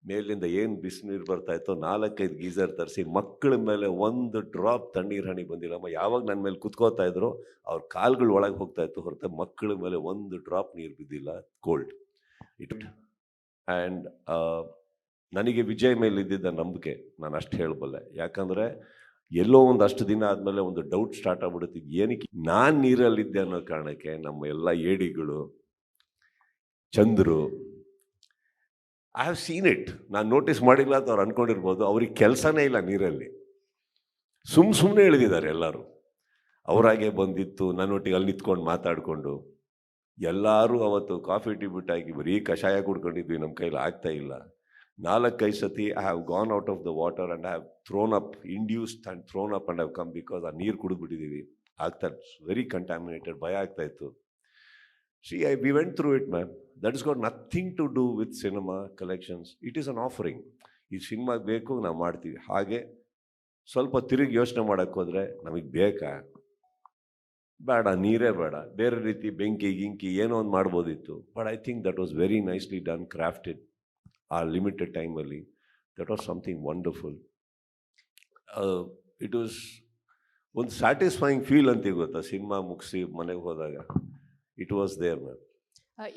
ಮೇಲಿಂದ ಏನು ಬಿಸಿನೀರು ಬರ್ತಾ ಇತ್ತೋ 4-5 ಗೀಸರ್ ತರಿಸಿ ಮಕ್ಕಳ ಮೇಲೆ ಒಂದು ಡ್ರಾಪ್ ತಣ್ಣೀರು ಹನಿ ಬಂದಿಲ್ಲಮ್ಮ. ಯಾವಾಗ ನನ್ನ ಮೇಲೆ ಕುತ್ಕೋತಾ ಇದ್ರು ಅವ್ರ ಕಾಲುಗಳು ಒಳಗೆ ಹೋಗ್ತಾ ಇತ್ತು ಹೊರತು ಮಕ್ಕಳ ಮೇಲೆ ಒಂದು ಡ್ರಾಪ್ ನೀರು ಬಿದ್ದಿಲ್ಲ. Cold it. ಆ್ಯಂಡ್ ನನಗೆ ವಿಜಯ್ ಮೇಲೆ ಇದ್ದಿದ್ದ ನಂಬಿಕೆ ನಾನು ಅಷ್ಟು ಹೇಳಬಲ್ಲೆ. ಯಾಕಂದರೆ ಎಲ್ಲೋ ಒಂದು ಅಷ್ಟು ದಿನ ಆದಮೇಲೆ ಒಂದು ಡೌಟ್ ಸ್ಟಾರ್ಟ್ ಆಗ್ಬಿಡುತ್ತೆ, ಏನಕ್ಕೆ ನಾನು ನೀರಲ್ಲಿದ್ದೆ ಅನ್ನೋ ಕಾರಣಕ್ಕೆ. ನಮ್ಮ ಎಲ್ಲ ಏಡಿಗಳು, Chandru, I have seen it. ನಾನು ನೋಟಿಸ್ ಮಾಡಿಲ್ಲ ಅಂತ ಅವ್ರು ಅಂದ್ಕೊಂಡಿರ್ಬೋದು. ಅವ್ರಿಗೆ ಕೆಲಸನೇ ಇಲ್ಲ ನೀರಲ್ಲಿ, ಸುಮ್ಮನೆ ಇಳಿದಿದ್ದಾರೆ ಎಲ್ಲರೂ. ಅವರಾಗೆ ಬಂದಿತ್ತು ನನ್ನೊಟ್ಟಿಗೆ ಅಲ್ಲಿ ನಿಂತ್ಕೊಂಡು ಮಾತಾಡಿಕೊಂಡು. ಎಲ್ಲರೂ ಅವತ್ತು ಕಾಫಿ ಟೀ ಬಿಟ್ಟಾಗಿ ಬರೀ ಕಷಾಯ ಕುಡ್ಕೊಂಡಿದ್ವಿ. ನಮ್ಮ ಕೈಲಿ ಆಗ್ತಾ ಇಲ್ಲ. 4-5 ಸತಿ I have gone out of the water and I have throne up, induced and throne up and have come, because ಆ ನೀರು ಕುಡಿದ್ಬಿಟ್ಟಿದ್ದೀವಿ. ಆಗ್ತಾ ವೆರಿ ಕಂಟ್ಯಾಮಿನೇಟೆಡ್, ಭಯ ಆಗ್ತಾಯಿತ್ತು. we went through it, ma'am. That has got nothing to do with cinema collections. It is an offering. ಈ ಸಿನಿಮಾಗೆ ಬೇಕು, ನಾವು ಮಾಡ್ತೀವಿ. ಹಾಗೆ ಸ್ವಲ್ಪ ತಿರುಗಿ ಯೋಚನೆ ಮಾಡೋಕ್ಕೆ ಹೋದರೆ ನಮಗೆ ಬೇಕಾ, ಬೇಡ, ನೀರೇ ಬೇಡ, ಬೇರೆ ರೀತಿ ಬೆಂಕಿ ಗಿಂಕಿ ಏನೋ ಒಂದು ಮಾಡ್ಬೋದಿತ್ತು. But I think that was very nicely done, crafted. ಆ ಲಿಮಿಟೆಡ್ ಟೈಮಲ್ಲಿ that was something wonderful. It was ಒಂದು ಸ್ಯಾಟಿಸ್ಫೈಯಿಂಗ್ ಫೀಲ್ ಅಂತೀವಿ ಗೊತ್ತಾ, ಸಿನಿಮಾ ಮುಗಿಸಿ ಮನೆಗೆ ಹೋದಾಗ. It was there ma'am.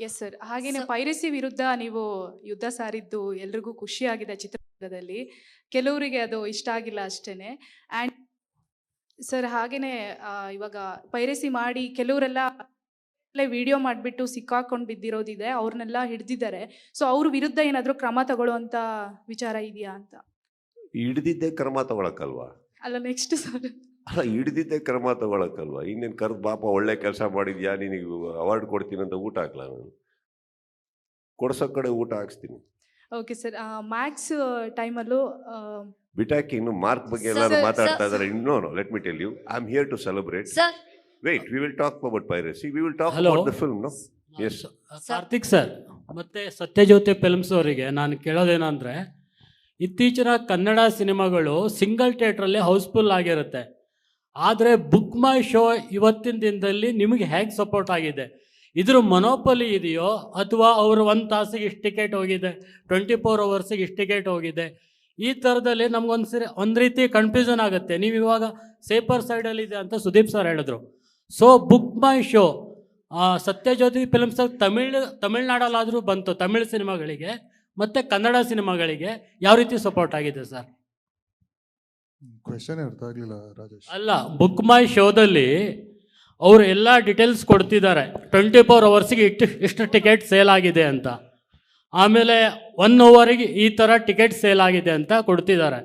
Yes sir. ಹಾಗೇನೆ ಪೈರಸಿ ವಿರುದ್ಧ ನೀವು ಯುದ್ಧ ಸಾರಿದ್ದು ಎಲ್ರಿಗೂ ಖುಷಿ ಆಗಿದೆ ಚಿತ್ರರಂಗದಲ್ಲಿ. ಕೆಲವರಿಗೆ ಅದು ಇಷ್ಟ ಆಗಿಲ್ಲ ಅಷ್ಟೇನೆ. ಆ್ಯಂಡ್ ಸರ್ ಹಾಗೇನೆ ಇವಾಗ ಪೈರಸಿ ಮಾಡಿ ಕೆಲವರೆಲ್ಲ ವಿಡಿಯೋ ಮಾಡಿಬಿಟ್ಟು ಸಿಕ್ಕಾಕೊಂಡು ಬಿದ್ದಿರೋದಿದೆ, ಅವ್ರನ್ನೆಲ್ಲ ಹಿಡ್ದಿದ್ದಾರೆ. ಸೊ ಅವ್ರ ವಿರುದ್ಧ ಏನಾದರೂ ಕ್ರಮ ತಗೊಳ್ಳುವಂಥ ವಿಚಾರ ಇದೆಯಾ ಅಂತ?
ಹಿಡ್ದಿದ್ದೇ ಕ್ರಮ ತಗೊಳಕ್ಕಲ್ವಾ?
ಅಲ್ಲ ನೆಕ್ಸ್ಟ್ ಸರ್.
ಅಲ್ಲ, ಹಿಡ್ದಿದ್ದೇ ಕ್ರಮ ತಗೊಳಕ್ಕಲ್ವಾ? ಇನ್ನೇನು ಕರೆದು ಬಾಪ ಒಳ್ಳೆ ಕೆಲಸ ಮಾಡಿದ್ಯಾ, ನಿನಗೆ ಅವಾರ್ಡ್ ಕೊಡ್ತೀನಿ ಅಂತ ಊಟ ಹಾಕ್ಲ? ನಾನು ಕೊಡ್ಸೋ ಕಡೆ ಊಟ ಹಾಕ್ಸ್ತೀನಿ.
Okay sir. ಮ್ಯಾಕ್ಸ್ ಟೈಮಲ್ಲೂ
ಬಿಟಾಕಿ ಇನ್ನು ಮಾರ್ಕ್ ಬಗ್ಗೆ ಎಲ್ಲರೂ ಮಾತಾಡ್ತಾ ಇದ್ದಾರೆ. ಇನ್ನೋ let me tell you, I am here to celebrate. Wait, we will talk about piracy, we will talk about the film. No, yes
Karthik sir ಮತ್ತೆ ಸತ್ಯಜ್ಯೋತಿ ಫಿಲ್ಮ್ಸ್ ಅವರಿಗೆ ನಾನು ಕೇಳೋದೇನಂದ್ರೆ, ಇತ್ತೀಚಿನ ಕನ್ನಡ ಸಿನಿಮಾಗಳು ಸಿಂಗಲ್ ಥಿಯೇಟ್ರಲ್ಲಿ ಹೌಸ್ಫುಲ್ ಆಗಿರುತ್ತೆ. ಆದರೆ ಬುಕ್ ಮೈ ಶೋ ಇವತ್ತಿನ ದಿನದಲ್ಲಿ ನಿಮಗೆ ಹೇಗೆ ಸಪೋರ್ಟ್ ಆಗಿದೆ? ಇದ್ರ ಮೊನೋಪಲಿ ಇದೆಯೋ ಅಥವಾ ಅವರು 1 ತಾಸಿಗೆ ಇಷ್ಟು ಟಿಕೆಟ್ ಹೋಗಿದೆ, 24 hours ಇಷ್ಟು ಟಿಕೆಟ್ ಹೋಗಿದೆ, ಈ ಥರದಲ್ಲಿ ಒಂದು ರೀತಿ ಕನ್ಫ್ಯೂಷನ್ ಆಗುತ್ತೆ. ನೀವು ಇವಾಗ ಸೇಫರ್ ಸೈಡಲ್ಲಿದೆ ಅಂತ ಸುದೀಪ್ ಸರ್ ಹೇಳಿದ್ರು. So book my show Sathyajyothi films ತಮಿಳ್ನಾಡಲ್ಲಾದರೂ ಬಂತು ತಮಿಳ್ ಸಿನಿಮಾಗಳಿಗೆ ಮತ್ತು ಕನ್ನಡ ಸಿನಿಮಾಗಳಿಗೆ ಯಾವ ರೀತಿ ಸಪೋರ್ಟ್ ಆಗಿದೆ ಸರ್?
ಕ್ವೆಶ್ಚನ್ ಅರ್ಥ ಆಗಲಿಲ್ಲ ರಾಜೇಶ್.
ಅಲ್ಲ, ಬುಕ್ ಮೈ ಶೋದಲ್ಲಿ ಅವರು ಎಲ್ಲ ಡೀಟೇಲ್ಸ್ ಕೊಡ್ತಿದ್ದಾರೆ, 24 hours ಇಷ್ಟು ಟಿಕೆಟ್ ಸೇಲ್ ಆಗಿದೆ ಅಂತ. ಆಮೇಲೆ 1 ಅವರಿಗೆ ಈ ಥರ ಟಿಕೆಟ್ ಸೇಲ್ ಆಗಿದೆ ಅಂತ ಕೊಡ್ತಿದ್ದಾರೆ.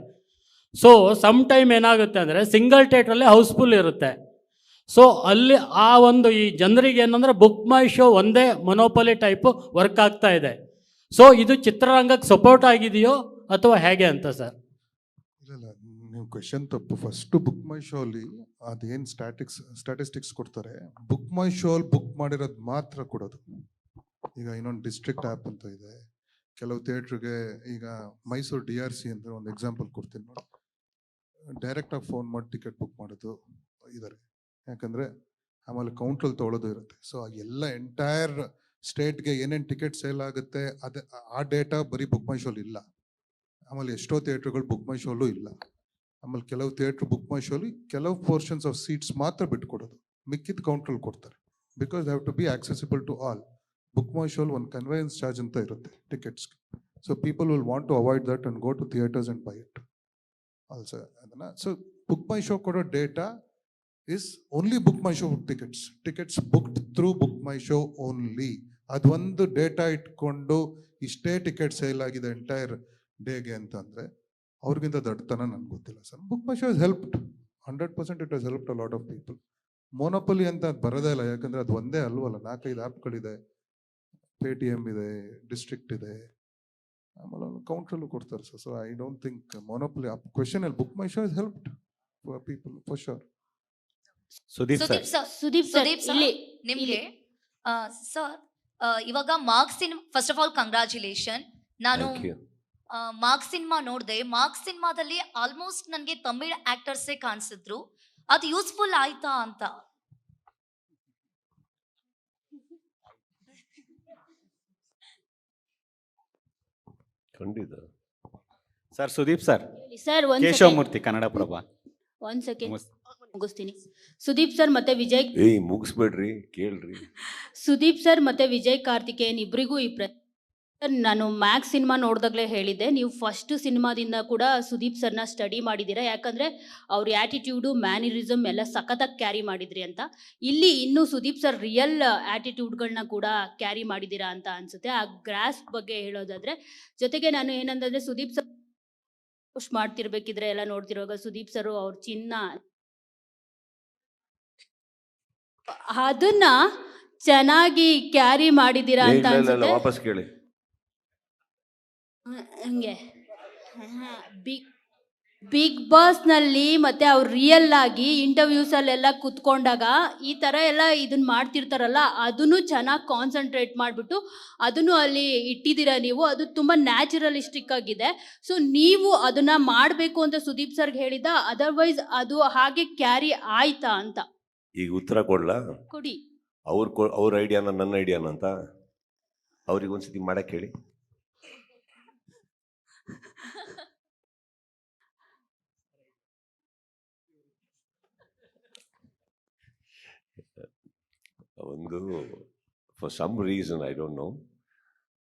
ಸೊ ಸಮ್ ಟೈಮ್ ಏನಾಗುತ್ತೆ ಅಂದರೆ ಸಿಂಗಲ್ ಥಿಯೇಟ್ರಲ್ಲಿ ಹೌಸ್ಫುಲ್ ಇರುತ್ತೆ. ಸೊ ಅಲ್ಲಿ ಆ ಒಂದು ಈ ಜನರಿಗೆ ಏನಂದರೆ ಬುಕ್ ಮೈ ಶೋ ಒಂದೇ ಮೊನೋಪಲಿ ಟೈಪು ವರ್ಕ್ ಆಗ್ತಾ ಇದೆ. ಸೊ ಇದು ಚಿತ್ರರಂಗಕ್ಕೆ ಸಪೋರ್ಟ್ ಆಗಿದೆಯೋ ಅಥವಾ ಹೇಗೆ ಅಂತ ಸರ್?
ಇಲ್ಲ ನೀವು ಕ್ವೆಶನ್ ತಪ್ಪು. ಫಸ್ಟ್ ಬುಕ್ ಮೈ ಶೋ ಅಲ್ಲಿ ಅದೇನು ಸ್ಟ್ಯಾಟಿಸ್ಟಿಕ್ಸ್ ಕೊಡ್ತಾರೆ, ಬುಕ್ ಮೈ ಶೋ ಅಲ್ಲಿ ಬುಕ್ ಮಾಡಿರೋದು ಮಾತ್ರ ಕೊಡೋದು. ಈಗ ಇನ್ನೊಂದು ಡಿಸ್ಟ್ರಿಕ್ಟ್ ಆ್ಯಪ್ ಅಂತ ಇದೆ, ಕೆಲವು ಥಿಯೇಟ್ರಿಗೆ ಈಗ ಮೈಸೂರು DRC ಅಂತ ಒಂದು ಎಕ್ಸಾಂಪಲ್ ಕೊಡ್ತೀನಿ ನೋಡಿ, ಡೈರೆಕ್ಟಾಗಿ ಫೋನ್ ಮಾಡಿ ಟಿಕೆಟ್ ಬುಕ್ ಮಾಡೋದು ಇದ್ದಾರೆ. ಯಾಕಂದರೆ ಆಮೇಲೆ ಕೌಂಟ್ರಲ್ಲಿ ತೊಗೊಳೋದು ಇರುತ್ತೆ. ಸೊ ಎಲ್ಲ ಎಂಟೈರ್ ಸ್ಟೇಟ್ಗೆ ಏನೇನು ಟಿಕೆಟ್ ಸೇಲ್ ಆಗುತ್ತೆ ಅದೇ ಆ ಡೇಟಾ ಬರೀ ಬುಕ್ ಮೈ ಶೋಲಿ ಇಲ್ಲ. ಆಮೇಲೆ ಎಷ್ಟೋ ಥಿಯೇಟ್ರುಗಳು ಬುಕ್ ಮೈ ಶೋಲು ಇಲ್ಲ. ಆಮೇಲೆ ಕೆಲವು ಥಿಯೇಟ್ರ್ ಬುಕ್ ಮೈ ಶೋಲಿ ಕೆಲವು ಪೋರ್ಷನ್ಸ್ ಆಫ್ ಸೀಟ್ಸ್ ಮಾತ್ರ ಬಿಟ್ಕೊಡೋದು, ಮಿಕ್ಕಿದ ಕೌಂಟ್ರಲ್ಲಿ ಕೊಡ್ತಾರೆ. Because have to be accessible to all. Book my ಶೋಲ್ ಒಂದು ಕನ್ವೆಯನ್ಸ್ ಚಾರ್ಜ್ ಅಂತ ಇರುತ್ತೆ ಟಿಕೆಟ್ಸ್ಗೆ. So people will want to avoid that and go to theatres and buy it also ಅದನ್ನು. ಸೊ ಬುಕ್ ಮೈ ಶೋ ಕೊಡೋ data is only book my show tickets booked through book my show only. ಅದೊಂದು data ಇಟ್ಕೊಂಡು ಇಷ್ಟೇ ticket sale ಆಗಿದೆ entire ಡೇಗೆ ಅಂತಂದರೆ ಅವ್ರಿಗಿಂತ ದೊಡ್ಡತನ ನನಗೆ ಗೊತ್ತಿಲ್ಲ sir. Book my show is helped 100%. It has helped a lot of people. Monopoly ಅಂತ ಅದು ಬರೋದೇ ಇಲ್ಲ, ಯಾಕಂದರೆ ಅದು ಒಂದೇ ಅಲ್ವಲ್ಲ, 4-5 ಆ್ಯಪ್ಗಳಿದೆ, Paytm ಇದೆ, ಡಿಸ್ಟ್ರಿಕ್ಟ್ ಇದೆ, ಆಮೇಲೆ ಕೌಂಟ್ರಲ್ಲೂ ಕೊಡ್ತಾರೆ sir. So I don't think monopoly question ಅಲ್ಲಿ book my show is helped for people for sure.
Sudeep sir ಇಲ್ಲಿ ನಿಮ್ಗೆ ಸರ್ ಇವಾಗ Marks cinema, first of all congratulation. ನಾನು ಮಾರ್ಕ್ಸ್ ಸಿನಿಮಾ ನೋಡಿದೆ. ಮಾರ್ಕ್ಸ್ ಸಿನಿಮಾದಲ್ಲಿ ಆಲ್ಮೋಸ್ಟ್ ನನಗೆ ತಮಿಳ್ ಆಕ್ಟರ್ಸೇ ಕಾಣಿಸಿದ್ರು. ಅದು ಯೂಸ್ಫುಲ್ ಆಯ್ತಾ ಅಂತ?
ಖಂಡಿತ
sir. Sudeep sir,
sir
Keshavamurthy Kannadaprabha.
ಒಂದ್ ಸೆಕೆಂಡ್ ಮುಗಿಸ್ತೀನಿ. ಸುದೀಪ್ ಸರ್ ಮತ್ತೆ ವಿಜಯ್,
ಮುಗಿಸ್ಬೇಡ್ರಿ, ಕೇಳ್ರಿ.
ಸುದೀಪ್ ಸರ್ ಮತ್ತೆ ವಿಜಯ್ ಕಾರ್ತಿಕೇಯನ್ ಇಬ್ಬರಿಗೂ ನಾನು ಮ್ಯಾಕ್ಸ್ ಸಿನಿಮಾ ನೋಡಿದಾಗಲೇ ಹೇಳಿದ್ದೆ, ನೀವು ಫಸ್ಟ್ ಸಿನಿಮಾದಿಂದ ಕೂಡ ಸುದೀಪ್ ಸರ್ನ ಸ್ಟಡಿ ಮಾಡಿದ್ದೀರಾ. ಯಾಕಂದರೆ ಅವ್ರ ಆ್ಯಟಿಟ್ಯೂಡು ಮ್ಯಾನರಿಸಮ್ ಎಲ್ಲ ಸಖತ್ತಾಗಿ ಕ್ಯಾರಿ ಮಾಡಿದ್ರಿ ಅಂತ. ಇಲ್ಲಿ ಇನ್ನೂ ಸುದೀಪ್ ಸರ್ ರಿಯಲ್ ಆ್ಯಟಿಟ್ಯೂಡ್ಗಳನ್ನ ಕೂಡ ಕ್ಯಾರಿ ಮಾಡಿದ್ದೀರಾ ಅಂತ ಅನಿಸುತ್ತೆ. ಆ ಗ್ರಾಸ್ ಬಗ್ಗೆ ಹೇಳೋದಾದರೆ, ಜೊತೆಗೆ ನಾನು ಏನಂತಂದರೆ ಸುದೀಪ್ ಸರ್ ಪೋಸ್ಟ್ ಮಾಡ್ತಿರ್ಬೇಕಿದ್ರೆ ಎಲ್ಲ ನೋಡ್ತಿರುವಾಗ ಸುದೀಪ್ ಸರ್ ಅವ್ರ ಚಿನ್ನ ಅದನ್ನ ಚೆನ್ನಾಗಿ ಕ್ಯಾರಿ ಮಾಡಿದ್ದೀರಾ ಅಂತ ಅನ್ಸುತ್ತೆ.
ವಾಪಸ್ ಕೇಳಿ.
ಹಂಗೆ ಬಿಗ್ ಬಾಸ್ ನಲ್ಲಿ ಮತ್ತೆ ಅವ್ರು ರಿಯಲ್ ಆಗಿ ಇಂಟರ್ವ್ಯೂಸ್ ಅಲ್ಲೆಲ್ಲ ಕುತ್ಕೊಂಡಾಗ ಈ ತರ ಎಲ್ಲ ಇದನ್ನ ಮಾಡ್ತಿರ್ತಾರಲ್ಲ, ಅದನ್ನು ಚೆನ್ನಾಗಿ ಕಾನ್ಸಂಟ್ರೇಟ್ ಮಾಡಿಬಿಟ್ಟು ಅದನ್ನು ಅಲ್ಲಿ ಇಟ್ಟಿದ್ದೀರಾ ನೀವು. ಅದು ತುಂಬಾ ನ್ಯಾಚುರಲಿಸ್ಟಿಕ್ ಆಗಿದೆ. ಸೊ ನೀವು ಅದನ್ನ ಮಾಡಬೇಕು ಅಂತ ಸುದೀಪ್ ಸರ್ಗೆ ಹೇಳಿದ, ಅದರ್ವೈಸ್ ಅದು ಹಾಗೆ ಕ್ಯಾರಿ ಆಯ್ತಾ ಅಂತ?
ಈಗ ಉತ್ತರ ಕೊಡ್ಲಾ?
ಕೊಡಿ.
ಅವ್ರ ಐಡಿಯಾನ ನನ್ನ ಐಡಿಯಾನ ಅಂತ ಅವ್ರಿಗೆ ಒಂದ್ಸತಿ ಮಾಡಕ್ ಹೇಳಿ. ಒಂದು for some reason I don't know,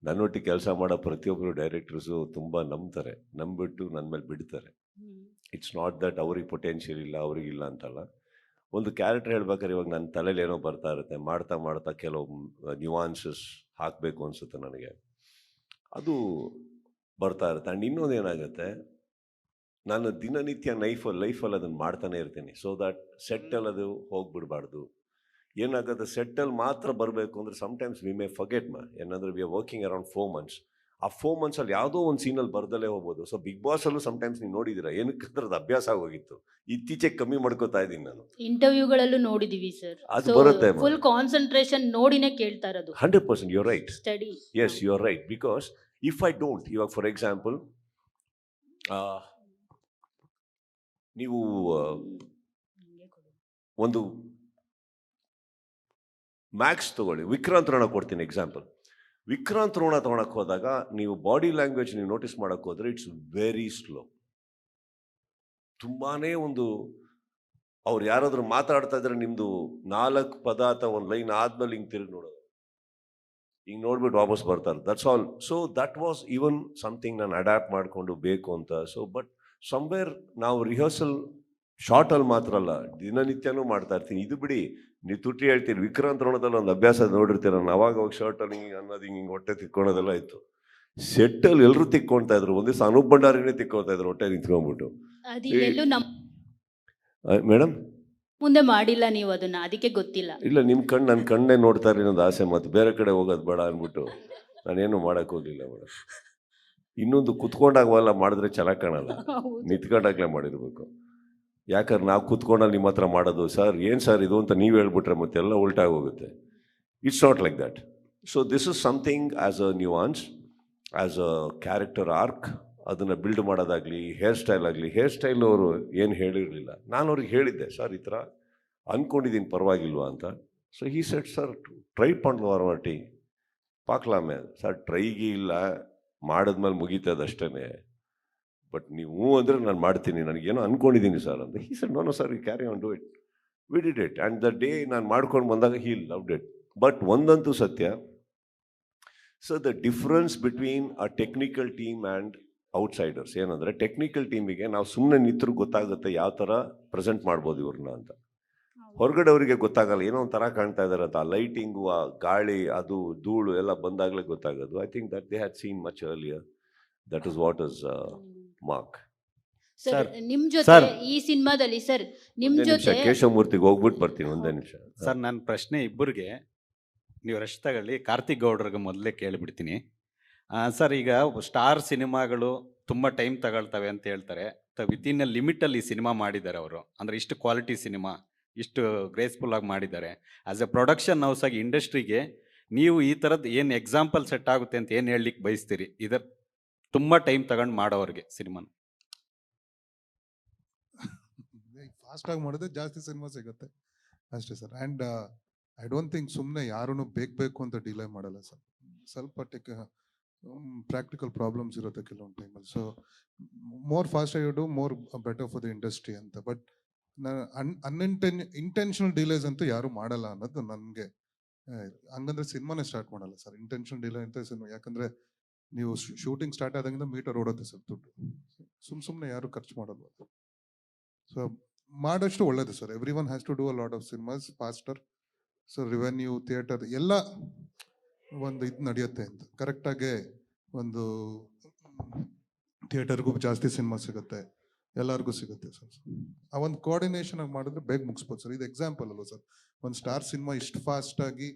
ನನ್ನೊಟ್ಟಿಗೆ ಕೆಲಸ ಮಾಡೋ ಪ್ರತಿಯೊಬ್ಬರು ಡೈರೆಕ್ಟರ್ಸು ತುಂಬ ನಂಬ್ತಾರೆ, ನಂಬಿಬಿಟ್ಟು ನನ್ನ ಮೇಲೆ ಬಿಡ್ತಾರೆ. ಇಟ್ಸ್ ನಾಟ್ ದಟ್ ಅವ್ರಿಗೆ ಪೊಟೆನ್ಷಿಯಲ್ ಇಲ್ಲ, ಅವ್ರಿಗಿಲ್ಲ ಅಂತಲ್ಲ. ಒಂದು ಕ್ಯಾರೆಕ್ಟರ್ ಹೇಳ್ಬೇಕಾದ್ರೆ ಇವಾಗ ನನ್ನ ತಲೆಯಲ್ಲಿ ಏನೋ ಬರ್ತಾ ಇರುತ್ತೆ, ಮಾಡ್ತಾ ಮಾಡ್ತಾ ಕೆಲವು ನ್ಯೂವಾನ್ಸಸ್ ಹಾಕಬೇಕು ಅನಿಸುತ್ತೆ ನನಗೆ, ಅದು ಬರ್ತಾ ಇರುತ್ತೆ. ಆ್ಯಂಡ್ ಇನ್ನೊಂದು ಏನಾಗುತ್ತೆ, ನಾನು ದಿನನಿತ್ಯ ಲೈಫಲ್ಲಿ ಅದನ್ನು ಮಾಡ್ತಾನೆ ಇರ್ತೀನಿ. ಸೊ ದಟ್ ಸೆಟ್ಟಲ್ಲಿ ಅದು ಹೋಗ್ಬಿಡ್ಬಾರ್ದು. ಏನಾಗುತ್ತೆ, ಸೆಟ್ಟಲ್ಲಿ ಮಾತ್ರ ಬರಬೇಕು ಅಂದರೆ ಸಮ್ಟೈಮ್ಸ್ ವಿ ಮೇ ಫರ್ಗೆಟ್ ಏನಂದರೆ we are working around 4 months. ಆ 4 monthsಲ್ಲಿ ಯಾವುದೋ ಒಂದು ಸೀನಲ್ಲಿ ಬರ್ದಲ್ಲೇ ಹೋಗ್ಬೋದು. ಸೊ ಬಿಗ್ ಬಾಸಲ್ಲೂ ಸಮ್ಟೈಮ್ಸ್ ನೀವು ನೋಡಿದ್ದೀರಾ, ಏನಕ್ಕಂದ್ರೆ ಅದು ಅಭ್ಯಾಸ ಆಗೋಗಿತ್ತು. ಇತ್ತೀಚೆಗೆ ಕಮ್ಮಿ ಮಾಡ್ಕೋತಾ ಇದ್ದೀನಿ ನಾನು.
ಇಂಟರ್ವ್ಯೂಗಳಲ್ಲೂ ನೋಡಿದೀವಿ ಸರ್,
ಅದು ಬರುತ್ತೆ.
ಫುಲ್ ಕಾನ್ಸಂಟ್ರೇಷನ್ ನೋಡಿನೇ ಕೇಳ್ತಾ ಇರೋದು.
100% you are right.
Study.
Yes, you are right. Because if I don't, ಇವಾಗ ಫಾರ್ ಎಕ್ಸಾಂಪಲ್ ನೀವು ಒಂದು ಮ್ಯಾಕ್ಸ್ ತಗೊಳ್ಳಿ, ವಿಕ್ರಾಂತ್ ರೋಣ ಕೊಡ್ತೀನಿ ಎಕ್ಸಾಂಪಲ್. ವಿಕ್ರಾಂತ್ ರೋಣ ತೊಗೊಳಕ್ಕೆ ಹೋದಾಗ ನೀವು ಬಾಡಿ ಲ್ಯಾಂಗ್ವೇಜ್ ನೀವು ನೋಟಿಸ್ ಮಾಡೋಕ್ಕೆ ಹೋದರೆ ಇಟ್ಸ್ ವೆರಿ ಸ್ಲೋ. ತುಂಬಾ ಒಂದು ಅವ್ರು ಯಾರಾದರೂ ಮಾತಾಡ್ತಾ ಇದ್ರೆ ನಿಮ್ಮದು 4 ಪದ ಅಥವಾ ಒಂದು ಲೈನ್ ಆದ್ಮೇಲೆ ಹಿಂಗೆ ತಿರುಗಿ ನೋಡೋದು, ಹಿಂಗೆ ನೋಡ್ಬಿಟ್ಟು ವಾಪಸ್ ಬರ್ತಾರೆ. That's all. So that was even something ನಾನು ಅಡ್ಯಾಪ್ಟ್ ಮಾಡಿಕೊಂಡು ಬೇಕು ಅಂತ. ಸೊ ಬಟ್ ಸಮ್ವೇರ್ ನಾವು ರಿಹರ್ಸಲ್ ಶಾರ್ಟಲ್ಲಿ ಮಾತ್ರ ಅಲ್ಲ, ದಿನನಿತ್ಯನೂ ಮಾಡ್ತಾ ಇರ್ತೀನಿ. ಇದು ಬಿಡಿ, ನೀವು ತುಟಿ ಹೇಳ್ತೀರಿ, ವಿಕ್ರಾಂತ್ ರೋಣದಲ್ಲಿ ಒಂದು ಅಭ್ಯಾಸ ನೋಡಿರ್ತೀರ, ನಾನು ಅವಾಗ ಶರ್ಟಲ್ಲಿ ಹಿಂಗೆ ಅನ್ನೋದು ಹಿಂಗೆ ಹೊಟ್ಟೆ ತಿಕ್ಕೊಳೋದೆಲ್ಲ ಇತ್ತು. ಸೆಟ್ಟಲ್ಲಿ ಎಲ್ಲರೂ ತಿಕ್ಕೊಳ್ತಾ ಇದ್ರು, ಒಂದ್ ದಿವಸ ಅನೂಪ್ ಭಂಡಾರಿನೇ ತಿಕ್ಕೊಳ್ತಾ ಇದ್ರು ಹೊಟ್ಟೆ ನಿಂತ್ಕೊಂಡ್ಬಿಟ್ಟು.
ಅದೆಲ್ಲೂ ನಮ್
ಮೇಡಮ್
ಮುಂದೆ ಮಾಡಿಲ್ಲ ನೀವು ಅದನ್ನ, ಅದಕ್ಕೆ ಗೊತ್ತಿಲ್ಲ.
ಇಲ್ಲ, ನಿಮ್ಮ ಕಣ್ಣು ನನ್ನ ಕಣ್ಣೇ ನೋಡ್ತಾ ಇರಿ ಅನ್ನೋದು ಆಸೆ, ಮತ್ತು ಬೇರೆ ಕಡೆ ಹೋಗೋದು ಬೇಡ ಅಂದ್ಬಿಟ್ಟು ನಾನೇನು ಮಾಡಕ್ ಹೋಗ್ಲಿಲ್ಲ ಮೇಡಮ್. ಇನ್ನೊಂದು ಕುತ್ಕೊಂಡಾಗವೆಲ್ಲ ಮಾಡಿದ್ರೆ ಚೆನ್ನಾಗಿ ಕಾಣಲ್ಲ, ನಿಂತ್ಕೊಂಡಾಗ್ಲೇ ಮಾಡಿರ್ಬೇಕು. ಯಾಕಂದ್ರೆ ನಾವು ಕುತ್ಕೊಂಡಾಗ ನಿಮ್ಮ ಹತ್ರ ಮಾಡೋದು ಸರ್ ಏನು ಸರ್ ಇದು ಅಂತ ನೀವು ಹೇಳ್ಬಿಟ್ರೆ ಮತ್ತೆಲ್ಲ ಉಲ್ಟಾಗಿ ಹೋಗುತ್ತೆ. It's not like that. So this is something as a nuance, as a character arc, ಅದನ್ನು ಬಿಲ್ಡ್ ಮಾಡೋದಾಗಲಿ, ಹೇರ್ ಸ್ಟೈಲ್ ಆಗಲಿ. ಹೇರ್ ಸ್ಟೈಲ್ ಅವರು ಏನು ಹೇಳಿರಲಿಲ್ಲ, ನಾನು ಅವ್ರಿಗೆ ಹೇಳಿದ್ದೆ ಸರ್ ಈ ಥರ ಅಂದ್ಕೊಂಡಿದ್ದೀನಿ ಪರವಾಗಿಲ್ವಾ ಅಂತ. So he set sir try ಪಂಡ್ಲು ವಾರವಾಟಿ ಪಾಕ್ಲಾಮೆ ಸರ್, ಟ್ರೈಗಿ ಇಲ್ಲ, ಮಾಡಿದ್ಮೇಲೆ ಮುಗೀತದೆ ಅಷ್ಟೇ, ಬಟ್ ನೀವು ಅಂದರೆ ನಾನು ಮಾಡ್ತೀನಿ, ನನಗೇನೋ ಅಂದ್ಕೊಂಡಿದ್ದೀನಿ ಸರ್ ಅಂತ. He said no sir, you carry on do it. We did it and the day ನಾನು ಮಾಡ್ಕೊಂಡು ಬಂದಾಗ ಹೀ ಲವ್ಡ್ ಇಟ್. ಬಟ್ ಒಂದಂತೂ ಸತ್ಯ, so the difference between a technical team and outsiders ಏನಂದರೆ, ಟೆಕ್ನಿಕಲ್ ಟೀಮಿಗೆ ನಾವು ಸುಮ್ಮನೆ ನಿಂತರೂ ಗೊತ್ತಾಗುತ್ತೆ ಯಾವ ಥರ ಪ್ರೆಸೆಂಟ್ ಮಾಡ್ಬೋದು ಇವ್ರನ್ನ ಅಂತ. ಹೊರಗಡೆ ಅವರಿಗೆ ಗೊತ್ತಾಗಲ್ಲ, ಏನೋ ಒಂಥರ ಕಾಣ್ತಾ ಇದ್ದಾರೆ ಅಂತ. ಆ ಲೈಟಿಂಗು, ಆ ಗಾಳಿ, ಅದು ಧೂಳು ಎಲ್ಲ ಬಂದಾಗಲೇ ಗೊತ್ತಾಗೋದು. I think that they had seen much earlier. That is what is mark.
Sir ನಿಮ್ ಜೊತೆ ಈ ಸಿನಿಮಾದಲ್ಲಿ ಸರ್ ನಿಮ್ ಜೊತೆ
ಕೇಶವಮೂರ್ತಿಗೆ ಹೋಗ್ಬಿಟ್ಟು ಬರ್ತೀನಿ, ಒಂದೇ ನಿಮಿಷ
ಸರ್. ನನ್ನ ಪ್ರಶ್ನೆ ಇಬ್ಬರಿಗೆ, ನೀವು ರಶ್ ತಗೊಳ್ಳಿ. ಕಾರ್ತಿಕ್ ಗೌಡ್ರಿಗೆ ಮೊದಲೇ ಕೇಳಿಬಿಡ್ತೀನಿ ಸರ್. ಈಗ ಸ್ಟಾರ್ ಸಿನಿಮಾಗಳು ತುಂಬ ಟೈಮ್ ತಗೊಳ್ತವೆ ಅಂತ ಹೇಳ್ತಾರೆ. ವಿತಿನ್ ಎ ಲಿಮಿಟಲ್ಲಿ ಸಿನಿಮಾ ಮಾಡಿದ್ದಾರೆ ಅವರು, ಅಂದರೆ ಇಷ್ಟು ಕ್ವಾಲಿಟಿ ಸಿನಿಮಾ, ಇಷ್ಟು ಗ್ರೇಸ್ಫುಲ್ ಆಗಿ ಮಾಡಿದ್ದಾರೆ. ಆ್ಯಸ್ ಎ ಪ್ರೊಡಕ್ಷನ್ ಹೌಸ್ ಆಗಿ ಇಂಡಸ್ಟ್ರಿಗೆ ನೀವು ಈ ಥರದ್ದು ಏನು ಎಕ್ಸಾಂಪಲ್ ಸೆಟ್ ಆಗುತ್ತೆ ಅಂತ ಏನು ಹೇಳಲಿಕ್ಕೆ ಬಯಸ್ತೀರಿ ಇದರ ತುಂಬ ಟೈಮ್ ತಗೊಂಡು ಮಾಡೋರಿಗೆ ಸಿನಿಮಾನ?
ಫಾಸ್ಟಾಗಿ ಮಾಡಿದ್ರೆ ಜಾಸ್ತಿ ಸಿನಿಮಾ ಸಿಗುತ್ತೆ ಅಷ್ಟೇ sir. And I don't think ಸುಮ್ಮನೆ ಯಾರೂ ಬೇಕು ಅಂತ ಡಿಲೇ ಮಾಡಲ್ಲ ಸರ್. ಸ್ವಲ್ಪ ಪ್ರಾಕ್ಟಿಕಲ್ ಪ್ರಾಬ್ಲಮ್ಸ್ ಇರುತ್ತೆ ಕೆಲವೊಂದು ಟೈಮಲ್ಲಿ. So more fast you do more better for the industry ಅಂತ. ಬಟ್ ಇಂಟೆನ್ಷನಲ್ ಡಿಲೇಸ್ ಅಂತೂ ಯಾರು ಮಾಡಲ್ಲ ಅನ್ನೋದು ನನಗೆ. ಹಂಗಂದ್ರೆ ಸಿನಿಮಾನೇ ಸ್ಟಾರ್ಟ್ ಮಾಡಲ್ಲ ಸರ್ ಇಂಟೆನ್ಷನಲ್ ಡಿಲೇ ಅಂತ ಸಿನಿಮಾ. ಯಾಕಂದ್ರೆ ನೀವು ಶೂಟಿಂಗ್ ಸ್ಟಾರ್ಟ್ ಆದಾಗಿಂದ ಮೀಟರ್ ಓಡೋದು ಸರ್ ದುಡ್ಡು. ಸುಮ್ಮನೆ ಯಾರು ಖರ್ಚು ಮಾಡಲ್ವ. ಸೊ ಮಾಡೋಷ್ಟು ಒಳ್ಳೇದು sir. Every one has to do a lot of cinemas faster. So revenue, theatre ಎಲ್ಲ ಒಂದು ಇದು ನಡೆಯುತ್ತೆ ಅಂತ. ಕರೆಕ್ಟಾಗಿ ಒಂದು ಥಿಯೇಟರ್ಗೂ ಜಾಸ್ತಿ ಸಿನಿಮಾ ಸಿಗುತ್ತೆ, ಎಲ್ಲರಿಗೂ ಸಿಗುತ್ತೆ ಸರ್. ಆ ಒಂದು ಕೋಆರ್ಡಿನೇಷನ್ ಆಗಿ ಮಾಡಿದ್ರೆ ಬೇಗ ಮುಗಿಸ್ಬೋದು ಸರ್. ಇದು ಎಕ್ಸಾಂಪಲ್ ಅಲ್ವ ಸರ್, ಒಂದು ಸ್ಟಾರ್ ಸಿನಿಮಾ ಇಷ್ಟು ಫಾಸ್ಟಾಗಿ.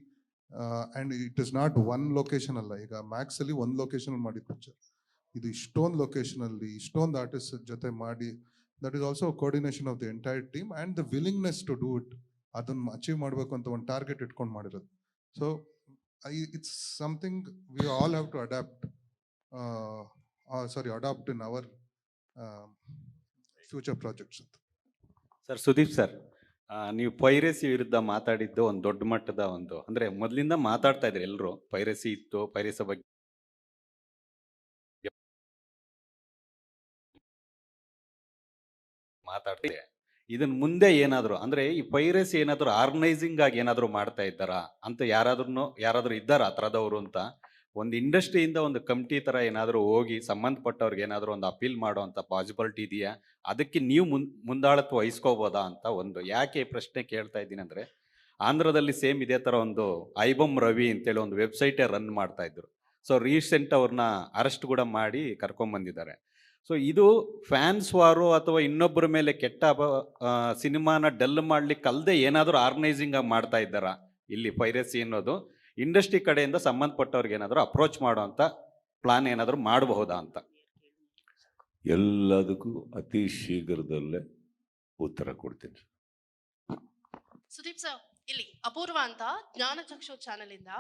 And it is not one location ಅಲ್ಲ. ಈಗ ಮ್ಯಾಕ್ಸಲ್ಲಿ ಒಂದು ಲೊಕೇಶನ್ ಮಾಡಿದ ಪಿಕ್ಚರ್, ಇದು ಇಷ್ಟೊಂದು ಲೊಕೇಶನಲ್ಲಿ ಇಷ್ಟೊಂದು ಆರ್ಟಿಸ್ಟ್ ಜೊತೆ ಮಾಡಿ. That is also coordination of the entire team and the willingness to do it. ಅದನ್ನು ಅಚೀವ್ ಮಾಡಬೇಕು ಅಂತ ಒಂದು ಟಾರ್ಗೆಟ್ ಇಟ್ಕೊಂಡು ಮಾಡಿರೋದು. So it's something we all have to adapt in our future projects ಅಂತ.
ಸರ್ ಸುದೀಪ್ ಸರ್, ನೀವು ಪೈರಸಿ ವಿರುದ್ಧ ಮಾತಾಡಿದ್ದು ಒಂದು ದೊಡ್ಡ ಮಟ್ಟದ ಒಂದು, ಅಂದರೆ ಮೊದಲಿಂದ ಮಾತಾಡ್ತಾ ಇದ್ರಿ ಎಲ್ಲರೂ, ಪೈರಸಿ ಇತ್ತು, ಪೈರಸಿ ಬಗ್ಗೆ ಮಾತಾಡ್ತೀವಿ. ಇದನ್ನ ಮುಂದೆ ಏನಾದರೂ ಅಂದರೆ ಈ ಪೈರಸಿ ಏನಾದರೂ ಆರ್ಗನೈಸಿಂಗ್ ಆಗಿ ಏನಾದರೂ ಮಾಡ್ತಾ ಇದ್ದಾರಾ ಅಂತ ಯಾರಾದರೂ ಇದ್ದಾರಾ ಆ ಥರದವರು ಅಂತ? ಒಂದು ಇಂಡಸ್ಟ್ರಿಯಿಂದ ಒಂದು ಕಮಿಟಿ ಥರ ಏನಾದರೂ ಹೋಗಿ ಸಂಬಂಧಪಟ್ಟವ್ರಿಗೆ ಏನಾದರೂ ಒಂದು ಅಪೀಲ್ ಮಾಡೋ ಅಂಥ ಪಾಸಿಬಿಲಿಟಿ ಇದೆಯಾ? ಅದಕ್ಕೆ ನೀವು ಮುಂದಾಳತ್ವ ವಹಿಸ್ಕೋಬೋದಾ ಅಂತ ಒಂದು. ಯಾಕೆ ಈ ಪ್ರಶ್ನೆ ಕೇಳ್ತಾ ಇದ್ದೀನಿ ಅಂದರೆ, ಆಂಧ್ರದಲ್ಲಿ ಸೇಮ್ ಇದೇ ಥರ ಒಂದು ಐಬಮ್ ರವಿ ಅಂತೇಳಿ ಒಂದು ವೆಬ್ಸೈಟೇ ರನ್ ಮಾಡ್ತಾ ಇದ್ರು. ಸೊ ರೀಸೆಂಟ್ ಅವ್ರನ್ನ ಅರೆಸ್ಟ್ ಕೂಡ ಮಾಡಿ ಕರ್ಕೊಂಬಂದಿದ್ದಾರೆ. ಸೊ ಇದು ಫ್ಯಾನ್ಸ್ ವಾರು ಅಥವಾ ಇನ್ನೊಬ್ಬರ ಮೇಲೆ ಕೆಟ್ಟ ಸಿನಿಮಾನ ಡಲ್ ಮಾಡ್ಲಿಕ್ಕೆ ಅಲ್ಲದೆ ಏನಾದರೂ ಆರ್ಗನೈಸಿಂಗ್ ಆಗಿ ಮಾಡ್ತಾ ಇದ್ದಾರಾ ಇಲ್ಲಿ ಪೈರಸಿ ಅನ್ನೋದು? ಇಂಡಸ್ಟ್ರಿ ಕಡೆಯಿಂದ ಸಂಬಂಧಪಟ್ಟವ್ರಿಗೆ ಏನಾದರೂ ಅಪ್ರೋಚ್ ಮಾಡೋ ಅಂತ ಪ್ಲಾನ್ ಏನಾದರೂ ಮಾಡಬಹುದಾ ಅಂತ?
ಎಲ್ಲದಕ್ಕೂ ಅತಿ ಶೀಘ್ರದಲ್ಲೇ ಉತ್ತರ ಕೊಡ್ತೀನಿ.
ಸುದೀಪ್ ಸರ್, ಇಲ್ಲಿ ಅಪೂರ್ವ ಅಂತ ಜ್ಞಾನಚಕ್ಷು ಚಾನೆಲ್ ಇಂದ.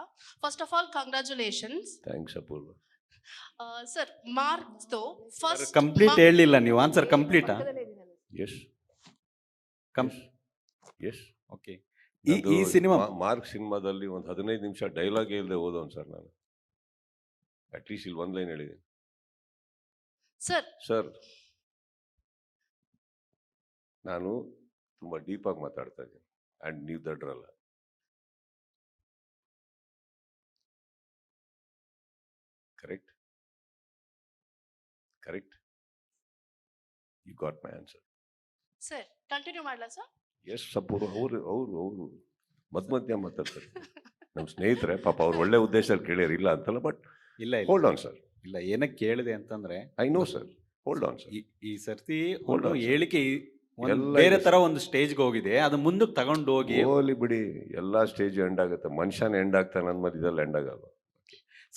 First of all congratulations.
Thanks Apoorva.
Sir Marks first
complete ಹೇಳಿಲ್ಲ ನೀವು. ಆನ್ಸರ್ ಕಂಪ್ಲೀಟಾ?
Yes yes
okay. ಈ ಸಿನಿಮಾ
ಮಾರ್ಕ್ ಸಿನಿಮಾದಲ್ಲಿ ಒಂದು 15 ನಿಮಿಷ ಡೈಲಾಗ್ ಇಲ್ಲದೆ ಓದೋನ್ ಸರ್ ನಾನು. ಅಟ್ಲೀಸ್ಟ್ ಇಲ್ಲಿ ಒಂದು ಲೈನ್ ಹೇಳಿದ್ದೀನಿ ಸರ್. ನಾನು ತುಂಬಾ ಡೀಪ್ ಆಗಿ ಮಾತಾಡ್ತಾ ಇದ್ದೀನಿ ಅಂಡ್ ನೀವು ದಡ್ರಲ್ಲ. Correct correct you got my answer.
Sir continue ಮಾಡಲಾ ಸರ್?
ಎಸ್ ಅಪೂರ್ವ. ಅವರು ಮಧ್ಯ ಮಾತಾಡ್ತಾರೆ ನಮ್ಮ ಸ್ನೇಹಿತರೆ. ಪಾಪ ಅವ್ರು ಒಳ್ಳೆ ಉದ್ದೇಶದಲ್ಲಿ ಕೇಳಿಯರು ಇಲ್ಲ ಅಂತಲ್ಲ. ಬಟ್
ಇಲ್ಲ
ಹೋಲ್ಡ್ ಆನ್ ಸರ್,
ಇಲ್ಲ ಏನಕ್ಕೆ ಕೇಳಿದೆ ಅಂತಂದ್ರೆ
I know sir, hold on sir.
ಈ ಸರ್ತಿ
Hold
ಒಂದು
on, sir.
ಹೇಳಿಕೆ ಒಂದು
ಎಲ್ಲ
ಬೇರೆ
ಇದೆ
ತರ ಒಂದು ಸ್ಟೇಜ್ಗೆ ಹೋಗಿದೆ, ಅದು ಮುಂದಕ್ಕೆ ತಗೊಂಡು ಹೋಗಿ.
ಹೋಲಿ ಬಿಡಿ, ಎಲ್ಲಾ ಸ್ಟೇಜ್ ಎಂಡ್ ಆಗುತ್ತೆ. ಮನುಷ್ಯನ ಎಂಡ್ ಆಗ್ತಾನೆ ಅಂದ್ಮೇಲೆ ಇದೆಲ್ಲ ಎಂಡ್ ಆಗಲ್ಲ.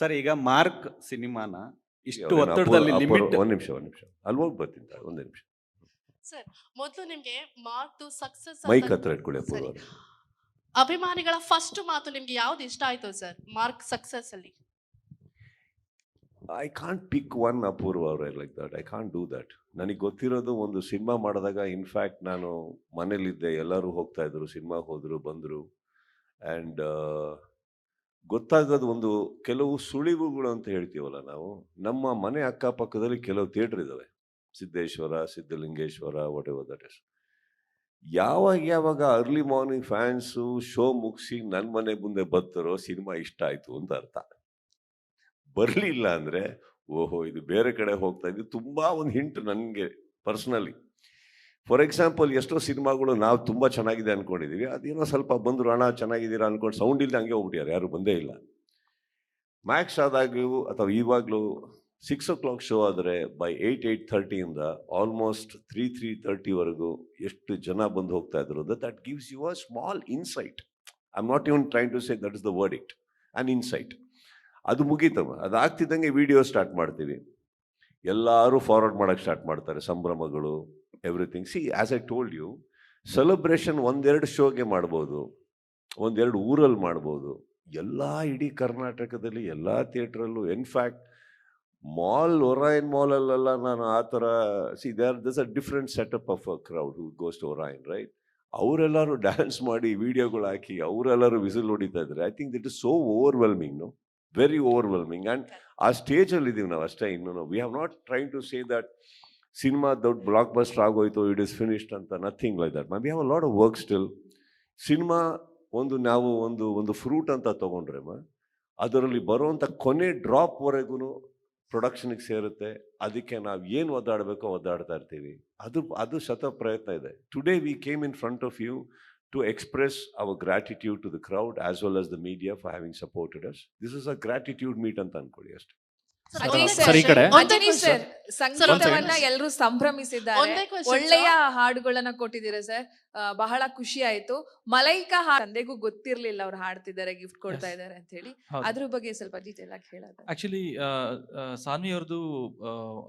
ಸರ್ ಈಗ ಮಾರ್ಕ್ ಸಿನಿಮಾನ ಇಷ್ಟು ಒತ್ತಡದಲ್ಲಿ ಲಿಮಿಟ್.
ಒಂದ್ ನಿಮಿಷ ಅಲ್ಲಿ ಹೋಗಿ ಬರ್ತೀನಿ ಸರ್, ಒಂದೇ ನಿಮಿಷ.
ಸರ್ ಮೊದಲು ನಿಮ್ಗೆ ಮಾತು ಸಕ್ಸಸ್
ಮೈಕ್ ಹತ್ರ ಇಟ್ಕೊಳ್ಳಿ ಅಪೂರ್ವ ಅವರೇ.
ಅಭಿಮಾನಿಗಳ ಫಸ್ಟ್ ಮಾತು ನಿಮ್ಗೆ ಯಾವ್ದು ಇಷ್ಟ ಆಯ್ತು ಸರ್ ಮಾರ್ಕ್ ಸಕ್ಸಸ್ ಅಲ್ಲಿ?
ಐ ಕಾಂಟ್ ಪಿಕ್ ಒನ್ ಅಪೂರ್ವ ಅವರೇ like that. I can't do that. ನನಗೆ ಗೊತ್ತಿರೋದು ಒಂದು ಸಿನಿಮಾ ಮಾಡಿದಾಗ ಇನ್ಫ್ಯಾಕ್ಟ್ ನಾನು ಮನೇಲಿದ್ದೆ, ಎಲ್ಲರೂ ಹೋಗ್ತಾ ಇದ್ರು, ಸಿನಿಮಾಗೆ ಹೋದ್ರು ಬಂದರು. ಆ್ಯಂಡ್ ಗೊತ್ತಾಗೋದು ಒಂದು ಕೆಲವು ಸುಳಿವುಗಳು ಅಂತ ಹೇಳ್ತೀವಲ್ಲ ನಾವು, ನಮ್ಮ ಮನೆ ಅಕ್ಕಪಕ್ಕದಲ್ಲಿ ಕೆಲವು ಥಿಯೇಟ್ರ್ ಇದ್ದಾವೆ, Siddeshwara, Siddhalingeshwara, whatever that is. ಯಾವಾಗ ಅರ್ಲಿ ಮಾರ್ನಿಂಗ್ ಫ್ಯಾನ್ಸು ಶೋ ಮುಗಿಸಿ ನನ್ನ ಮನೆ ಮುಂದೆ ಬರ್ತಾರೋ ಸಿನಿಮಾ ಇಷ್ಟ ಆಯಿತು ಅಂತ ಅರ್ಥ. ಬರಲಿಲ್ಲ ಅಂದರೆ ಓಹೋ ಇದು ಬೇರೆ ಕಡೆ ಹೋಗ್ತಾ ಇದ್ದು. ತುಂಬ ಒಂದು ಹಿಂಟ್ ನನಗೆ ಪರ್ಸ್ನಲಿ. ಫಾರ್ ಎಕ್ಸಾಂಪಲ್, ಎಷ್ಟೋ ಸಿನಿಮಾಗಳು ನಾವು ತುಂಬ ಚೆನ್ನಾಗಿದೆ ಅಂದ್ಕೊಂಡಿದ್ದೀವಿ, ಅದೇನೋ ಸ್ವಲ್ಪ ಬಂದರು ಅಣ್ಣ ಚೆನ್ನಾಗಿದ್ದೀರಾ ಅಂದ್ಕೊಂಡು ಸೌಂಡ್ ಇಲ್ಲದೆ ಹಂಗೆ ಹೋಗ್ಬಿಟ್ಟಾರೆ, ಯಾರು ಬಂದೇ ಇಲ್ಲ. ಮ್ಯಾಕ್ಸ್ ಆದಾಗ್ಲೂ ಅಥವಾ ಇವಾಗಲೂ 6 o'clock ಶೋ ಆದರೆ ಬೈ 8:30 ಆಲ್ಮೋಸ್ಟ್ 3:30ವರೆಗೂ ಎಷ್ಟು ಜನ ಬಂದು ಹೋಗ್ತಾ ಇದ್ರು. That gives you a small insight. I am not even trying to say that is the verdict, an insight. ಅದು ಮುಗೀತವ, ಅದಾಗ್ತಿದ್ದಂಗೆ ವಿಡಿಯೋ ಸ್ಟಾರ್ಟ್ ಮಾಡ್ತೀವಿ, ಎಲ್ಲರೂ ಫಾರ್ವರ್ಡ್ ಮಾಡೋಕ್ಕೆ ಸ್ಟಾರ್ಟ್ ಮಾಡ್ತಾರೆ, ಸಂಭ್ರಮಗಳು, everything. See as I told you, celebration 1-2 ಶೋಗೆ ಮಾಡ್ಬೋದು, 1-2 ಊರಲ್ಲಿ ಮಾಡ್ಬೋದು. ಎಲ್ಲ ಇಡೀ ಕರ್ನಾಟಕದಲ್ಲಿ ಎಲ್ಲ ಥಿಯೇಟ್ರಲ್ಲೂ, ಇನ್ಫ್ಯಾಕ್ಟ್ ಒರಾಯನ್ ಮಾಲಲ್ಲೆಲ್ಲ ನಾನು ಆ ಥರ this a different setup of a crowd who goes to Orion, right? ಅವರೆಲ್ಲರೂ ಡ್ಯಾನ್ಸ್ ಮಾಡಿ ವಿಡಿಯೋಗಳು ಹಾಕಿ ಅವರೆಲ್ಲರೂ ವಿಸಿಲ್ ಹೊಡಿತಾ ಇದ್ದಾರೆ. I think that is so overwhelming, no, very overwhelming. And ಆ ಸ್ಟೇಜಲ್ಲಿ ಇದ್ದೀವಿ ನಾವು ಅಷ್ಟೇ. ಇನ್ನು we have not trying to say that cinema ದೊಡ್ಡ ಬ್ಲಾಕ್ ಬಸ್ಟರ್ ಆಗೋಯ್ತು, ಇಟ್ ಇಸ್ ಫಿನಿಶ್ಡ್ ಅಂತ, nothing like that. We have a lot of work still. Cinema ನಾವು ಒಂದು ಫ್ರೂಟ್ ಅಂತ ತೊಗೊಂಡ್ರೆ ಅದರಲ್ಲಿ ಬರುವಂಥ ಕೊನೆ ಡ್ರಾಪ್ವರೆಗೂ ಪ್ರೊಡಕ್ಷನ್ಗೆ ಸೇರುತ್ತೆ. ಅದಕ್ಕೆ ನಾವು ಏನು ಒದ್ದಾಡಬೇಕೋ ಒದ್ದಾಡ್ತಾ ಇರ್ತೀವಿ. ಅದು ಶತ ಪ್ರಯತ್ನ ಇದೆ. Today we came in front of you to express our gratitude to the crowd as well as the media for having supported us. This is a gratitude meet ಅಂತ ಅನ್ಕೊಳ್ಳಿ ಅಷ್ಟೇ.
ಅಂಜನಿ ಸರ್, ಸಂಗೀತವನ್ನ ಎಲ್ಲರೂ ಸಂಭ್ರಮಿಸಿದ್ದಾರೆ, ಒಳ್ಳೆಯ ಹಾಡುಗಳನ್ನ ಕೊಟ್ಟಿದ್ದೀರಾ ಸರ್, ಬಹಳ ಖುಷಿ ಆಯ್ತು. ಮಲೈಕಾ ತಂದೆಗೂ ಗೊತ್ತಿರ್ಲಿಲ್ಲ ಅವ್ರು ಹಾಡ್ತಿದ್ದಾರೆ, ಗಿಫ್ಟ್ ಕೊಡ್ತಾ ಇದ್ದಾರೆ ಅಂತ ಹೇಳಿ, ಅದ್ರ ಬಗ್ಗೆ ಸ್ವಲ್ಪ ಡೀಟೇಲ್ ಆಗಿ ಹೇಳೋದು.
ಆಕ್ಚುಲಿ ಸಾನ್ವಿ ಅವ್ರದ್ದು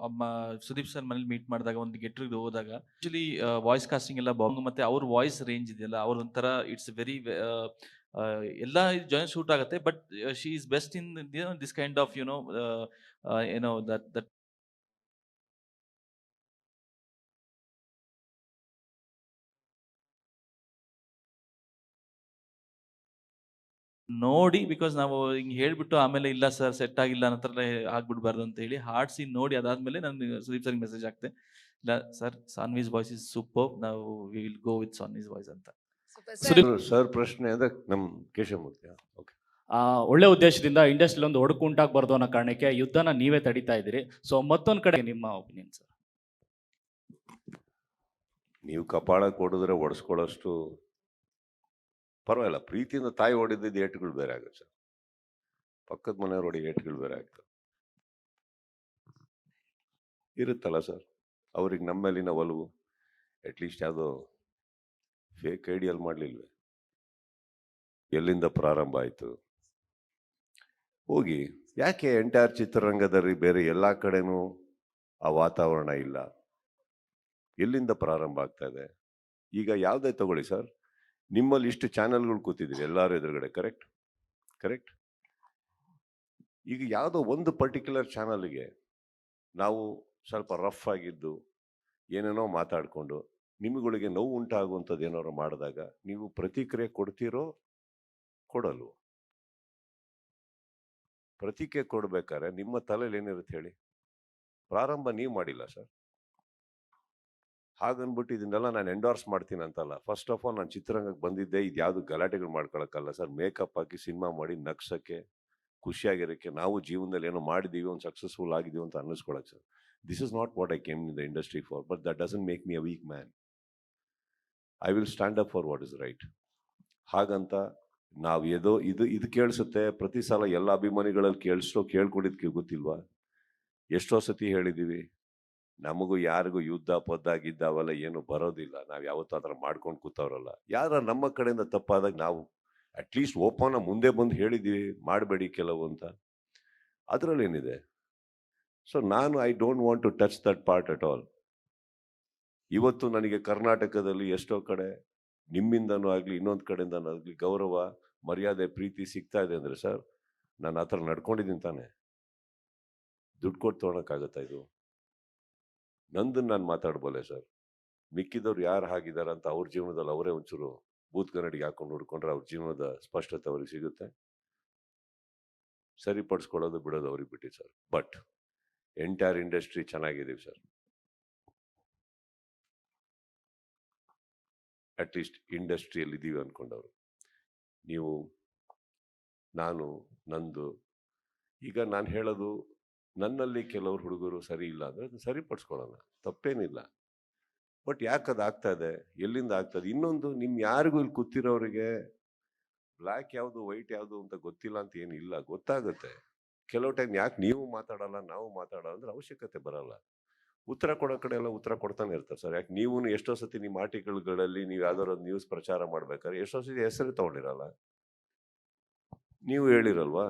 ಅಮ್ಮ ಸುದೀಪ್ ಸರ್ ಮನೇಲಿ ಮೀಟ್ ಮಾಡಿದಾಗ, ಒಂದು ಗೆಟ್ರಿಗೆ ಹೋದಾಗ ಆಕ್ಚುಲಿ ವಾಯ್ಸ್ ಕಾಸ್ಟಿಂಗ್ ಎಲ್ಲ ಬಾಂಗ್, ಮತ್ತೆ ಅವ್ರ ವಾಯ್ಸ್ ರೇಂಜ್ ಇದೆಯಲ್ಲ, ಅವ್ರ ಒಂಥರ ಇಟ್ಸ್ ವೆರಿ ಎಲ್ಲ ಜಾಯಿಂಟ್ ಶೂಟ್ ಆಗುತ್ತೆ. But she is best in this kind of that ನೋಡಿ, ಬಿಕಾಸ್ ನಾವು ಹಿಂಗೆ ಹೇಳ್ಬಿಟ್ಟು ಆಮೇಲೆ ಇಲ್ಲ ಸರ್ ಸೆಟ್ ಆಗಿಲ್ಲ ಅನ್ನೋ ಆಗ್ಬಿಡ್ಬಾರ್ದು ಅಂತ ಹೇಳಿ ಹಾಡ್ಸಿ ನೋಡಿ ಅದಾದ್ಮೇಲೆ ನಾನು ಸುದೀಪ್ ಸರ್ಗೆ ಮೆಸೇಜ್ ಹಾಕ್ತೆ, ಇಲ್ಲ sir Saanvi's voice is super, ನಾವು we will go with Saanvi's voice ಅಂತ.
ಸರ್ ಪ್ರಶ್ನೆ ಅಂದ್ರೆ ನಮ್ಮ ಕೇಶವಮೂರ್ತಿ. ಓಕೆ,
ಒಳ್ಳೆ ಉದ್ದೇಶದಿಂದ ಇಂಡಸ್ಟ್ರಿಯಲ್ಲಿ ಒಂದು ಒಡಕು ಉಂಟಾಗಬಾರ್ದು ಅನ್ನೋ ಕಾರಣಕ್ಕೆ ಯುದ್ಧನ ನೀವೇ ತಡೀತಾ ಇದ್ದೀರಿ. ಸೊ ಮತ್ತೊಂದು ಕಡೆ ನಿಮ್ಮ ಒಪಿನಿಯನ್ ಸರ್?
ನೀವು ಕಪಾಳ ಕೊಡಿದ್ರೆ ಒಡಿಸ್ಕೊಳ್ಳೋಷ್ಟು ಪರವಾಗಿಲ್ಲ. ಪ್ರೀತಿಯಿಂದ ತಾಯಿ ಹೊಡಿದಿದ್ದು ಏಟುಗಳು ಬೇರೆ ಆಗುತ್ತೆ ಸರ್, ಪಕ್ಕದ ಮನೆಯವ್ರು ಹೊಡಿ ಏಟುಗಳು ಬೇರೆ ಆಗ್ತವೆ ಇರುತ್ತಲ್ಲ ಸರ್. ಅವ್ರಿಗೆ ನಮ್ಮ ಮೇಲಿನ ಒಲವು ಅಟ್ಲೀಸ್ಟ್ ಯಾವುದೋ ಫೇಕ್ ಐಡಿಯಲ್ ಮಾಡಲಿಲ್ವೇ? ಎಲ್ಲಿಂದ ಪ್ರಾರಂಭ ಆಯಿತು? ಹೋಗಿ ಯಾಕೆ ಎಂಟೈರ್ ಚಿತ್ರರಂಗದಲ್ಲಿ ಬೇರೆ ಎಲ್ಲ ಕಡೆನೂ ಆ ವಾತಾವರಣ ಇಲ್ಲ? ಎಲ್ಲಿಂದ ಪ್ರಾರಂಭ ಆಗ್ತಾ ಇದೆ? ಈಗ ಯಾವುದೇ ತಗೊಳ್ಳಿ ಸರ್, ನಿಮ್ಮಲ್ಲಿ ಇಷ್ಟು ಚಾನೆಲ್ಗಳು ಕೂತಿದ್ದೀರಿ ಎಲ್ಲರೂ ಎದುರುಗಡೆ, ಕರೆಕ್ಟ್. ಈಗ ಯಾವುದೋ ಒಂದು ಪರ್ಟಿಕ್ಯುಲರ್ ಚಾನಲ್ಗೆ ನಾವು ಸ್ವಲ್ಪ ರಫ್ ಆಗಿದ್ದು ಏನೇನೋ ಮಾತಾಡಿಕೊಂಡು ನಿಮ್ಮಗಳಿಗೆ ನೋವು ಉಂಟಾಗುವಂಥದ್ದು ಏನಾದ್ರು ಮಾಡಿದಾಗ ನೀವು ಪ್ರತಿಕ್ರಿಯೆ ಕೊಡ್ತೀರೋ ಕೊಡಲ್ವೋ? ಪ್ರತಿಕ್ರಿಯೆ ಕೊಡ್ಬೇಕಾದ್ರೆ ನಿಮ್ಮ ತಲೆಯಲ್ಲಿ ಏನಿರುತ್ತೆ ಹೇಳಿ? ಪ್ರಾರಂಭ ನೀವು ಮಾಡಿಲ್ಲ ಸರ್. ಹಾಗನ್ಬಿಟ್ಟು ಇದನ್ನೆಲ್ಲ ನಾನು ಎಂಡೋರ್ಸ್ ಮಾಡ್ತೀನಿ ಅಂತಲ್ಲ. ಫಸ್ಟ್ ಆಫ್ ಆಲ್ ನಾನು ಚಿತ್ರರಂಗಕ್ಕೆ ಬಂದಿದ್ದೆ ಇದು ಯಾವುದು ಗಲಾಟೆಗಳು ಮಾಡ್ಕೊಳಕ್ಕಲ್ಲ ಸರ್. ಮೇಕಪ್ ಹಾಕಿ ಸಿನಿಮಾ ಮಾಡಿ ನಗ್ಸೋಕ್ಕೆ, ಖುಷಿಯಾಗಿರೋಕ್ಕೆ, ನಾವು ಜೀವನದಲ್ಲಿ ಏನೋ ಮಾಡಿದ್ದೀವಿ, ಒಂದು ಸಕ್ಸಸ್ಫುಲ್ ಆಗಿದ್ದೀವಿ ಅಂತ ಅನ್ನಿಸ್ಕೊಳಕ್ಕೆ sir. This is not what I came in the industry for, but that doesn't make me a weak man. I will stand up for what is right. ಹಾಗಂತ ನಾವು ಇದು ಕೇಳಿಸುತ್ತೆ ಪ್ರತಿ ಸಲ ಎಲ್ಲ ಅಭಿಮಾನಿಗಳಲ್ಲಿ ಕೇಳಿಸ್ಕೊಂಡಿದ್ದಕ್ಕೆ ಗೊತ್ತಿಲ್ವಾ? ಎಷ್ಟೋ ಸತಿ ಹೇಳಿದ್ದೀವಿ, ನಮಗೂ ಯಾರಿಗೂ ಯುದ್ಧ ಪದ್ದ ಗಿದ್ದ ಅವೆಲ್ಲ ಏನು ಬರೋದಿಲ್ಲ. ನಾವು ಯಾವತ್ತೂ ಆ ಥರ ಮಾಡ್ಕೊಂಡು ಕೂತವ್ರಲ್ಲ. ಯಾರ ನಮ್ಮ ಕಡೆಯಿಂದ ತಪ್ಪಾದಾಗ ನಾವು ಅಟ್ಲೀಸ್ಟ್ ಓಪನ್ ಮುಂದೆ ಬಂದು ಹೇಳಿದ್ದೀವಿ ಮಾಡಬೇಡಿ ಕೆಲವು ಅಂತ. ಅದರಲ್ಲೇನಿದೆ? ಸೊ ನಾನು I don't want to touch that part at all. ಇವತ್ತು ನನಗೆ ಕರ್ನಾಟಕದಲ್ಲಿ ಎಷ್ಟೋ ಕಡೆ ನಿಮ್ಮಿಂದನೂ ಆಗಲಿ ಇನ್ನೊಂದು ಕಡೆಯಿಂದನೂ ಆಗಲಿ ಗೌರವ ಮರ್ಯಾದೆ ಪ್ರೀತಿ ಸಿಗ್ತಾ ಇದೆ ಅಂದರೆ ಸರ್ ನಾನು ಆ ಥರ ನಡ್ಕೊಂಡಿದ್ದೀನಿ ತಾನೆ. ದುಡ್ಡು ಕೊಟ್ಟು ತೊಗೊಳಕ್ಕಾಗತ್ತಾ ಇದು? ನಂದನ್ನು ನಾನು ಮಾತಾಡ್ಬೋಲೆ ಸರ್. ಮಿಕ್ಕಿದವ್ರು ಯಾರು ಹಾಗಿದ್ದಾರೆ ಅಂತ ಅವ್ರ ಜೀವನದಲ್ಲಿ ಅವರೇ ಒಂಚೂರು ಬೂತ್ ಕನ್ನಡಿಗೆ ಹಾಕೊಂಡು ಹುಡ್ಕೊಂಡ್ರೆ ಅವ್ರ ಜೀವನದ ಸ್ಪಷ್ಟತೆ ಅವ್ರಿಗೆ ಸಿಗುತ್ತೆ. ಸರಿಪಡಿಸ್ಕೊಳ್ಳೋದು ಬಿಡೋದು ಅವ್ರಿಗೆ ಬಿಟ್ಟು ಸರ್. ಬಟ್ ಎಂಟೈರ್ ಇಂಡಸ್ಟ್ರಿ ಚೆನ್ನಾಗಿದ್ದೀವಿ ಸರ್. ಅಟ್ಲೀಸ್ಟ್ ಇಂಡಸ್ಟ್ರಿಯಲ್ಲಿ ಇದ್ದೀವಿ ಅಂದ್ಕೊಂಡವರು ನೀವು, ನಾನು, ನಂದು. ಈಗ ನಾನು ಹೇಳೋದು ನನ್ನಲ್ಲಿ ಕೆಲವರು ಹುಡುಗರು ಸರಿ ಇಲ್ಲ ಅಂದರೆ ಅದನ್ನು ಸರಿಪಡಿಸ್ಕೊಳ್ಳೋಣ, ತಪ್ಪೇನಿಲ್ಲ. ಬಟ್ ಯಾಕೆ ಅದು ಆಗ್ತಾ ಇದೆ, ಎಲ್ಲಿಂದ ಆಗ್ತದೆ? ಇನ್ನೊಂದು, ಯಾರಿಗೂ ಇಲ್ಲಿ ಕೂತಿರೋರಿಗೆ ಬ್ಲ್ಯಾಕ್ ಯಾವುದು ವೈಟ್ ಯಾವುದು ಅಂತ ಗೊತ್ತಿಲ್ಲ ಅಂತ ಏನಿಲ್ಲ, ಗೊತ್ತಾಗುತ್ತೆ. ಕೆಲವು ಟೈಮ್ ಯಾಕೆ ನೀವು ಮಾತಾಡಲ್ಲ ನಾವು ಮಾತಾಡೋಲ್ಲ ಅಂದ್ರೆ ಅವಶ್ಯಕತೆ ಬರಲ್ಲ. ಉತ್ತರ ಕೊಡೋ ಕಡೆ ಎಲ್ಲ ಉತ್ತರ ಕೊಡ್ತಾನೆ ಇರ್ತಾರೆ ಸರ್. ಯಾಕೆ ನೀವು ಎಷ್ಟೋ ಸತಿ ನಿಮ್ಮ ಆರ್ಟಿಕಲ್ಗಳಲ್ಲಿ ನೀವು ಯಾವ್ದಾದ್ರು ಒಂದು ನ್ಯೂಸ್ ಪ್ರಚಾರ ಮಾಡ್ಬೇಕಾದ್ರೆ ಎಷ್ಟೋ ಸತಿ ಹೆಸರು ತಗೊಂಡಿರಲ್ಲ. ನೀವು ಹೇಳಿರಲ್ವಾ,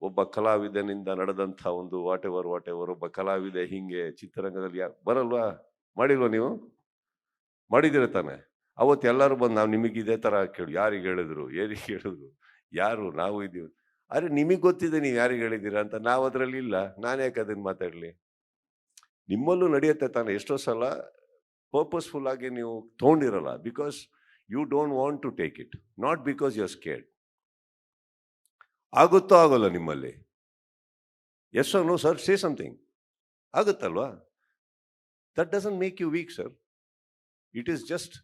ಒಬ್ಬ ಕಲಾವಿದನಿಂದ ನಡೆದಂಥ ಒಂದು ವಾಟ್ ಎವರ್ ಒಬ್ಬ ಕಲಾವಿದೆ ಹಿಂಗೆ ಚಿತ್ರರಂಗದಲ್ಲಿ ಬರಲ್ವಾ? ಮಾಡಿಲ್ವಾ? ನೀವು ಮಾಡಿದಿರ ತಾನೆ. ಅವತ್ತು ಎಲ್ಲರೂ ಬಂದು ನಾವು ನಿಮಗೆ ಇದೇ ಥರ ಕೇಳಿ ಯಾರಿಗೆ ಹೇಳಿದ್ರು ಏರಿಗೆ ಹೇಳಿದ್ರು ಯಾರು ನಾವು ಇದ್ದೀವಿ. ಅರೆ ನಿಮಗೆ ಗೊತ್ತಿದೆ ನೀವು ಯಾರಿಗೆ ಹೇಳಿದ್ದೀರಾ ಅಂತ. ನಾವು ಅದರಲ್ಲಿ ಇಲ್ಲ, ನಾನು ಯಾಕೆ ಅದನ್ನು ಮಾತಾಡಲಿ? ನಿಮ್ಮಲ್ಲೂ ನಡೆಯುತ್ತೆ ತಾನೆ. ಎಷ್ಟೋ ಸಲ ಪರ್ಪಸ್ಫುಲ್ ಆಗಿ ನೀವು ತೊಗೊಂಡಿರಲ್ಲ, because you don't want to take it, not because you are scared. ಆಗುತ್ತೋ ಆಗೋಲ್ಲ ನಿಮ್ಮಲ್ಲಿ? Yes no sir, say something. ಆಗುತ್ತಲ್ವಾ? That doesn't make you weak sir. It is just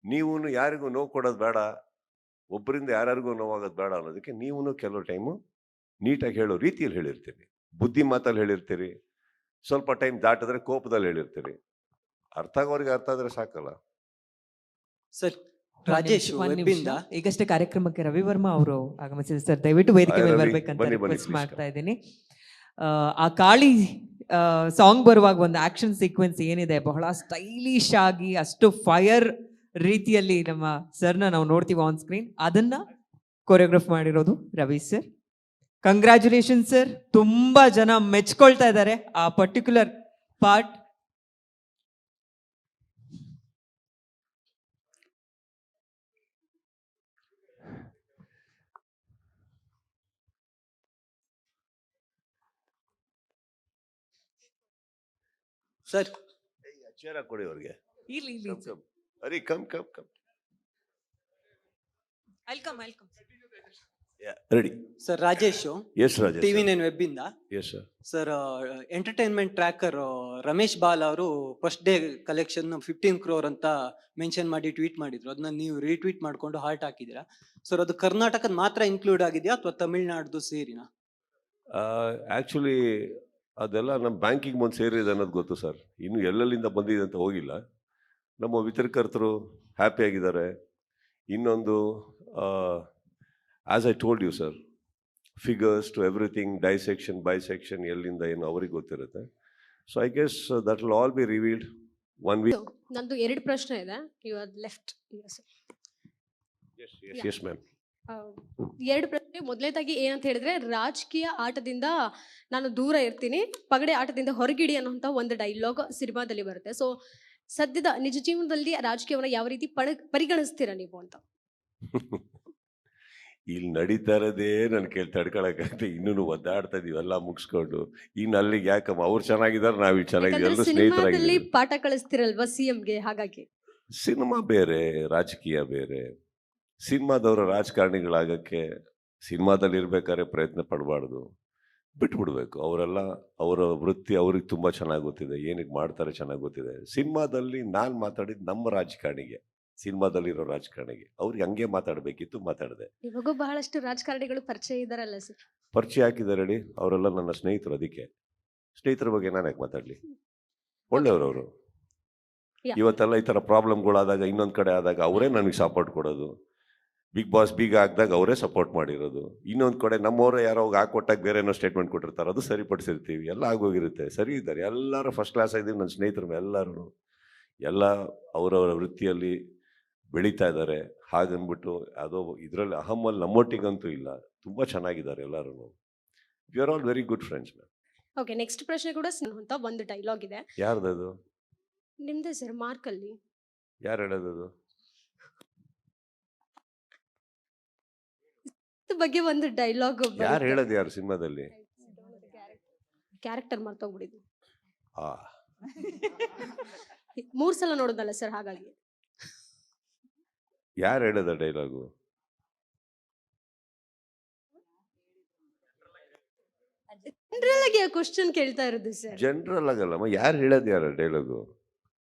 ನೀವು ಯಾರಿಗೂ ನೋವು ಕೊಡೋದು ಬೇಡ, ಒಬ್ಬರಿಂದ ಯಾರಿಗೂ ನೋವಾಗೋದು ಬೇಡ ಅನ್ನೋದಕ್ಕೆ ನೀವು ಕೆಲವು ಟೈಮು ನೀಟಾಗಿ ಹೇಳೋ ರೀತಿಯಲ್ಲಿ ಹೇಳಿರ್ತೀರಿ, ಬುದ್ಧಿ ಮಾತಲ್ಲಿ ಹೇಳಿರ್ತೀರಿ. ಸ್ವಲ್ಪ ಟೈಮ್ ದಾಟಿದ್ರೆ ಕೋಪದಲ್ಲಿ ಹೇಳಿರ್ತೀರಿ. ಅರ್ಥ ಆಗೋರಿಗೆ ಅರ್ಥ ಆದ್ರೆ ಸಾಕಲ್ಲ
ಸರ್. ರಾಜೇಶ್ ವೆಬ್ಬಿಂದ
ಈಗಷ್ಟೇ ಕಾರ್ಯಕ್ರಮಕ್ಕೆ ರವಿವರ್ಮ ಅವರು ಆಗಮಿಸಿದ್ದಾರೆ ಸರ್. ದಯವಿಟ್ಟು ವೇದಿಕೆ ಮೇಲೆ ಬರ್ಬೇಕಂತ ರಿಕ್ವೆಸ್ಟ್ ಮಾಡ್ತಾ ಇದ್ದೀನಿ. ಆ ಕಾಳಿ ಸಾಂಗ್ ಬರುವಾಗ ಒಂದು ಆಕ್ಷನ್ ಸೀಕ್ವೆನ್ಸ್ ಏನಿದೆ, ಬಹಳ ಸ್ಟೈಲಿಶ್ ಆಗಿ ಅಷ್ಟು ಫೈರ್ ರೀತಿಯಲ್ಲಿ ನಮ್ಮ ಸರ್ನ ನಾವು ನೋಡ್ತೀವಿ ಆನ್ ಸ್ಕ್ರೀನ್. ಅದನ್ನ ಕೊರಿಯೋಗ್ರಾಫ್ ಮಾಡಿರೋದು ರವಿ ಸರ್. Congratulation sir. ತುಂಬಾ ಜನ ಮೆಚ್ಕೊಳ್ತಾ ಇದ್ದಾರೆ ಆ ಪರ್ಟಿಕ್ಯುಲರ್ ಪಾರ್ಟ್.
ಸರ್
ಚೇರ ಕೊಡಿ ಅವ್ರಿಗೆ.
ಇಲ್ಲಿ
ಅರೆ come come come ready
sir. Rajesh
yes Rajesh
TV nine ವೆಬ್ಬಿಂದ.
Yes sir.
Sir entertainment tracker Ramesh Bala ಅವರು ಫಸ್ಟ್ ಡೇ ಕಲೆಕ್ಷನ್ 15 crore ಅಂತ ಮೆನ್ಷನ್ ಮಾಡಿ ಟ್ವೀಟ್ ಮಾಡಿದ್ರು. ಅದನ್ನ ನೀವು ರೀಟ್ವೀಟ್ ಮಾಡ್ಕೊಂಡು ಹಾರ್ಟ್ ಹಾಕಿದ್ದೀರಾ ಸರ್. ಅದು ಕರ್ನಾಟಕದ ಮಾತ್ರ ಇನ್ಕ್ಲೂಡ್ ಆಗಿದೆಯಾ ಅಥವಾ ತಮಿಳ್ನಾಡ್ದು ಸೇರಿನಾ?
ಆ್ಯಕ್ಚುಲಿ ಅದೆಲ್ಲ ನಮ್ಮ ಬ್ಯಾಂಕಿಗೆ ಮುಂದೆ ಸೇರಿದೆ ಅನ್ನೋದು ಗೊತ್ತು ಸರ್. ಇನ್ನು ಎಲ್ಲೆಲ್ಲಿಂದ ಬಂದಿದೆ ಅಂತ ಹೋಗಿಲ್ಲ. ನಮ್ಮ ವಿತರಕರ್ತರು ಹ್ಯಾಪಿ ಆಗಿದ್ದಾರೆ. ಇನ್ನೊಂದು as I told you sir, figures to everything, dissection bisection ಎಲ್ಲಿಂದ ಏನು ಅವ್ರಿಗೆ ಗೊತ್ತಿರುತ್ತೆ. ಸೊ ಐ ಗೆಸ್ ದಟ್ ವಿಲ್ ಆಲ್ ಬಿ ರಿವೀಲ್ಡ್ 1 week.
ನಂದು 2 ಪ್ರಶ್ನೆ ಇದೆ. You are left.
Yes ma'am.
2 ಪ್ರಶ್ನೆ. ಮೊದಲನೇದಾಗಿ ಏನಂತ ಹೇಳಿದ್ರೆ, ರಾಜಕೀಯ ಆಟದಿಂದ ನಾನು ದೂರ ಇರ್ತೀನಿ, ಪಗಡೆ ಆಟದಿಂದ ಹೊರಗಿಡಿ ಅನ್ನುವಂಥ ಒಂದು ಡೈಲಾಗ್ ಸಿನಿಮಾದಲ್ಲಿ ಬರುತ್ತೆ. ಸೊ ಸದ್ಯದ ನಿಜ ಜೀವನದಲ್ಲಿ ರಾಜಕೀಯವನ್ನು ಯಾವ ರೀತಿ ಪರಿಗಣಿಸ್ತೀರಾ ನೀವು ಅಂತ?
ಇಲ್ಲಿ ನಡೀತಾ ಇರೋದೇ ನಾನು ತಡ್ಕೊಳಕ್ಕಾಗತ್ತೆ. ಇನ್ನೂ ಒದ್ದಾಡ್ತಾ ಇದೀವಿ ಎಲ್ಲ ಮುಗಿಸ್ಕೊಂಡು. ಇನ್ನು ಅಲ್ಲಿಗೆ ಯಾಕಮ್ಮ ಅವ್ರು ಚೆನ್ನಾಗಿದ್ದಾರೆ, ನಾವು ಚೆನ್ನಾಗಿದ್ದೀವಿ, ಎಲ್ಲರೂ
ಸಿನಿಮಾದಲ್ಲಿ
ಸ್ನೇಹಿತರಾಗಿದ್ದೀವಿ.
ಪಾಠ ಕಳಿಸ್ತಿರಲ್ವಾ CMಗೆ, ಹಾಗಾಗಿ
ಸಿನಿಮಾ ಬೇರೆ, ರಾಜಕೀಯ ಬೇರೆ. ಸಿನಿಮಾದವರು ರಾಜಕಾರಣಿಗಳಾಗಕ್ಕೆ ಸಿನಿಮಾದಲ್ಲಿ ಇರ್ಬೇಕಾದ್ರೆ ಪ್ರಯತ್ನ ಪಡಬಾರ್ದು, ಬಿಟ್ಬಿಡ್ಬೇಕು. ಅವರೆಲ್ಲ ಅವರ ವೃತ್ತಿ ಅವ್ರಿಗೆ ತುಂಬ ಚೆನ್ನಾಗಿ ಗೊತ್ತಿದೆ, ಏನಕ್ಕೆ ಮಾಡ್ತಾರೆ ಚೆನ್ನಾಗಿ ಗೊತ್ತಿದೆ. ಸಿನಿಮಾದಲ್ಲಿ ನಾನು ಮಾತಾಡಿದ್ದು ನಮ್ಮ ರಾಜಕಾರಣಿಗೆ, ಸಿನಿಮಾದಲ್ಲಿರೋ ರಾಜಕಾರಣಿಗೆ, ಅವ್ರಿಗೆ ಹಂಗೆ ಮಾತಾಡಬೇಕಿತ್ತು, ಮಾತಾಡಿದೆ.
ಇವಾಗೂ ಬಹಳಷ್ಟು ರಾಜಕಾರಣಿಗಳು ಪರಿಚಯ ಇದಾರಲ್ಲ ಸರ್.
ಪರಿಚಯ ಹಾಕಿದ್ದಾರೆ ಹೇಳಿ, ಅವರೆಲ್ಲ ನನ್ನ ಸ್ನೇಹಿತರು. ಅದಕ್ಕೆ ಸ್ನೇಹಿತರ ಬಗ್ಗೆ ನಾನು ಯಾಕೆ ಮಾತಾಡಲಿ? ಒಳ್ಳೆಯವರು. ಇವತ್ತೆಲ್ಲ ಈ ಥರ ಪ್ರಾಬ್ಲಮ್ಗಳಾದಾಗ ಇನ್ನೊಂದು ಕಡೆ ಆದಾಗ ಅವರೇ ನನಗೆ ಸಪೋರ್ಟ್ ಕೊಡೋದು. ಬಿಗ್ ಬಾಸ್ ಬೀಗ ಹಾಕಿದಾಗ ಅವರೇ ಸಪೋರ್ಟ್ ಮಾಡಿರೋದು. ಇನ್ನೊಂದು ಕಡೆ ನಮ್ಮವರೇ ಯಾರೋ ಹಾಕೊಟ್ಟಾಗ ಬೇರೆ ಏನೋ ಸ್ಟೇಟ್ಮೆಂಟ್ ಕೊಟ್ಟಿರ್ತಾರೆ, ಅದು ಸರಿಪಡಿಸಿರ್ತೀವಿ. ಎಲ್ಲ ಆಗೋಗಿರುತ್ತೆ. ಸರಿ ಇದ್ದಾರೆ ಎಲ್ಲರೂ, ಫಸ್ಟ್ ಕ್ಲಾಸ್ ಆಗಿದ್ದೀವಿ. ನನ್ನ ಸ್ನೇಹಿತರು ಎಲ್ಲರೂ ಎಲ್ಲ ಅವರವರ ವೃತ್ತಿಯಲ್ಲಿ ಬೆಳೀತಾ ಇದ್ದಾರೆ. ಹಾಗನ್ಬಿಟ್ಟು ಯಾವುದೋ ಇದರಲ್ಲಿ ಅಹಮ್ಮಲ್ಲಿ ನಮ್ಮೊಟ್ಟಿಗಂತೂ ಇಲ್ಲ. ತುಂಬ ಚೆನ್ನಾಗಿದ್ದಾರೆ ಎಲ್ಲರೂ. We are all very good friends ma'am.
Okay, next ಪ್ರಶ್ನೆ ಕೂಡ ಅಂತ ಒಂದು ಡೈಲಾಗ್ ಇದೆ.
ಯಾರ್ದದು?
ನಿಮ್ದೇ ಸರ್, ಮಾರ್ಕಲ್ಲಿ.
ಯಾರು ಹೇಳೋದದು?
ಬಗ್ಗೆ ಒಂದು ಡೈಲಾಗ್.
ಯಾರು ಹೇಳೋದು? ಯಾರು ಸಿನಿಮಾದಲ್ಲಿ?
ಕ್ಯಾರೆಕ್ಟರ್ ಮರ್ತೋಗ್ಬಿಟ್ಟಿದ್ದು.
ಆ
3 ಸಲ ನೋಡೋದಲ್ಲ ಸರ್, ಹಾಗಾಗಿ.
ಯಾರು ಹೇಳೋದ ಡೈಲಾಗು?
ಜನರಲ್ ಆಗಿ ಕ್ವಶನ್ ಕೇಳ್ತಾ ಇರೋದು ಸರ್.
ಜನರಲ್ ಆಗಲ್ಲಮ್ಮ, ಯಾರು ಹೇಳೋದು ಯಾರು ಡೈಲಾಗು?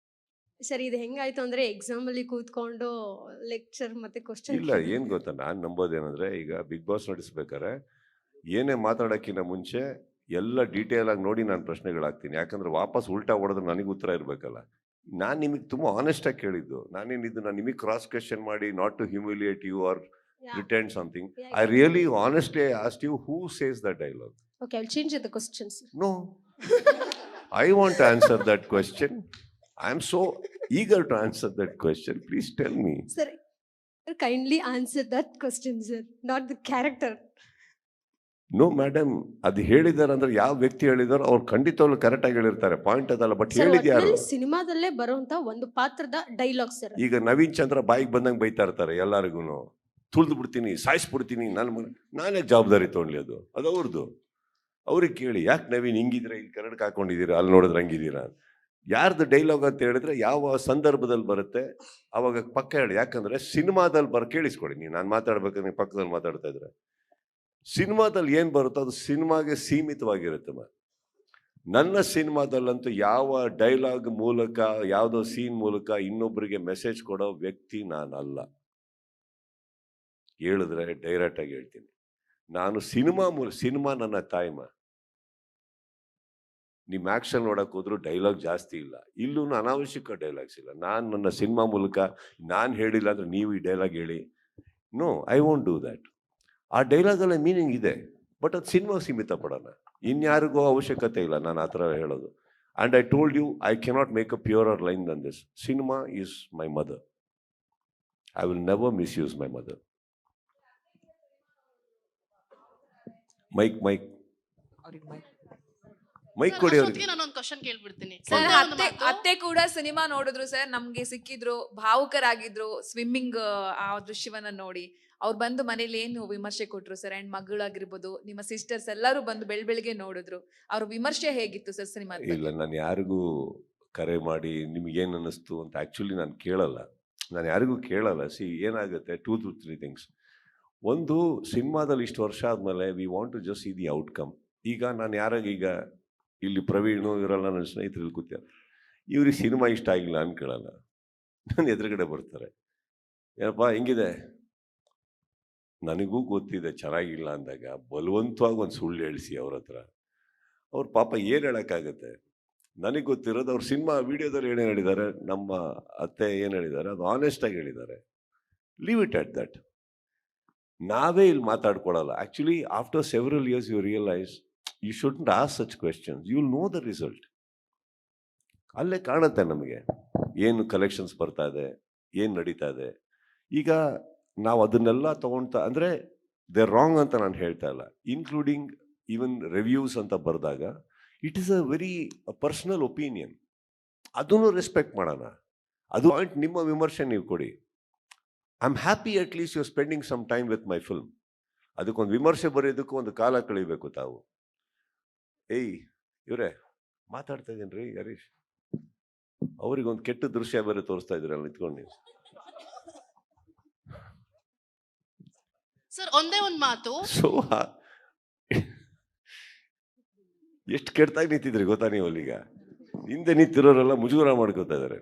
ಸರ್, ಇದು ಹೆಂಗಾಯ್ತು ಅಂದ್ರೆ ಎಕ್ಸಾಮ್ ಅಲ್ಲಿ ಕೂತ್ಕೊಂಡು ಲೆಕ್ಚರ್ ಮತ್ತೆ ಕ್ವಶನ್.
ಇಲ್ಲ, ಏನ್ ಗೊತ್ತಾ, ನಾನು ನಂಬೋದೇನಂದ್ರೆ, ಈಗ ಬಿಗ್ ಬಾಸ್ ನಡೆಸ್ಬೇಕಾರೆ ಏನೇ ಮಾತಾಡೋಕ್ಕಿಂತ ಮುಂಚೆ ಎಲ್ಲ ಡೀಟೇಲ್ ಆಗಿ ನೋಡಿ ನಾನು ಪ್ರಶ್ನೆಗಳಾಗ್ತೀನಿ. ಯಾಕಂದ್ರೆ ವಾಪಸ್ ಉಲ್ಟಾ ಹೊಡೆದ್ರೆ ನನಗೆ ಉತ್ತರ ಇರಬೇಕಲ್ಲ. ನಾನು ನಿಮಗೆ ತುಂಬ ಆನೆಸ್ಟ್ ಆಗಿ ಕೇಳಿದ್ದು. ನಾನೇನಿದ್ದು ನಾನು ನಿಮಗೆ ಕ್ರಾಸ್ ಕ್ವೆಶ್ಚನ್ ಮಾಡಿ, not to humiliate you or pretend something. I really honestly asked you who says that dialogue.
Okay, I'll change the questions.
No, I want to answer that question. I am so eager to answer that question. Please tell me.
Sir, kindly answer that question, sir, not the character.
No, madam. ಅದು ಹೇಳಿದಾರೆ ಅಂದ್ರೆ ಯಾವ ವ್ಯಕ್ತಿ ಹೇಳಿದಾರೋ ಅವ್ರು ಖಂಡಿತವಾಗ್ಲೂ correct ಆಗಿ ಹೇಳಿರ್ತಾರೆ. Point ಅದಲ್ಲ, ಬಟ್ ಹೇಳಿದ್ಯಾರು?
ಸಿನಿಮಾದಲ್ಲೇ ಬರುವಂತ ಒಂದು ಪಾತ್ರದ ಡೈಲಾಗ್ ಸರ್.
ಈಗ ನವೀನ್ ಚಂದ್ರ ಬಾಯಿಗೆ ಬಂದಂಗೆ ಬೈತಾ ಇರ್ತಾರೆ ಎಲ್ಲರಿಗೂ. ತುಳಿದು ಬಿಡ್ತೀನಿ, ಸಾಯಿಸ್ಬಿಡ್ತೀನಿ, ನಾನೇ ಜವಾಬ್ದಾರಿ ತೊಗೊಳ್ಳಿ. ಅದು ಅವ್ರದ್ದು. ಅವ್ರಿಗೆ ಕೇಳಿ, ಯಾಕೆ ನವೀನ್ ಹಿಂಗಿದ್ರೆ ಇಲ್ಲಿ ಕನ್ನಡಕ್ಕೆ ಹಾಕೊಂಡಿದ್ದೀರಾ, ಅಲ್ಲಿ ನೋಡಿದ್ರೆ ಹಂಗಿದ್ದೀರಾ? ಯಾರ್ದು ಡೈಲಾಗ್ ಅಂತ ಹೇಳಿದ್ರೆ ಯಾವ ಸಂದರ್ಭದಲ್ಲಿ ಬರುತ್ತೆ ಅವಾಗ ಪಕ್ಕ ಹೇಳಿ. ಯಾಕಂದ್ರೆ ಸಿನಿಮಾದಲ್ಲಿ ಕೇಳಿಸ್ಕೊಡಿ. ನಾನು ಮಾತಾಡ್ಬೇಕಾದ್ರೆ ನೀವು ಪಕ್ಕದಲ್ಲಿ ಮಾತಾಡ್ತಾ ಇದ್ರೆ ಸಿನಿಮಾದಲ್ಲಿ ಏನು ಬರುತ್ತೋ ಅದು ಸಿನಿಮಾಗೆ ಸೀಮಿತವಾಗಿರುತ್ತೆ. ನನ್ನ ಸಿನಿಮಾದಲ್ಲಂತೂ ಯಾವ ಡೈಲಾಗ್ ಮೂಲಕ, ಯಾವುದೋ ಸೀನ್ ಮೂಲಕ ಇನ್ನೊಬ್ಬರಿಗೆ ಮೆಸೇಜ್ ಕೊಡೋ ವ್ಯಕ್ತಿ ನಾನಲ್ಲ. ಹೇಳಿದ್ರೆ ಡೈರೆಕ್ಟ್ ಆಗಿ ಹೇಳ್ತೀನಿ, ನಾನು ಸಿನಿಮಾ ನನ್ನ ತಾಯಿಮ. ನಿಮ್ಮ ಆಕ್ಷನ್ ನೋಡಕ್ ಹೋದ್ರು ಡೈಲಾಗ್ ಜಾಸ್ತಿ ಇಲ್ಲ, ಇಲ್ಲೂ ಅನಾವಶ್ಯಕ ಡೈಲಾಗ್ಸ್ ಇಲ್ಲ. ನಾನು ನನ್ನ ಸಿನಿಮಾ ಮೂಲಕ ನಾನು ಹೇಳಿಲ್ಲ ಅಂದ್ರೆ ನೀವು ಈ ಡೈಲಾಗ್ ಹೇಳಿ. No, I won't do that. ಆ ಡೈಲಾಗಲ್ಲೇ ಮೀನಿಂಗ್ ಇದೆ, ಬಟ್ ಅದು ಸಿನಿಮಾ ಸೀಮಿತ ಪಡೋಣ, ಇನ್ಯಾರಿಗೂ ಅವಶ್ಯಕತೆ ಇಲ್ಲ ನಾನು ಆ ಥರ ಹೇಳೋದು. And I told you, I cannot make a purer line than this. Cinema is my mother. I will never misuse my mother. Mike ಕೊಡಿ ಅವ್ರಿಗೆ.
ನಾನೊಂದು ಕ್ವಶನ್ ಕೇಳ್ಬಿಡ್ತೀನಿ
ಸರ್. ಅತ್ತೆ ಕೂಡ ಸಿನಿಮಾ ನೋಡಿದ್ರು ಸರ್, ನಮ್ಗೆ ಸಿಕ್ಕಿದ್ರು, ಭಾವುಕರಾಗಿದ್ರು ಸ್ವಿಮ್ಮಿಂಗ್ ಆ ದೃಶ್ಯವನ್ನ ನೋಡಿ. ಅವ್ರು ಬಂದು ಮನೇಲಿ ಏನು ವಿಮರ್ಶೆ ಕೊಟ್ರು ಸರ್? ಅಂಡ್ ಮಗಳಾಗಿರ್ಬೋದು, ನಿಮ್ಮ ಸಿಸ್ಟರ್ಸ್ ಎಲ್ಲರೂ ಬಂದು ಬೆಳಗ್ಗೆ ನೋಡಿದ್ರು. ಅವ್ರ ವಿಮರ್ಶೆ ಹೇಗಿತ್ತು ಸರ್ ಸಿನಿಮಾ?
ಇಲ್ಲ, ನಾನು ಯಾರಿಗೂ ಕರೆ ಮಾಡಿ ನಿಮ್ಗೇನು ಅನ್ನಿಸ್ತು ಅಂತ ಆ್ಯಕ್ಚುಲಿ ನಾನು ಕೇಳಲ್ಲ. ನಾನು ಯಾರಿಗೂ ಕೇಳಲ್ಲ. ಏನಾಗುತ್ತೆ, 2 to 3 ಥಿಂಗ್ಸ್. ಒಂದು, ಸಿನಿಮಾದಲ್ಲಿ ಇಷ್ಟು ವರ್ಷ ಆದಮೇಲೆ we want to just see the outcome. ಈಗ ನಾನು ಈಗ ಇಲ್ಲಿ ಪ್ರವೀಣು ಇವರೆಲ್ಲ ನನ್ನ ಸ್ನೇಹಿತರು ಕೂತಾರೆ, ಇವ್ರಿಗೆ ಸಿನಿಮಾ ಇಷ್ಟ ಆಗಿಲ್ಲ ಅನ್ಕೊಳ್ಳಲ್ಲ. ನನ್ನ ಎದುರುಗಡೆ ಬರ್ತಾರೆ, ಏನಪ್ಪ ಹೆಂಗಿದೆ? ನನಗೂ ಗೊತ್ತಿದೆ ಚೆನ್ನಾಗಿಲ್ಲ ಅಂದಾಗ ಬಲವಂತವಾಗಿ ಒಂದು ಸುಳ್ಳು ಹೇಳಿಸಿ ಅವ್ರ ಹತ್ರ. ಅವ್ರ ಪಾಪ ಏನು ಹೇಳೋಕ್ಕಾಗತ್ತೆ? ನನಗೆ ಗೊತ್ತಿರೋದು ಅವ್ರ ಸಿನಿಮಾ ವಿಡಿಯೋದಲ್ಲಿ ಏನೇನು ಹೇಳಿದ್ದಾರೆ, ನಮ್ಮ ಅತ್ತೆ ಏನು ಹೇಳಿದ್ದಾರೆ ಅದು ಆನೆಸ್ಟಾಗಿ ಹೇಳಿದ್ದಾರೆ. Leave it at that. ನಾವೇ ಇಲ್ಲಿ ಮಾತಾಡ್ಕೊಳ್ಳಲ್ಲ. Actually after several years you realise you shouldn't ask such questions. You will know the result. ಅಲ್ಲೇ ಕಾಣುತ್ತೆ ನಮಗೆ ಏನು ಕಲೆಕ್ಷನ್ಸ್ ಬರ್ತಾ ಇದೆ, ಏನು ನಡೀತಾ ಇದೆ. ಈಗ ನಾವು ಅದನ್ನೆಲ್ಲ ತೊಗೊಳ್ತಾ ಅಂದರೆ ದೇ ರಾಂಗ್ ಅಂತ ನಾನು ಹೇಳ್ತಾ ಇಲ್ಲ. ಇನ್ಕ್ಲೂಡಿಂಗ್ ಈವನ್ ರಿವ್ಯೂಸ್ ಅಂತ ಬರೆದಾಗ it is a very personal opinion. ಅದನ್ನು ರೆಸ್ಪೆಕ್ಟ್ ಮಾಡೋಣ. ಅದು ಪಾಯಿಂಟ್. ನಿಮ್ಮ ವಿಮರ್ಶೆ ನೀವು ಕೊಡಿ. I am happy at least you spending some time with my film. ಅದಕ್ಕೊಂದು ವಿಮರ್ಶೆ ಬರೆಯೋದಕ್ಕೂ ಒಂದು ಕಾಲ ಕಳಿಬೇಕು ತಾವು. ಏಯ್ ಇವರೇ ಮಾತಾಡ್ತಾ ಇದ್ದೀನಿ ರೀ ಹರೀಶ್, ಅವ್ರಿಗೊಂದು ಕೆಟ್ಟ ದೃಶ್ಯ ಬೇರೆ ತೋರಿಸ್ತಾ ಇದ್ರಲ್ಲ ನಿಂತ್ಕೊಂಡು ನೀವು.
ಸರ್, ಒಂದೇ ಒಂದು ಮಾತು.
ಸೊ ಎಷ್ಟು ಕೆಟ್ಟಾಗಿ ನಿಂತಿದ್ರಿ ಗೊತ್ತಾ ನೀವು ಅಲ್ಲಿಗ? ಹಿಂದೆ ನಿಂತಿರೋರೆಲ್ಲ ಮುಜುಗರ ಮಾಡ್ಕೋತಾ ಇದ್ದಾರೆ.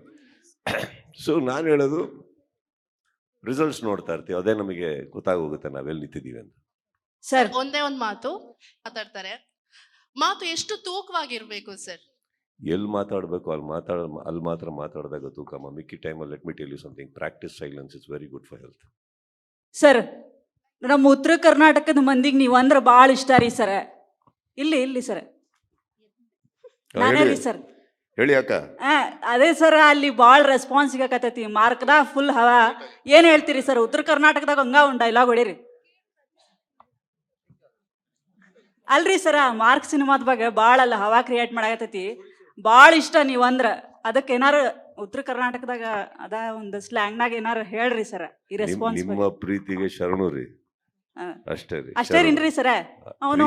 ಸೊ ನಾನು ಹೇಳೋದು, ರಿಸಲ್ಟ್ಸ್ ನೋಡ್ತಾ ಇರ್ತೀವಿ, ಅದೇ ನಮಗೆ ಗೊತ್ತಾಗೋಗುತ್ತೆ ನಾವೆಲ್ಲಿ ನಿಂತಿದ್ದೀವಿ ಅಂತ.
ಸರ್, ಒಂದೇ ಒಂದು ಮಾತು ಮಾತಾಡ್ತಾರೆ. ಮಾತು ಎಷ್ಟು ತೂಕವಾಗಿರ್ಬೇಕು ಸರ್?
ಎಲ್ಲಿ ಮಾತಾಡಬೇಕು ಅಲ್ಲಿ ಮಾತ್ರ ಮಾತಾಡಿದಾಗ ತೂಕಮ್ಮ. ಮಿಕ್ಕಿ ಟೈಮಲ್ಲಿ let me tell you something, practice silence is very good for health.
Sir ನಮ್ಮ ಉತ್ತರ ಕರ್ನಾಟಕದ ಮಂದಿಗೆ ನೀವು ಅಂದ್ರೆ ಭಾಳ ಇಷ್ಟ ರೀ ಸರ್. ಇಲ್ಲಿ ಸರ್ ನಾನೇ ರೀ ಸರ್.
ಹೇಳಿ ಅಕ್ಕ.
ಅದೇ ಸರ್, ಅಲ್ಲಿ ಭಾಳ ರೆಸ್ಪಾನ್ಸ್ ಸಿಗಕತ್ತೈತಿ, ಮಾರ್ಕ್ದ ಫುಲ್ ಹವಾ. ಏನು ಹೇಳ್ತೀರಿ ಸರ್? ಉತ್ತರ ಕರ್ನಾಟಕದಾಗ ಹಂಗ ಒಂದು ಡೈಲಾಗ್ ಹೊಡೀರಿ. ಅಲ್ರಿ ಸರ, ಮಾರ್ಕ್ ಸಿನಿಮಾದ ಬಗ್ಗೆ ಭಾಳ ಅಲ್ಲ ಹವಾ ಕ್ರಿಯೇಟ್ ಮಾಡಕತ್ತೈತಿ, ಭಾಳ ಇಷ್ಟ ನೀವು ಅಂದ್ರ. ಅದಕ್ಕೆ ಏನಾರು ಉತ್ತರ ಕರ್ನಾಟಕದಾಗ ಅದ ಒಂದು ಸ್ಲ್ಯಾಂಗ್ನಾಗ ಏನಾರು ಹೇಳ್ರಿ ಸರ್ ಈ ರೆಸ್ಪಾನ್ಸ್.
ನಿಮ್ಮ ಪ್ರೀತಿಗೆ ಶರಣು ರೀ, ಅಷ್ಟೇ ರೀ.
ಅಷ್ಟೇ ರೀ ಸರ. ಅವನು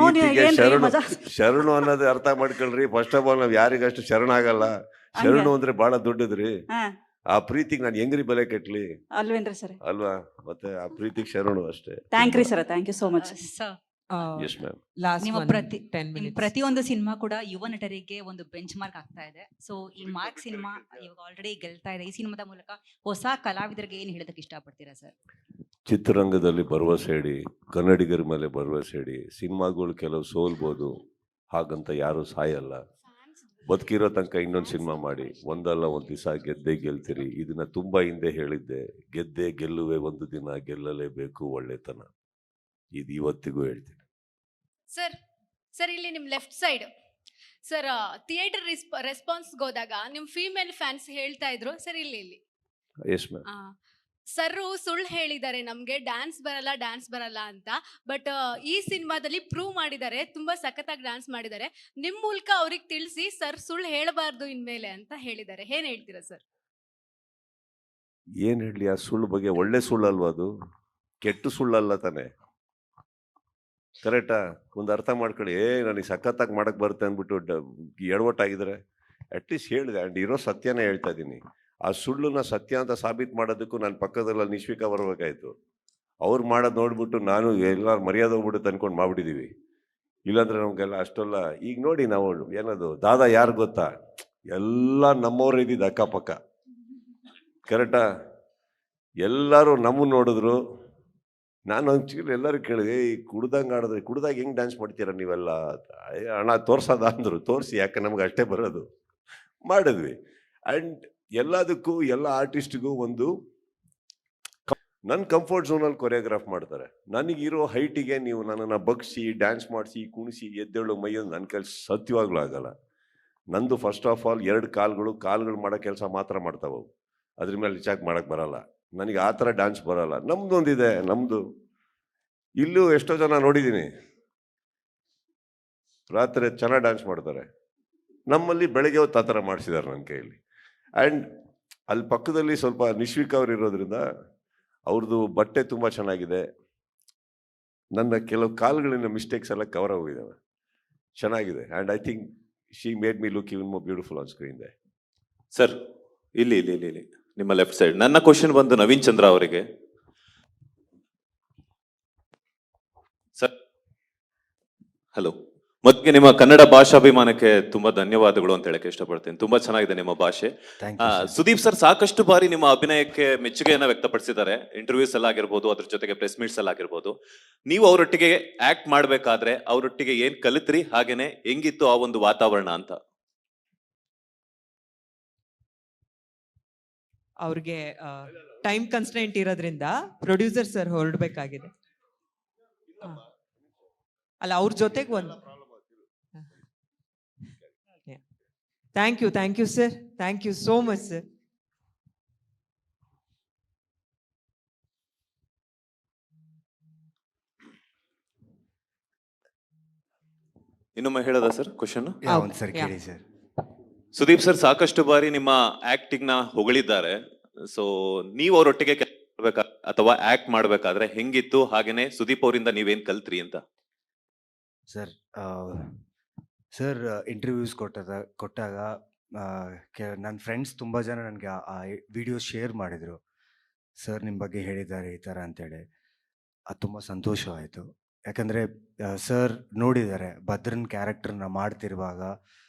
ಶರಣು ಅನ್ನೋದು ಅರ್ಥ ಮಾಡ್ಕೊಳ್ರಿ. ಫಸ್ಟ್ ಆಫ್ ಆಲ್ ನಾವ್ ಯಾರಿಗಷ್ಟು ಶರಣ ಆಗಲ್ಲ. ಶರಣು ಅಂದ್ರೆ ಬಹಳ ದೊಡ್ಡದ್ರಿ. ಆ ಪ್ರೀತಿಗೆ ನಾನು ಹೆಂಗ್ರಿ ಬೆಲೆ ಕಟ್ಲಿ
ಅಲ್ವೇನ್ರಿ ಸರ್?
ಅಲ್ವಾ? ಮತ್ತೆ ಆ ಪ್ರೀತಿಗೆ ಶರಣು ಅಷ್ಟೇ.
ಥ್ಯಾಂಕ್ ರೀ sir, thank you so much.
Yes, ma'am.
ನಿಮ್ಮ ಪ್ರತಿಯೊಂದು ಸಿನಿಮಾ ಕೂಡ ಯುವ ನಟರಿಗೆ ಒಂದು ಬೆಂಚ್ ಮಾರ್ಕ್ ಆಗ್ತಾ ಇದೆ. ಸೊ ಈ ಮಾರ್ಕ್ ಸಿನಿಮಾ ಇವಾಗ ಆಲ್ರೆಡಿ ಗೆಲ್ತಾ ಇದೆ. ಈ ಸಿನಿಮಾದ ಮೂಲಕ ಹೊಸ ಕಲಾವಿದರಿಗೆ ಏನು ಹೇಳೋದಕ್ಕೆ ಇಷ್ಟಪಡ್ತೀರಾ ಸರ್?
ಚಿತ್ರರಂಗದಲ್ಲಿ ಭರವಸೆ ಇಡಿ, ಕನ್ನಡಿಗರ ಮೇಲೆ ಭರವಸೆ ಇಡಿ. ಸಿನಿಮಾಗಳು ಕೆಲವು ಸೋಲ್ಬೋದು, ಹಾಗಂತ ಯಾರು ಸಾಯಲ್ಲ. ಬದುಕಿರೋ ತನಕ ಇನ್ನೊಂದು ಸಿನಿಮಾ ಮಾಡಿ, ಒಂದಲ್ಲ ಒಂದು ದಿವಸ ಗೆದ್ದೇ ಗೆಲ್ತೀರಿ. ಇದನ್ನ ತುಂಬಾ ಹಿಂದೆ ಹೇಳಿದ್ದೆ, ಗೆದ್ದೇ ಗೆಲ್ಲುವೆ ಒಂದು ದಿನ, ಗೆಲ್ಲಲೇಬೇಕು ಒಳ್ಳೆತನ. ಇದು ಇವತ್ತಿಗೂ ಹೇಳ್ತೀನಿ.
ಸರ್ ಇಲ್ಲಿ ನಿಮ್ಮ ಲೆಫ್ಟ್ ಸೈಡ್ ಸರ್ ಥಿಯೇಟರ್ ರೆಸ್ಪಾನ್ಸ್ಗೆ ಹೋದಾಗ ನಿಮ್ಮ ಫೀಮೇಲ್ ಫ್ಯಾನ್ಸ್ ಹೇಳ್ತಾ ಇದ್ರು ಸರ್, ಇಲ್ಲಿ
ಎಸ್ ಮ್ಯಾಮ್.
ಸರ್ ಸುಳ್ಳು ಹೇಳಿದ್ದಾರೆ, ನಮಗೆ ಡ್ಯಾನ್ಸ್ ಬರಲ್ಲ ಅಂತ. ಬಟ್ ಈ ಸಿನಿಮಾದಲ್ಲಿ ಪ್ರೂವ್ ಮಾಡಿದ್ದಾರೆ, ತುಂಬಾ ಸಖತ್ತಾಗಿ ಡ್ಯಾನ್ಸ್ ಮಾಡಿದ್ದಾರೆ. ನಿಮ್ಮ ಮೂಲಕ ಅವ್ರಿಗೆ ತಿಳಿಸಿ ಸರ್ ಸುಳ್ಳು ಹೇಳಬಾರ್ದು ಇನ್ಮೇಲೆ ಅಂತ ಹೇಳಿದ್ದಾರೆ. ಏನ್ ಹೇಳ್ತೀರಾ ಸರ್?
ಏನ್ ಹೇಳಿ, ಆ ಸುಳ್ಳು ಬಗ್ಗೆ ಒಳ್ಳೆ ಸುಳ್ಳು ಅಲ್ವಾ ಅದು? ಕೆಟ್ಟ ಸುಳ್ಳಲ್ಲ ತಾನೆ. ಕರೆಕ್ಟಾ? ಒಂದು ಅರ್ಥ ಮಾಡ್ಕೊಳ್ಳಿ. ನನಗೆ ಸಖತ್ತಾಗಿ ಮಾಡಕ್ ಬರುತ್ತೆ ಅಂದ್ಬಿಟ್ಟು ಎಡವಟ್ಟಾಗಿದ್ರೆ ಅಟ್ಲೀಸ್ಟ್ ಹೇಳಿದೆ. ಅಂಡ್ ಇರೋ ಸತ್ಯನೇ ಹೇಳ್ತಾ ಇದ್ದೀನಿ. ಆ ಸುಳ್ಳುನ ಸತ್ಯ ಅಂತ ಸಾಬೀತು ಮಾಡೋದಕ್ಕೂ ನಾನು ಪಕ್ಕದಲ್ಲ ನಿಶ್ವಿಕಾ ಬರಬೇಕಾಯ್ತು. ಅವ್ರು ಮಾಡೋದು ನೋಡ್ಬಿಟ್ಟು ನಾನು ಎಲ್ಲಾರು ಮರ್ಯಾದೆ ಹೋಗ್ಬಿಟ್ಟು ಅನ್ಕೊಂಡು ಮಾಡ್ಬಿಟ್ಟಿದೀವಿ. ಇಲ್ಲಾಂದ್ರೆ ನಮ್ಗೆಲ್ಲ ಅಷ್ಟೆಲ್ಲ. ಈಗ ನೋಡಿ, ನಾವು ಏನದು ದಾದಾ ಯಾರು ಗೊತ್ತಾ? ಎಲ್ಲ ನಮ್ಮವ್ರು ಇದ್ದಿದ್ದು ಅಕ್ಕಪಕ್ಕ. ಕರೆಕ್ಟಾ? ಎಲ್ಲರೂ ನಮ್ಮನ್ನು ನೋಡಿದ್ರು. ನಾನು ಒಂಚೂರು ಎಲ್ಲರೂ ಕೇಳಿದೆ, ಈ ಕುಡ್ದಂಗೆ ಆಡಿದ್ರೆ ಕುಡ್ದಾಗ ಹೆಂಗೆ ಡ್ಯಾನ್ಸ್ ಮಾಡ್ತೀರ ನೀವೆಲ್ಲ? ಹಣ ತೋರ್ಸೋದ ಅಂದರು. ತೋರಿಸಿ, ಯಾಕೆ ನಮ್ಗೆ ಅಷ್ಟೇ ಬರೋದು. ಮಾಡಿದ್ವಿ. ಆ್ಯಂಡ್ ಎಲ್ಲದಕ್ಕೂ ಎಲ್ಲ ಆರ್ಟಿಸ್ಟಿಗೂ ಒಂದು ನನ್ನ ಕಂಫರ್ಟ್ ಝೋನಲ್ಲಿ ಕೊರಿಯೋಗ್ರಾಫ್ ಮಾಡ್ತಾರೆ. ನನಗಿರೋ ಹೈಟಿಗೆ ನೀವು ನನ್ನನ್ನು ಬಗ್ಸಿ ಡ್ಯಾನ್ಸ್ ಮಾಡಿಸಿ ಕುಣಿಸಿ ಎದ್ದೇಳು ಮೈಯೊಂದು ನನ್ನ ಕೆಲಸ ಸತ್ಯವಾಗ್ಲೂ ಆಗಲ್ಲ. ನಂದು ಫಸ್ಟ್ ಆಫ್ ಆಲ್ 2 ಕಾಲುಗಳು ಮಾಡೋ ಕೆಲಸ ಮಾತ್ರ ಮಾಡ್ತಾವೆ. ಅದ್ರ ಮೇಲೆ ಚಾಕ್ ಮಾಡೋಕ್ಕೆ ಬರಲ್ಲ. ನನಗೆ ಆ ಥರ ಡ್ಯಾನ್ಸ್ ಬರಲ್ಲ. ನಮ್ದೊಂದಿದೆ, ನಮ್ಮದು ಇಲ್ಲೂ ಎಷ್ಟೋ ಜನ ನೋಡಿದ್ದೀನಿ, ರಾತ್ರಿ ಚೆನ್ನಾಗಿ ಡ್ಯಾನ್ಸ್ ಮಾಡ್ತಾರೆ. ನಮ್ಮಲ್ಲಿ ಬೆಳಗ್ಗೆ ಹೊತ್ತು ಆ ಥರ ಮಾಡಿಸಿದ್ದಾರೆ ನನ್ನ ಕೈಯಲ್ಲಿ. ಆ್ಯಂಡ್ ಅಲ್ಲಿ ಪಕ್ಕದಲ್ಲಿ ಸ್ವಲ್ಪ ನಿಶ್ವಿಕಾ ಅವ್ರು ಇರೋದ್ರಿಂದ ಅವ್ರದ್ದು ಬಟ್ಟೆ ತುಂಬ ಚೆನ್ನಾಗಿದೆ. ನನ್ನ ಕೆಲವು ಕಾಲುಗಳಿನ ಮಿಸ್ಟೇಕ್ಸ್ ಎಲ್ಲ ಕವರ್ ಹೋಗಿದ್ದಾವೆ. ಚೆನ್ನಾಗಿದೆ. And I think she made me look even more beautiful on screen they.
Sir ಇಲ್ಲಿ ನಿಮ್ಮ ಲೆಫ್ಟ್ ಸೈಡ್. ನನ್ನ ಕ್ವಶನ್ ಬಂದು ನವೀನ್ ಚಂದ್ರ ಅವರಿಗೆ. Sir hello. ಮೊದಲಿಗೆ ನಿಮ್ಮ ಕನ್ನಡ ಭಾಷಾಭಿಮಾನಕ್ಕೆ ತುಂಬಾ ಧನ್ಯವಾದಗಳು ಅಂತ ಹೇಳಕ್ಕೆ ಇಷ್ಟಪಡ್ತೀನಿ. ತುಂಬಾ ಚೆನ್ನಾಗಿದೆ ನಿಮ್ಮ ಭಾಷೆ. ಸುದೀಪ್ ಸರ್ ಸಾಕಷ್ಟು ಬಾರಿ ನಿಮ್ಮ ಅಭಿನಯಕ್ಕೆ ಮೆಚ್ಚುಗೆಯನ್ನ ವ್ಯಕ್ತಪಡಿಸಿದ್ದಾರೆ. ಇಂಟರ್ವ್ಯೂಸ್ ಎಲ್ಲ ಆಗಿರ್ಬೋದು, ಅದ್ರ ಜೊತೆಗೆ ಪ್ರೆಸ್ ಮೀಟ್ಸ್ ಎಲ್ಲ ಆಗಿರ್ಬೋದು. ನೀವು ಅವರೊಟ್ಟಿಗೆ ಆಕ್ಟ್ ಮಾಡ್ಬೇಕಾದ್ರೆ ಅವರೊಟ್ಟಿಗೆ ಏನ್ ಕಲಿತ್ರಿ, ಹಾಗೇನೆ ಹೆಂಗಿತ್ತು ಆ ಒಂದು ವಾತಾವರಣ ಅಂತ?
ಅವ್ರಿಗೆ ಟೈಮ್ ಕನ್ಸ್ಟೆಂಟ್ ಇರೋದ್ರಿಂದ ಪ್ರೊಡ್ಯೂಸರ್ ಸರ್ ಹೊರಡ್ಬೇಕಾಗಿದೆ. ಅಲ್ಲ, ಅವ್ರ ಜೊತೆಗೆ ಒಂದು thank you sir, thank you so much sir.
ಇನ್ನೊಮ್ಮೆ ಹೇಳೋದಾ ಸರ್ ಕ್ವಶನ್?
ಸರ್ ಕೇಳಿ ಸರ್.
ಸುದೀಪ್ ಸರ್ ಸಾಕಷ್ಟು ಬಾರಿ ನಿಮ್ಮ ಆಕ್ಟಿಂಗ್ ನ ಹೊಗಳಿದ್ದಾರೆ. ಸೊ ನೀವು ಅವರೊಟ್ಟಿಗೆ ಅಥವಾ ಆಕ್ಟ್ ಮಾಡ್ಬೇಕಾದ್ರೆ ಹೆಂಗಿತ್ತು, ಹಾಗೇನೆ ಸುದೀಪ್ ಅವರಿಂದ ನೀವೇನ್ ಕಲ್ತ್ರಿ ಅಂತ?
ಸರ್ ಇಂಟರ್ವ್ಯೂಸ್ ಕೊಟ್ಟಾಗ ನನ್ನ ಫ್ರೆಂಡ್ಸ್ ತುಂಬ ಜನ ನನಗೆ ಆ ವಿಡಿಯೋ ಶೇರ್ ಮಾಡಿದರು. ಸರ್ ನಿಮ್ಮ ಬಗ್ಗೆ ಹೇಳಿದ್ದಾರೆ ಈ ಥರ ಅಂತೇಳಿ. ಅದು ತುಂಬ ಸಂತೋಷವಾಯಿತು. ಯಾಕಂದರೆ ಸರ್ ನೋಡಿದ್ದಾರೆ ಭದ್ರನ್ ಕ್ಯಾರೆಕ್ಟರ್ನ ಮಾಡ್ತಿರುವಾಗ.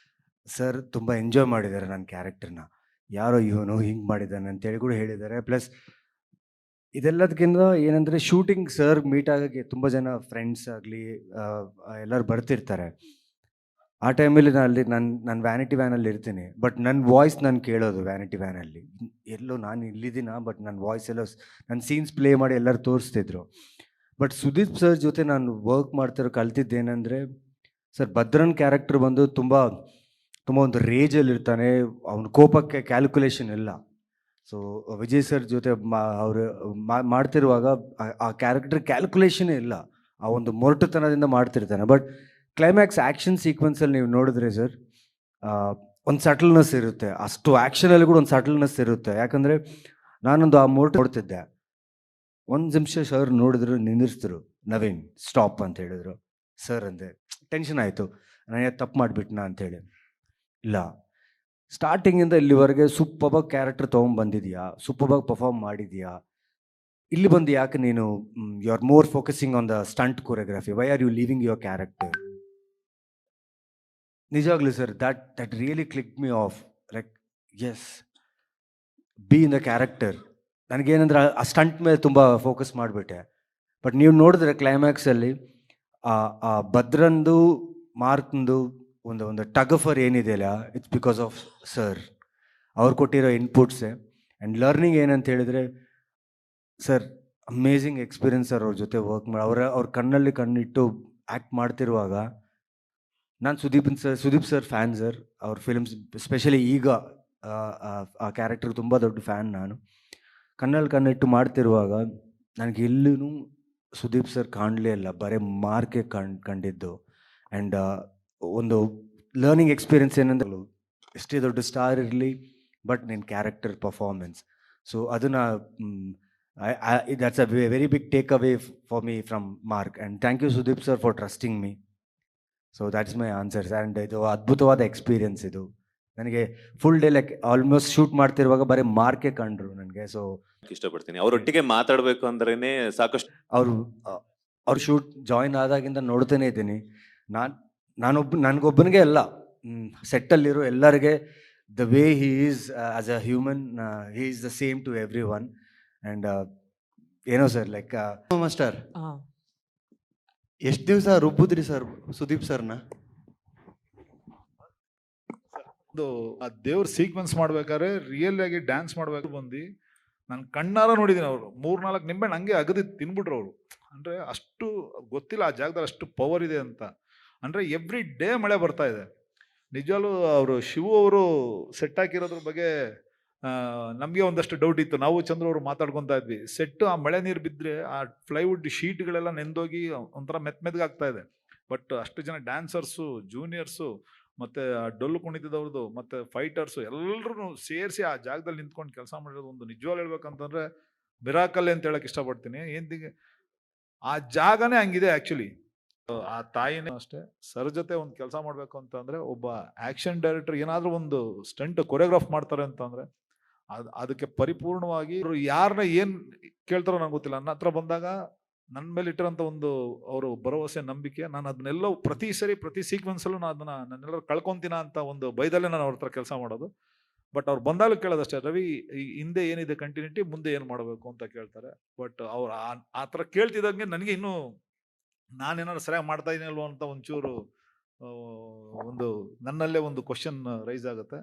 ಸರ್ ತುಂಬ ಎಂಜಾಯ್ ಮಾಡಿದ್ದಾರೆ ನನ್ನ ಕ್ಯಾರೆಕ್ಟರ್ನ. ಯಾರೋ ಇವನು ಹಿಂಗೆ ಮಾಡಿದ್ದಾನೆ ಅಂತೇಳಿ ಕೂಡ ಹೇಳಿದ್ದಾರೆ. ಪ್ಲಸ್ ಇದೆಲ್ಲದಕ್ಕಿಂತ ಏನಂದರೆ ಶೂಟಿಂಗ್ ಸರ್ ಮೀಟ್ ಆಗೋಕ್ಕೆ ತುಂಬ ಜನ ಫ್ರೆಂಡ್ಸ್ ಆಗಲಿ ಎಲ್ಲರೂ ಬರ್ತಿರ್ತಾರೆ. ಆ ಟೈಮಲ್ಲಿ ನಾನು ವ್ಯಾನಿಟಿ ವ್ಯಾನಲ್ಲಿ ಇರ್ತೀನಿ, ಬಟ್ ನನ್ನ ವಾಯ್ಸ್ ನಾನು ಕೇಳೋದು ವ್ಯಾನಿಟಿ ವ್ಯಾನಲ್ಲಿ. ಎಲ್ಲೋ ನಾನು ಇಲ್ಲಿದ್ದೀನ, ಬಟ್ ನನ್ನ ವಾಯ್ಸ್ ಎಲ್ಲ ನನ್ನ ಸೀನ್ಸ್ ಪ್ಲೇ ಮಾಡಿ ಎಲ್ಲರೂ ತೋರಿಸ್ತಿದ್ರು. ಬಟ್ ಸುದೀಪ್ ಸರ್ ಜೊತೆ ನಾನು ವರ್ಕ್ ಮಾಡ್ತಿರೋ ಕಲ್ತಿದ್ದೇನೆಂದರೆ, ಸರ್ ಭದ್ರನ್ ಕ್ಯಾರೆಕ್ಟರ್ ಬಂದು ತುಂಬ ಒಂದು ರೇಜಲ್ಲಿ ಇರ್ತಾನೆ, ಅವನ ಕೋಪಕ್ಕೆ ಕ್ಯಾಲ್ಕುಲೇಷನ್ ಇಲ್ಲ. ಸೊ ವಿಜಯ್ ಸರ್ ಜೊತೆ ಅವರು ಮಾಡ್ತಿರುವಾಗ ಆ ಕ್ಯಾರೆಕ್ಟರ್ ಕ್ಯಾಲ್ಕುಲೇಷನೇ ಇಲ್ಲ, ಆ ಒಂದು ಮೊರಟುತನದಿಂದ ಮಾಡ್ತಿರ್ತಾನೆ. ಬಟ್ ಕ್ಲೈಮ್ಯಾಕ್ಸ್ ಆ್ಯಕ್ಷನ್ ಸೀಕ್ವೆನ್ಸಲ್ಲಿ ನೀವು ನೋಡಿದ್ರೆ ಸರ್ ಒಂದು ಸಟಲ್ನೆಸ್ ಇರುತ್ತೆ, ಅಷ್ಟು ಆ್ಯಕ್ಷನಲ್ಲಿ ಕೂಡ ಒಂದು ಸಟಲ್ನೆಸ್ ಇರುತ್ತೆ. ಯಾಕಂದರೆ ನಾನೊಂದು ಆ ಮೊರಟು ನೋಡ್ತಿದ್ದೆ, ಒಂದು ನಿಮಿಷ ಸರ್ ನೋಡಿದ್ರು, ನಿಂದಿರಿಸಿದ್ರು, ನವೀನ್ ಸ್ಟಾಪ್ ಅಂತ ಹೇಳಿದ್ರು. ಸರ್ ಅಂದೆ, ಟೆನ್ಷನ್ ಆಯಿತು, ನಾನು ತಪ್ಪು ಮಾಡಿಬಿಟ್ನಾ ಅಂಥೇಳಿ. ಇಲ್ಲ, ಸ್ಟಾರ್ಟಿಂಗಿಂದ ಇಲ್ಲಿವರೆಗೆ ಸೂಪರ್ಬಾಗಿ ಕ್ಯಾರೆಕ್ಟರ್ ತೊಗೊಂಡ್ಬಂದಿದೆಯಾ, ಸೂಪರ್ಬಾಗಿ ಪರ್ಫಾರ್ಮ್ ಮಾಡಿದೆಯಾ, ಇಲ್ಲಿ ಬಂದು ಯಾಕೆ ನೀನು you are more focusing on the stunt choreography, why are you leaving your character? ನಿಜವಾಗ್ಲೂ sir, that really click me off, like yes, be in the character. ನನಗೇನಂದ್ರೆ ಆ ಸ್ಟಂಟ್ ಮೇಲೆ ತುಂಬ ಫೋಕಸ್ ಮಾಡಿಬಿಟ್ಟೆ. ಬಟ್ ನೀವು ನೋಡಿದ್ರೆ ಕ್ಲೈಮ್ಯಾಕ್ಸಲ್ಲಿ ಆ ಭದ್ರಂದು ಮಾರ್ಕ್ದು ಒಂದು ಟಗಫರ್ ಏನಿದೆಯಲ್ಲ, ಇಟ್ಸ್ ಬಿಕಾಸ್ ಆಫ್ ಸರ್, ಅವ್ರು ಕೊಟ್ಟಿರೋ ಇನ್ಪುಟ್ಸೇ. ಆ್ಯಂಡ್ ಲರ್ನಿಂಗ್ ಏನಂತ ಹೇಳಿದರೆ ಸರ್, ಅಮೇಝಿಂಗ್ ಎಕ್ಸ್ಪೀರಿಯನ್ಸ್ ಸರ್ ಅವ್ರ ಜೊತೆ ವರ್ಕ್ ಮಾಡಿ. ಅವ್ರ ಕಣ್ಣಲ್ಲಿ ಕಣ್ಣಿಟ್ಟು ಆ್ಯಕ್ಟ್ ಮಾಡ್ತಿರುವಾಗ ನಾನು ಸುದೀಪ್ ಸರ್ ಫ್ಯಾನ್ ಸರ್. ಅವ್ರ ಫಿಲ್ಮ್ಸ್ ಸ್ಪೆಷಲಿ ಈಗ ಆ ಕ್ಯಾರೆಕ್ಟರ್ ತುಂಬ ದೊಡ್ಡ ಫ್ಯಾನ್ ನಾನು. ಕಣ್ಣಲ್ಲಿ ಕಣ್ಣಿಟ್ಟು ಮಾಡ್ತಿರುವಾಗ ನನಗೆ ಎಲ್ಲೂ ಸುದೀಪ್ ಸರ್ ಕಾಣಲೇ ಇಲ್ಲ, ಬರೀ ಮಾರ್ಕೆ ಕಂಡಿದ್ದು. ಆ್ಯಂಡ್ ಒಂದು ಲರ್ನಿಂಗ್ ಎಕ್ಸ್ಪೀರಿಯನ್ಸ್ ಏನಂದ್ರೆ, ಎಷ್ಟೇ ದೊಡ್ಡ ಸ್ಟಾರ್ ಇರಲಿ, ಬಟ್ ನಿನ್ನ ಕ್ಯಾರೆಕ್ಟರ್ ಪರ್ಫಾರ್ಮೆನ್ಸ್. ಸೊ ಅದನ್ನು that's a very big takeaway for me from Mark, and thank you Sudeep sir for trusting me. So that's my answers, and ಇದು ಅದ್ಭುತವಾದ ಎಕ್ಸ್ಪೀರಿಯನ್ಸ್. ಇದು ನನಗೆ full day like almost shoot ಮಾಡ್ತಿರುವಾಗ ಬರೀ ಮಾರ್ಕೆ ಕಂಡ್ರು ನನಗೆ. ಸೊ
ಇಷ್ಟಪಡ್ತೀನಿ, ಅವರೊಟ್ಟಿಗೆ ಮಾತಾಡಬೇಕು ಅಂದ್ರೇನೆ ಸಾಕಷ್ಟು.
ಅವ್ರು ಶೂಟ್ ಜಾಯಿನ್ ಆದಾಗಿಂದ ನೋಡ್ತಾನೆ ಇದ್ದೀನಿ. ನನಗೊಬ್ಬನಿಗೆ ಅಲ್ಲ, ಸೆಟ್ಟಲ್ಲಿರೋ ಎಲ್ಲರಿಗೆ the way he is as a human, he is the same to every one. And ಏನೋ ಸರ್ ಲೈಕ್
ಮಾಸ್ಟರ್, ಎಷ್ಟು ದಿವಸ ರುಬ್ಬಿದ್ರಿ ಸರ್ ಸುದೀಪ್ ಸರ್ನ?
ಒಂದು ಆ ದೇವ್ರ ಸೀಕ್ವೆನ್ಸ್ ಮಾಡ್ಬೇಕಾದ್ರೆ ರಿಯಲ್ ಆಗಿ ಡ್ಯಾನ್ಸ್ ಮಾಡ್ಬೇಕು ಬಂದು ನಾನು ಕಣ್ಣಾರ ನೋಡಿದ್ದೀನಿ. ಅವರು 3-4 ನಿಂಬೆ ಹಂಗೆ ಅಗದಿ ತಿನ್ಬಿಟ್ರು ಅವರು. ಅಂದರೆ ಅಷ್ಟು ಗೊತ್ತಿಲ್ಲ ಆ ಜಾಗದಲ್ಲಿ ಅಷ್ಟು ಪವರ್ ಇದೆ ಅಂತ. ಅಂದರೆ ಎವ್ರಿ ಡೇ ಮಳೆ ಬರ್ತಾ ಇದೆ. ನಿಜವಾಗ್ಲೂ ಅವರು ಶಿವು ಅವರು ಸೆಟ್ ಹಾಕಿರೋದ್ರ ಬಗ್ಗೆ ನಮಗೆ ಒಂದಷ್ಟು ಡೌಟ್ ಇತ್ತು. ನಾವು ಚಂದ್ರ ಅವರು ಮಾತಾಡ್ಕೊತಾ ಇದ್ವಿ. ಸೆಟ್ಟು ಆ ಮಳೆ ನೀರು ಬಿದ್ದರೆ ಆ ಪ್ಲೈವುಡ್ ಶೀಟ್ಗಳೆಲ್ಲ ನೆಂದೋಗಿ ಒಂಥರ ಮೆತ್ತಗಾಗ್ತಾ ಇದೆ. ಬಟ್ ಅಷ್ಟು ಜನ ಡ್ಯಾನ್ಸರ್ಸು, ಜೂನಿಯರ್ಸು, ಮತ್ತು ಡೊಳ್ಳು ಕುಣಿತದವ್ರದ್ದು, ಮತ್ತು ಫೈಟರ್ಸು ಎಲ್ಲರೂ ಸೇರಿಸಿ ಆ ಜಾಗದಲ್ಲಿ ನಿಂತ್ಕೊಂಡು ಕೆಲಸ ಮಾಡಿರೋದು ಒಂದು ನಿಜವಾಗ್ಲೂ ಹೇಳ್ಬೇಕಂತಂದರೆ ಮಿರಾಕಲ್ ಅಂತ ಹೇಳಕ್ಕೆ ಇಷ್ಟಪಡ್ತೀನಿ. ಏನಿಗೆ ಆ ಜಾಗನೇ ಹಂಗಿದೆ ಆ್ಯಕ್ಚುಲಿ. ಆ ತಾಯಿನೇ ಅಷ್ಟೇ, ಸರ್ ಜೊತೆ ಒಂದು ಕೆಲಸ ಮಾಡಬೇಕು ಅಂತಂದರೆ, ಒಬ್ಬ ಆ್ಯಕ್ಷನ್ ಡೈರೆಕ್ಟರ್ ಏನಾದರೂ ಒಂದು ಸ್ಟಂಟ್ ಕೊರಿಯೋಗ್ರಾಫ್ ಮಾಡ್ತಾರೆ ಅಂತಂದರೆ ಅದಕ್ಕೆ ಪರಿಪೂರ್ಣವಾಗಿ ಯಾರನ್ನ ಏನು ಕೇಳ್ತಾರೋ ನಂಗೆ ಗೊತ್ತಿಲ್ಲ. ನನ್ನ ಹತ್ರ ಬಂದಾಗ ನನ್ನ ಮೇಲೆ ಇಟ್ಟಿರೋಂಥ ಒಂದು ಅವರು ಭರವಸೆ, ನಂಬಿಕೆ, ನಾನು ಅದನ್ನೆಲ್ಲ ಪ್ರತಿ ಸರಿ ಪ್ರತಿ ಸೀಕ್ವೆನ್ಸಲ್ಲೂ ನನ್ನೆಲ್ಲರೂ ಕಳ್ಕೊತೀನ ಅಂತ ಒಂದು ಭಯದಲ್ಲೇ ನಾನು ಅವ್ರ ಹತ್ರ ಕೆಲಸ ಮಾಡೋದು. ಬಟ್ ಅವ್ರು ಬಂದಾಗಲೂ ಕೇಳೋದಷ್ಟೇ, ರವಿ ಹಿಂದೆ ಏನಿದೆ ಕಂಟಿನ್ಯೂಟಿ, ಮುಂದೆ ಏನು ಮಾಡಬೇಕು ಅಂತ ಕೇಳ್ತಾರೆ. ಬಟ್ ಅವ್ರು ಆ ಥರ ಕೇಳ್ತಿದ್ದಂಗೆ ನನಗೆ ಇನ್ನೂ ನಾನೇನಾದ್ರು ಸರಿಯಾಗಿ ಮಾಡ್ತಾ ಇದೀನಲ್ವ ಅಂತ ಒಂಚೂರು ಒಂದು ನನ್ನಲ್ಲೇ ಒಂದು ಕ್ವಶನ್ ರೈಸ್ ಆಗುತ್ತೆ.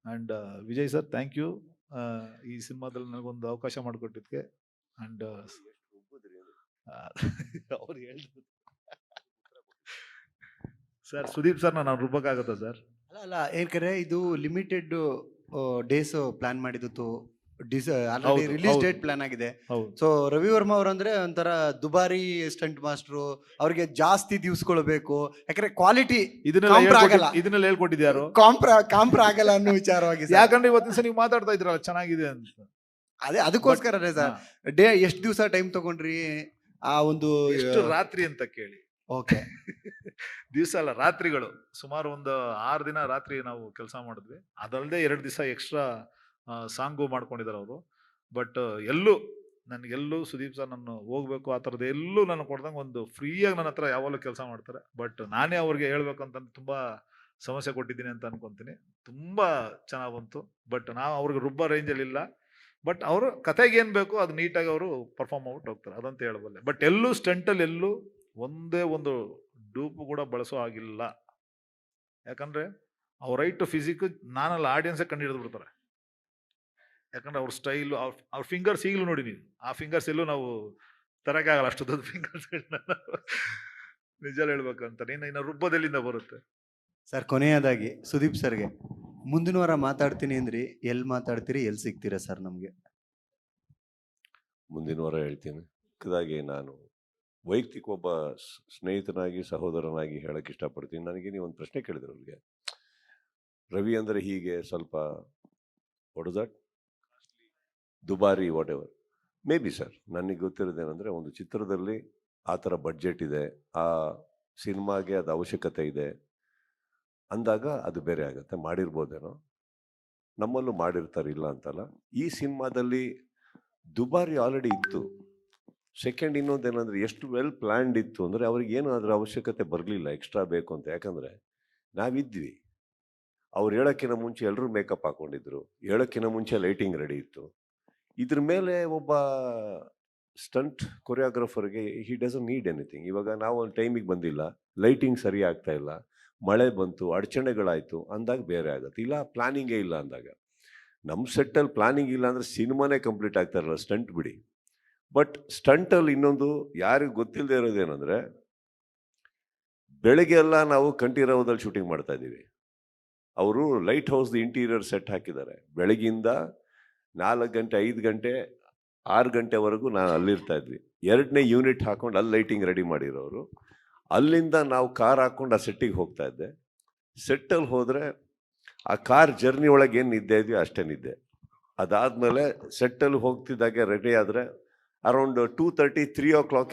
And Vijay sir, thank you ಈ ಸಿನಿಮಾದಲ್ಲಿ ನನಗೊಂದು ಅವಕಾಶ ಮಾಡಿಕೊಟ್ಟಿದ್ದಕ್ಕೆ. ಆ್ಯಂಡ್ ಅವ್ರು ಹೇಳಿದ್ರು ಸರ್, ಸುದೀಪ್ ಸರ್ ನಾನು ರುಬ್ಬಕ್ಕಾಗತ್ತಾ ಸರ್?
ಅಲ್ಲ, ಏಕೆಂದರೆ ಇದು ಲಿಮಿಟೆಡ್ ಡೇಸ್ ಪ್ಲಾನ್ ಮಾಡಿದ್ದು, ರಿಲೀಸ್ ಡೇಟ್ ಪ್ಲಾನ್ ಆಗಿದೆ. ಸೊ ರವಿ ವರ್ಮಾ ಅವರಂದ್ರೆ ಒಂಥರ ದುಬಾರಿ ಸ್ಟಂಟ್ ಮಾಸ್ಟ್ರು, ಅವ್ರಿಗೆ ಜಾಸ್ತಿ ದಿವ್ಸಗಳು ಯಾಕಂದ್ರೆ ಕ್ವಾಲಿಟಿ
ಇದನ್ನೆಲ್ಲ ಹೇಳ್ಕೊಟ್ಟಿದ್ಯಾರು?
ಕಾಂಪ್ರ ಆಗಲ್ಲ ಅನ್ನೋ ವಿಚಾರವಾಗಿ.
ಯಾಕಂದ್ರೆ ಇವತ್ತಿನ ಸಹ ನೀವು ಮಾತಾಡ್ತಾ ಇದ್ರಲ್ಲ ಚೆನ್ನಾಗಿದೆ ಅಂತ.
ಅದಕ್ಕೋಸ್ಕರನೇ ಸರ್ ಡೇ ಎಷ್ಟು ದಿವಸ ಟೈಮ್ ತಗೊಂಡ್ರಿ? ಆ ಒಂದು
ಎಷ್ಟು ರಾತ್ರಿ ಅಂತ ಕೇಳಿ.
ಓಕೆ,
ದಿವಸ ಅಲ್ಲ, ರಾತ್ರಿಗಳು ಸುಮಾರು ಒಂದು 6 ದಿನ ರಾತ್ರಿ ನಾವು ಕೆಲಸ ಮಾಡಿದ್ವಿ. ಅದಲ್ಲದೆ 2 ದಿವಸ ಎಕ್ಸ್ಟ್ರಾ ಸಾಂಗು ಮಾಡ್ಕೊಂಡಿದ್ದಾರೆ ಅವರು. ಬಟ್ ನನಗೆಲ್ಲೂ ಸುದೀಪ್ ಸರ್ ನಾನು ಹೋಗ್ಬೇಕು ಆ ಥರದ್ದು ಎಲ್ಲೂ ನಾನು ಕೊಡ್ದಂಗೆ ಒಂದು ಫ್ರೀಯಾಗಿ ನನ್ನ ಹತ್ರ ಯಾವಾಗಲೂ ಕೆಲಸ ಮಾಡ್ತಾರೆ. ಬಟ್ ನಾನೇ ಅವ್ರಿಗೆ ಹೇಳ್ಬೇಕು ಅಂತಂದು ತುಂಬ ಸಮಸ್ಯೆ ಕೊಟ್ಟಿದ್ದೀನಿ ಅಂತ ಅನ್ಕೊತೀನಿ. ತುಂಬ ಚೆನ್ನಾಗಿ ಬಂತು. ಬಟ್ ನಾವು ಅವ್ರಿಗೆ ರುಬ್ಬ ರೇಂಜಲ್ಲಿ ಇಲ್ಲ. ಬಟ್ ಅವರು ಕತೆಗೆ ಏನು ಬೇಕು ಅದು ನೀಟಾಗಿ ಅವರು ಪರ್ಫಾರ್ಮ್ ಮಾಡ್ಬಿಟ್ಟು ಹೋಗ್ತಾರೆ, ಅದಂತ ಹೇಳಬಲ್ಲೆ. ಬಟ್ ಎಲ್ಲೂ ಸ್ಟಂಟಲ್ಲಿ ಎಲ್ಲೂ ಒಂದೇ ಒಂದು ಡೂಪು ಕೂಡ ಬಳಸೋ ಆಗಿಲ್ಲ. ಯಾಕಂದ್ರೆ ಅವ್ರ ರೈಟ್ ಫಿಸಿಕ್ ನಾನಲ್ಲ ಆಡಿಯನ್ಸೇ ಕಂಡು ಹಿಡಿದು ಬಿಡ್ತಾರೆ. ಯಾಕಂದ್ರೆ ಅವ್ರ ಸ್ಟೈಲು ಅವ್ರ ಫಿಂಗರ್ಸ್ ಈಗಲೂ ನೋಡಿ ನೀವು, ಆ ಫಿಂಗರ್ಸ್ ಎಲ್ಲೂ ನಾವು ತರಕಾಗಲ್ಲ, ಅಷ್ಟು ದೊಡ್ಡ ಫಿಂಗರ್ಸ್ ನಿಜ ಹೇಳ್ಬೇಕಂತ. ಇನ್ನು ರುಬ್ಬದಲ್ಲಿಂದ ಬರುತ್ತೆ.
ಸರ್ ಕೊನೆಯದಾಗಿ ಸುದೀಪ್ ಸರ್ಗೆ ಮುಂದಿನ ವಾರ ಮಾತಾಡ್ತೀನಿ ಅಂದ್ರಿ, ಎಲ್ಲಿ ಮಾತಾಡ್ತೀರಿ, ಎಲ್ಲಿ ಸಿಗ್ತೀರಾ ಸರ್ ನಮಗೆ?
ಮುಂದಿನ ವಾರ ಹೇಳ್ತೀನಿ. ಚಿಕ್ಕದಾಗಿ ನಾನು ವೈಯಕ್ತಿಕ ಒಬ್ಬ ಸ್ನೇಹಿತನಾಗಿ ಸಹೋದರನಾಗಿ ಹೇಳಕ್ಕೆ ಇಷ್ಟಪಡ್ತೀನಿ. ನನಗೆ ನೀವು ಒಂದು ಪ್ರಶ್ನೆ ಕೇಳಿದ್ರು ಅವ್ರಿಗೆ, ರವಿ ಅಂದರೆ ಹೀಗೆ ಸ್ವಲ್ಪ ವಾಟ್ ಇಸ್ ದಟ್ ದುಬಾರಿ what ever may be sir. ನನಗೆ ಗೊತ್ತಿರೋದೇನೆಂದರೆ ಒಂದು ಚಿತ್ರದಲ್ಲಿ ಆ ಥರ ಬಡ್ಜೆಟ್ ಇದೆ, ಆ ಸಿನಿಮಾಗೆ ಅದು ಅವಶ್ಯಕತೆ ಇದೆ ಅಂದಾಗ ಅದು ಬೇರೆ ಆಗುತ್ತೆ. ಮಾಡಿರ್ಬೋದೇನೋ, ನಮ್ಮಲ್ಲೂ ಮಾಡಿರ್ತಾರೆ, ಇಲ್ಲ ಅಂತಲ್ಲ. ಈ ಸಿನಿಮಾದಲ್ಲಿ ದುಬಾರಿ ಆಲ್ರೆಡಿ ಇತ್ತು. ಸೆಕೆಂಡ್ ಇನ್ನೊಂದೇನಂದರೆ ಎಷ್ಟು ವೆಲ್ ಪ್ಲ್ಯಾನ್ಡ್ ಇತ್ತು ಅಂದರೆ ಅವ್ರಿಗೆ ಏನು ಅದರ ಅವಶ್ಯಕತೆ ಬರಲಿಲ್ಲ ಎಕ್ಸ್ಟ್ರಾ ಬೇಕು ಅಂತ. ಯಾಕಂದರೆ ನಾವಿದ್ವಿ, ಅವ್ರು ಹೇಳೋಕ್ಕಿಂತ ಮುಂಚೆ ಎಲ್ಲರೂ ಮೇಕಪ್ ಹಾಕ್ಕೊಂಡಿದ್ರು, ಹೇಳೋಕ್ಕಿಂತ ಮುಂಚೆ ಲೈಟಿಂಗ್ ರೆಡಿ ಇತ್ತು. ಇದ್ರ ಮೇಲೆ ಒಬ್ಬ ಸ್ಟಂಟ್ ಕೊರಿಯೋಗ್ರಾಫರ್ಗೆ ಹಿ ಡಸಂಟ್ ನೀಡ್ ಎನಿಥಿಂಗ್. ಇವಾಗ ನಾವು ಒಂದು ಟೈಮಿಗೆ ಬಂದಿಲ್ಲ, ಲೈಟಿಂಗ್ ಸರಿ ಆಗ್ತಾ ಇಲ್ಲ, ಮಳೆ ಬಂತು, ಅಡಚಣೆಗಳಾಯಿತು ಅಂದಾಗ ಬೇರೆ ಆಗುತ್ತೆ. ಇಲ್ಲ ಪ್ಲಾನಿಂಗೇ ಇಲ್ಲ ಅಂದಾಗ. ನಮ್ಮ ಸೆಟ್ಟಲ್ಲಿ ಪ್ಲಾನಿಂಗ್ ಇಲ್ಲ ಅಂದರೆ ಸಿನಿಮಾನೇ ಕಂಪ್ಲೀಟ್ ಆಗ್ತಾ ಇರಲ್ಲ, ಸ್ಟಂಟ್ ಬಿಡಿ. ಬಟ್ ಸ್ಟಂಟಲ್ಲಿ ಇನ್ನೊಂದು ಯಾರಿಗೂ ಗೊತ್ತಿಲ್ಲದೆ ಇರೋದೇನೆಂದರೆ, ಬೆಳಗ್ಗೆ ಎಲ್ಲ ನಾವು ಕಂಠೀರವದಲ್ಲಿ ಶೂಟಿಂಗ್ ಮಾಡ್ತಾ ಇದ್ದೀವಿ. ಅವರು ಲೈಟ್ ಹೌಸ್ದು ಇಂಟೀರಿಯರ್ ಸೆಟ್ ಹಾಕಿದ್ದಾರೆ. ಬೆಳಗಿಂದ 4 ಗಂಟೆ 5 ಗಂಟೆ 6 ಗಂಟೆವರೆಗೂ ನಾನು ಅಲ್ಲಿರ್ತಾ ಇದ್ವಿ. 2ನೇ ಯೂನಿಟ್ ಹಾಕೊಂಡು ಅಲ್ಲಿ ಲೈಟಿಂಗ್ ರೆಡಿ ಮಾಡಿರೋರು. ಅಲ್ಲಿಂದ ನಾವು ಕಾರ್ ಹಾಕ್ಕೊಂಡು ಆ ಸೆಟ್ಟಿಗೆ ಹೋಗ್ತಾ ಇದ್ದೆ. ಸೆಟ್ಟಲ್ಲಿ ಹೋದರೆ ಆ ಕಾರ್ ಜರ್ನಿ ಒಳಗೆ ಏನು ನಿದ್ದೆ ಇದೆಯೋ ಅಷ್ಟೇ ನಿದ್ದೆ. ಅದಾದಮೇಲೆ ಸೆಟ್ಟಲ್ಲಿ ಹೋಗ್ತಿದ್ದಾಗೆ ರೆಡಿ ಆದರೆ ಅರೌಂಡ್ 2:30 3 o'clock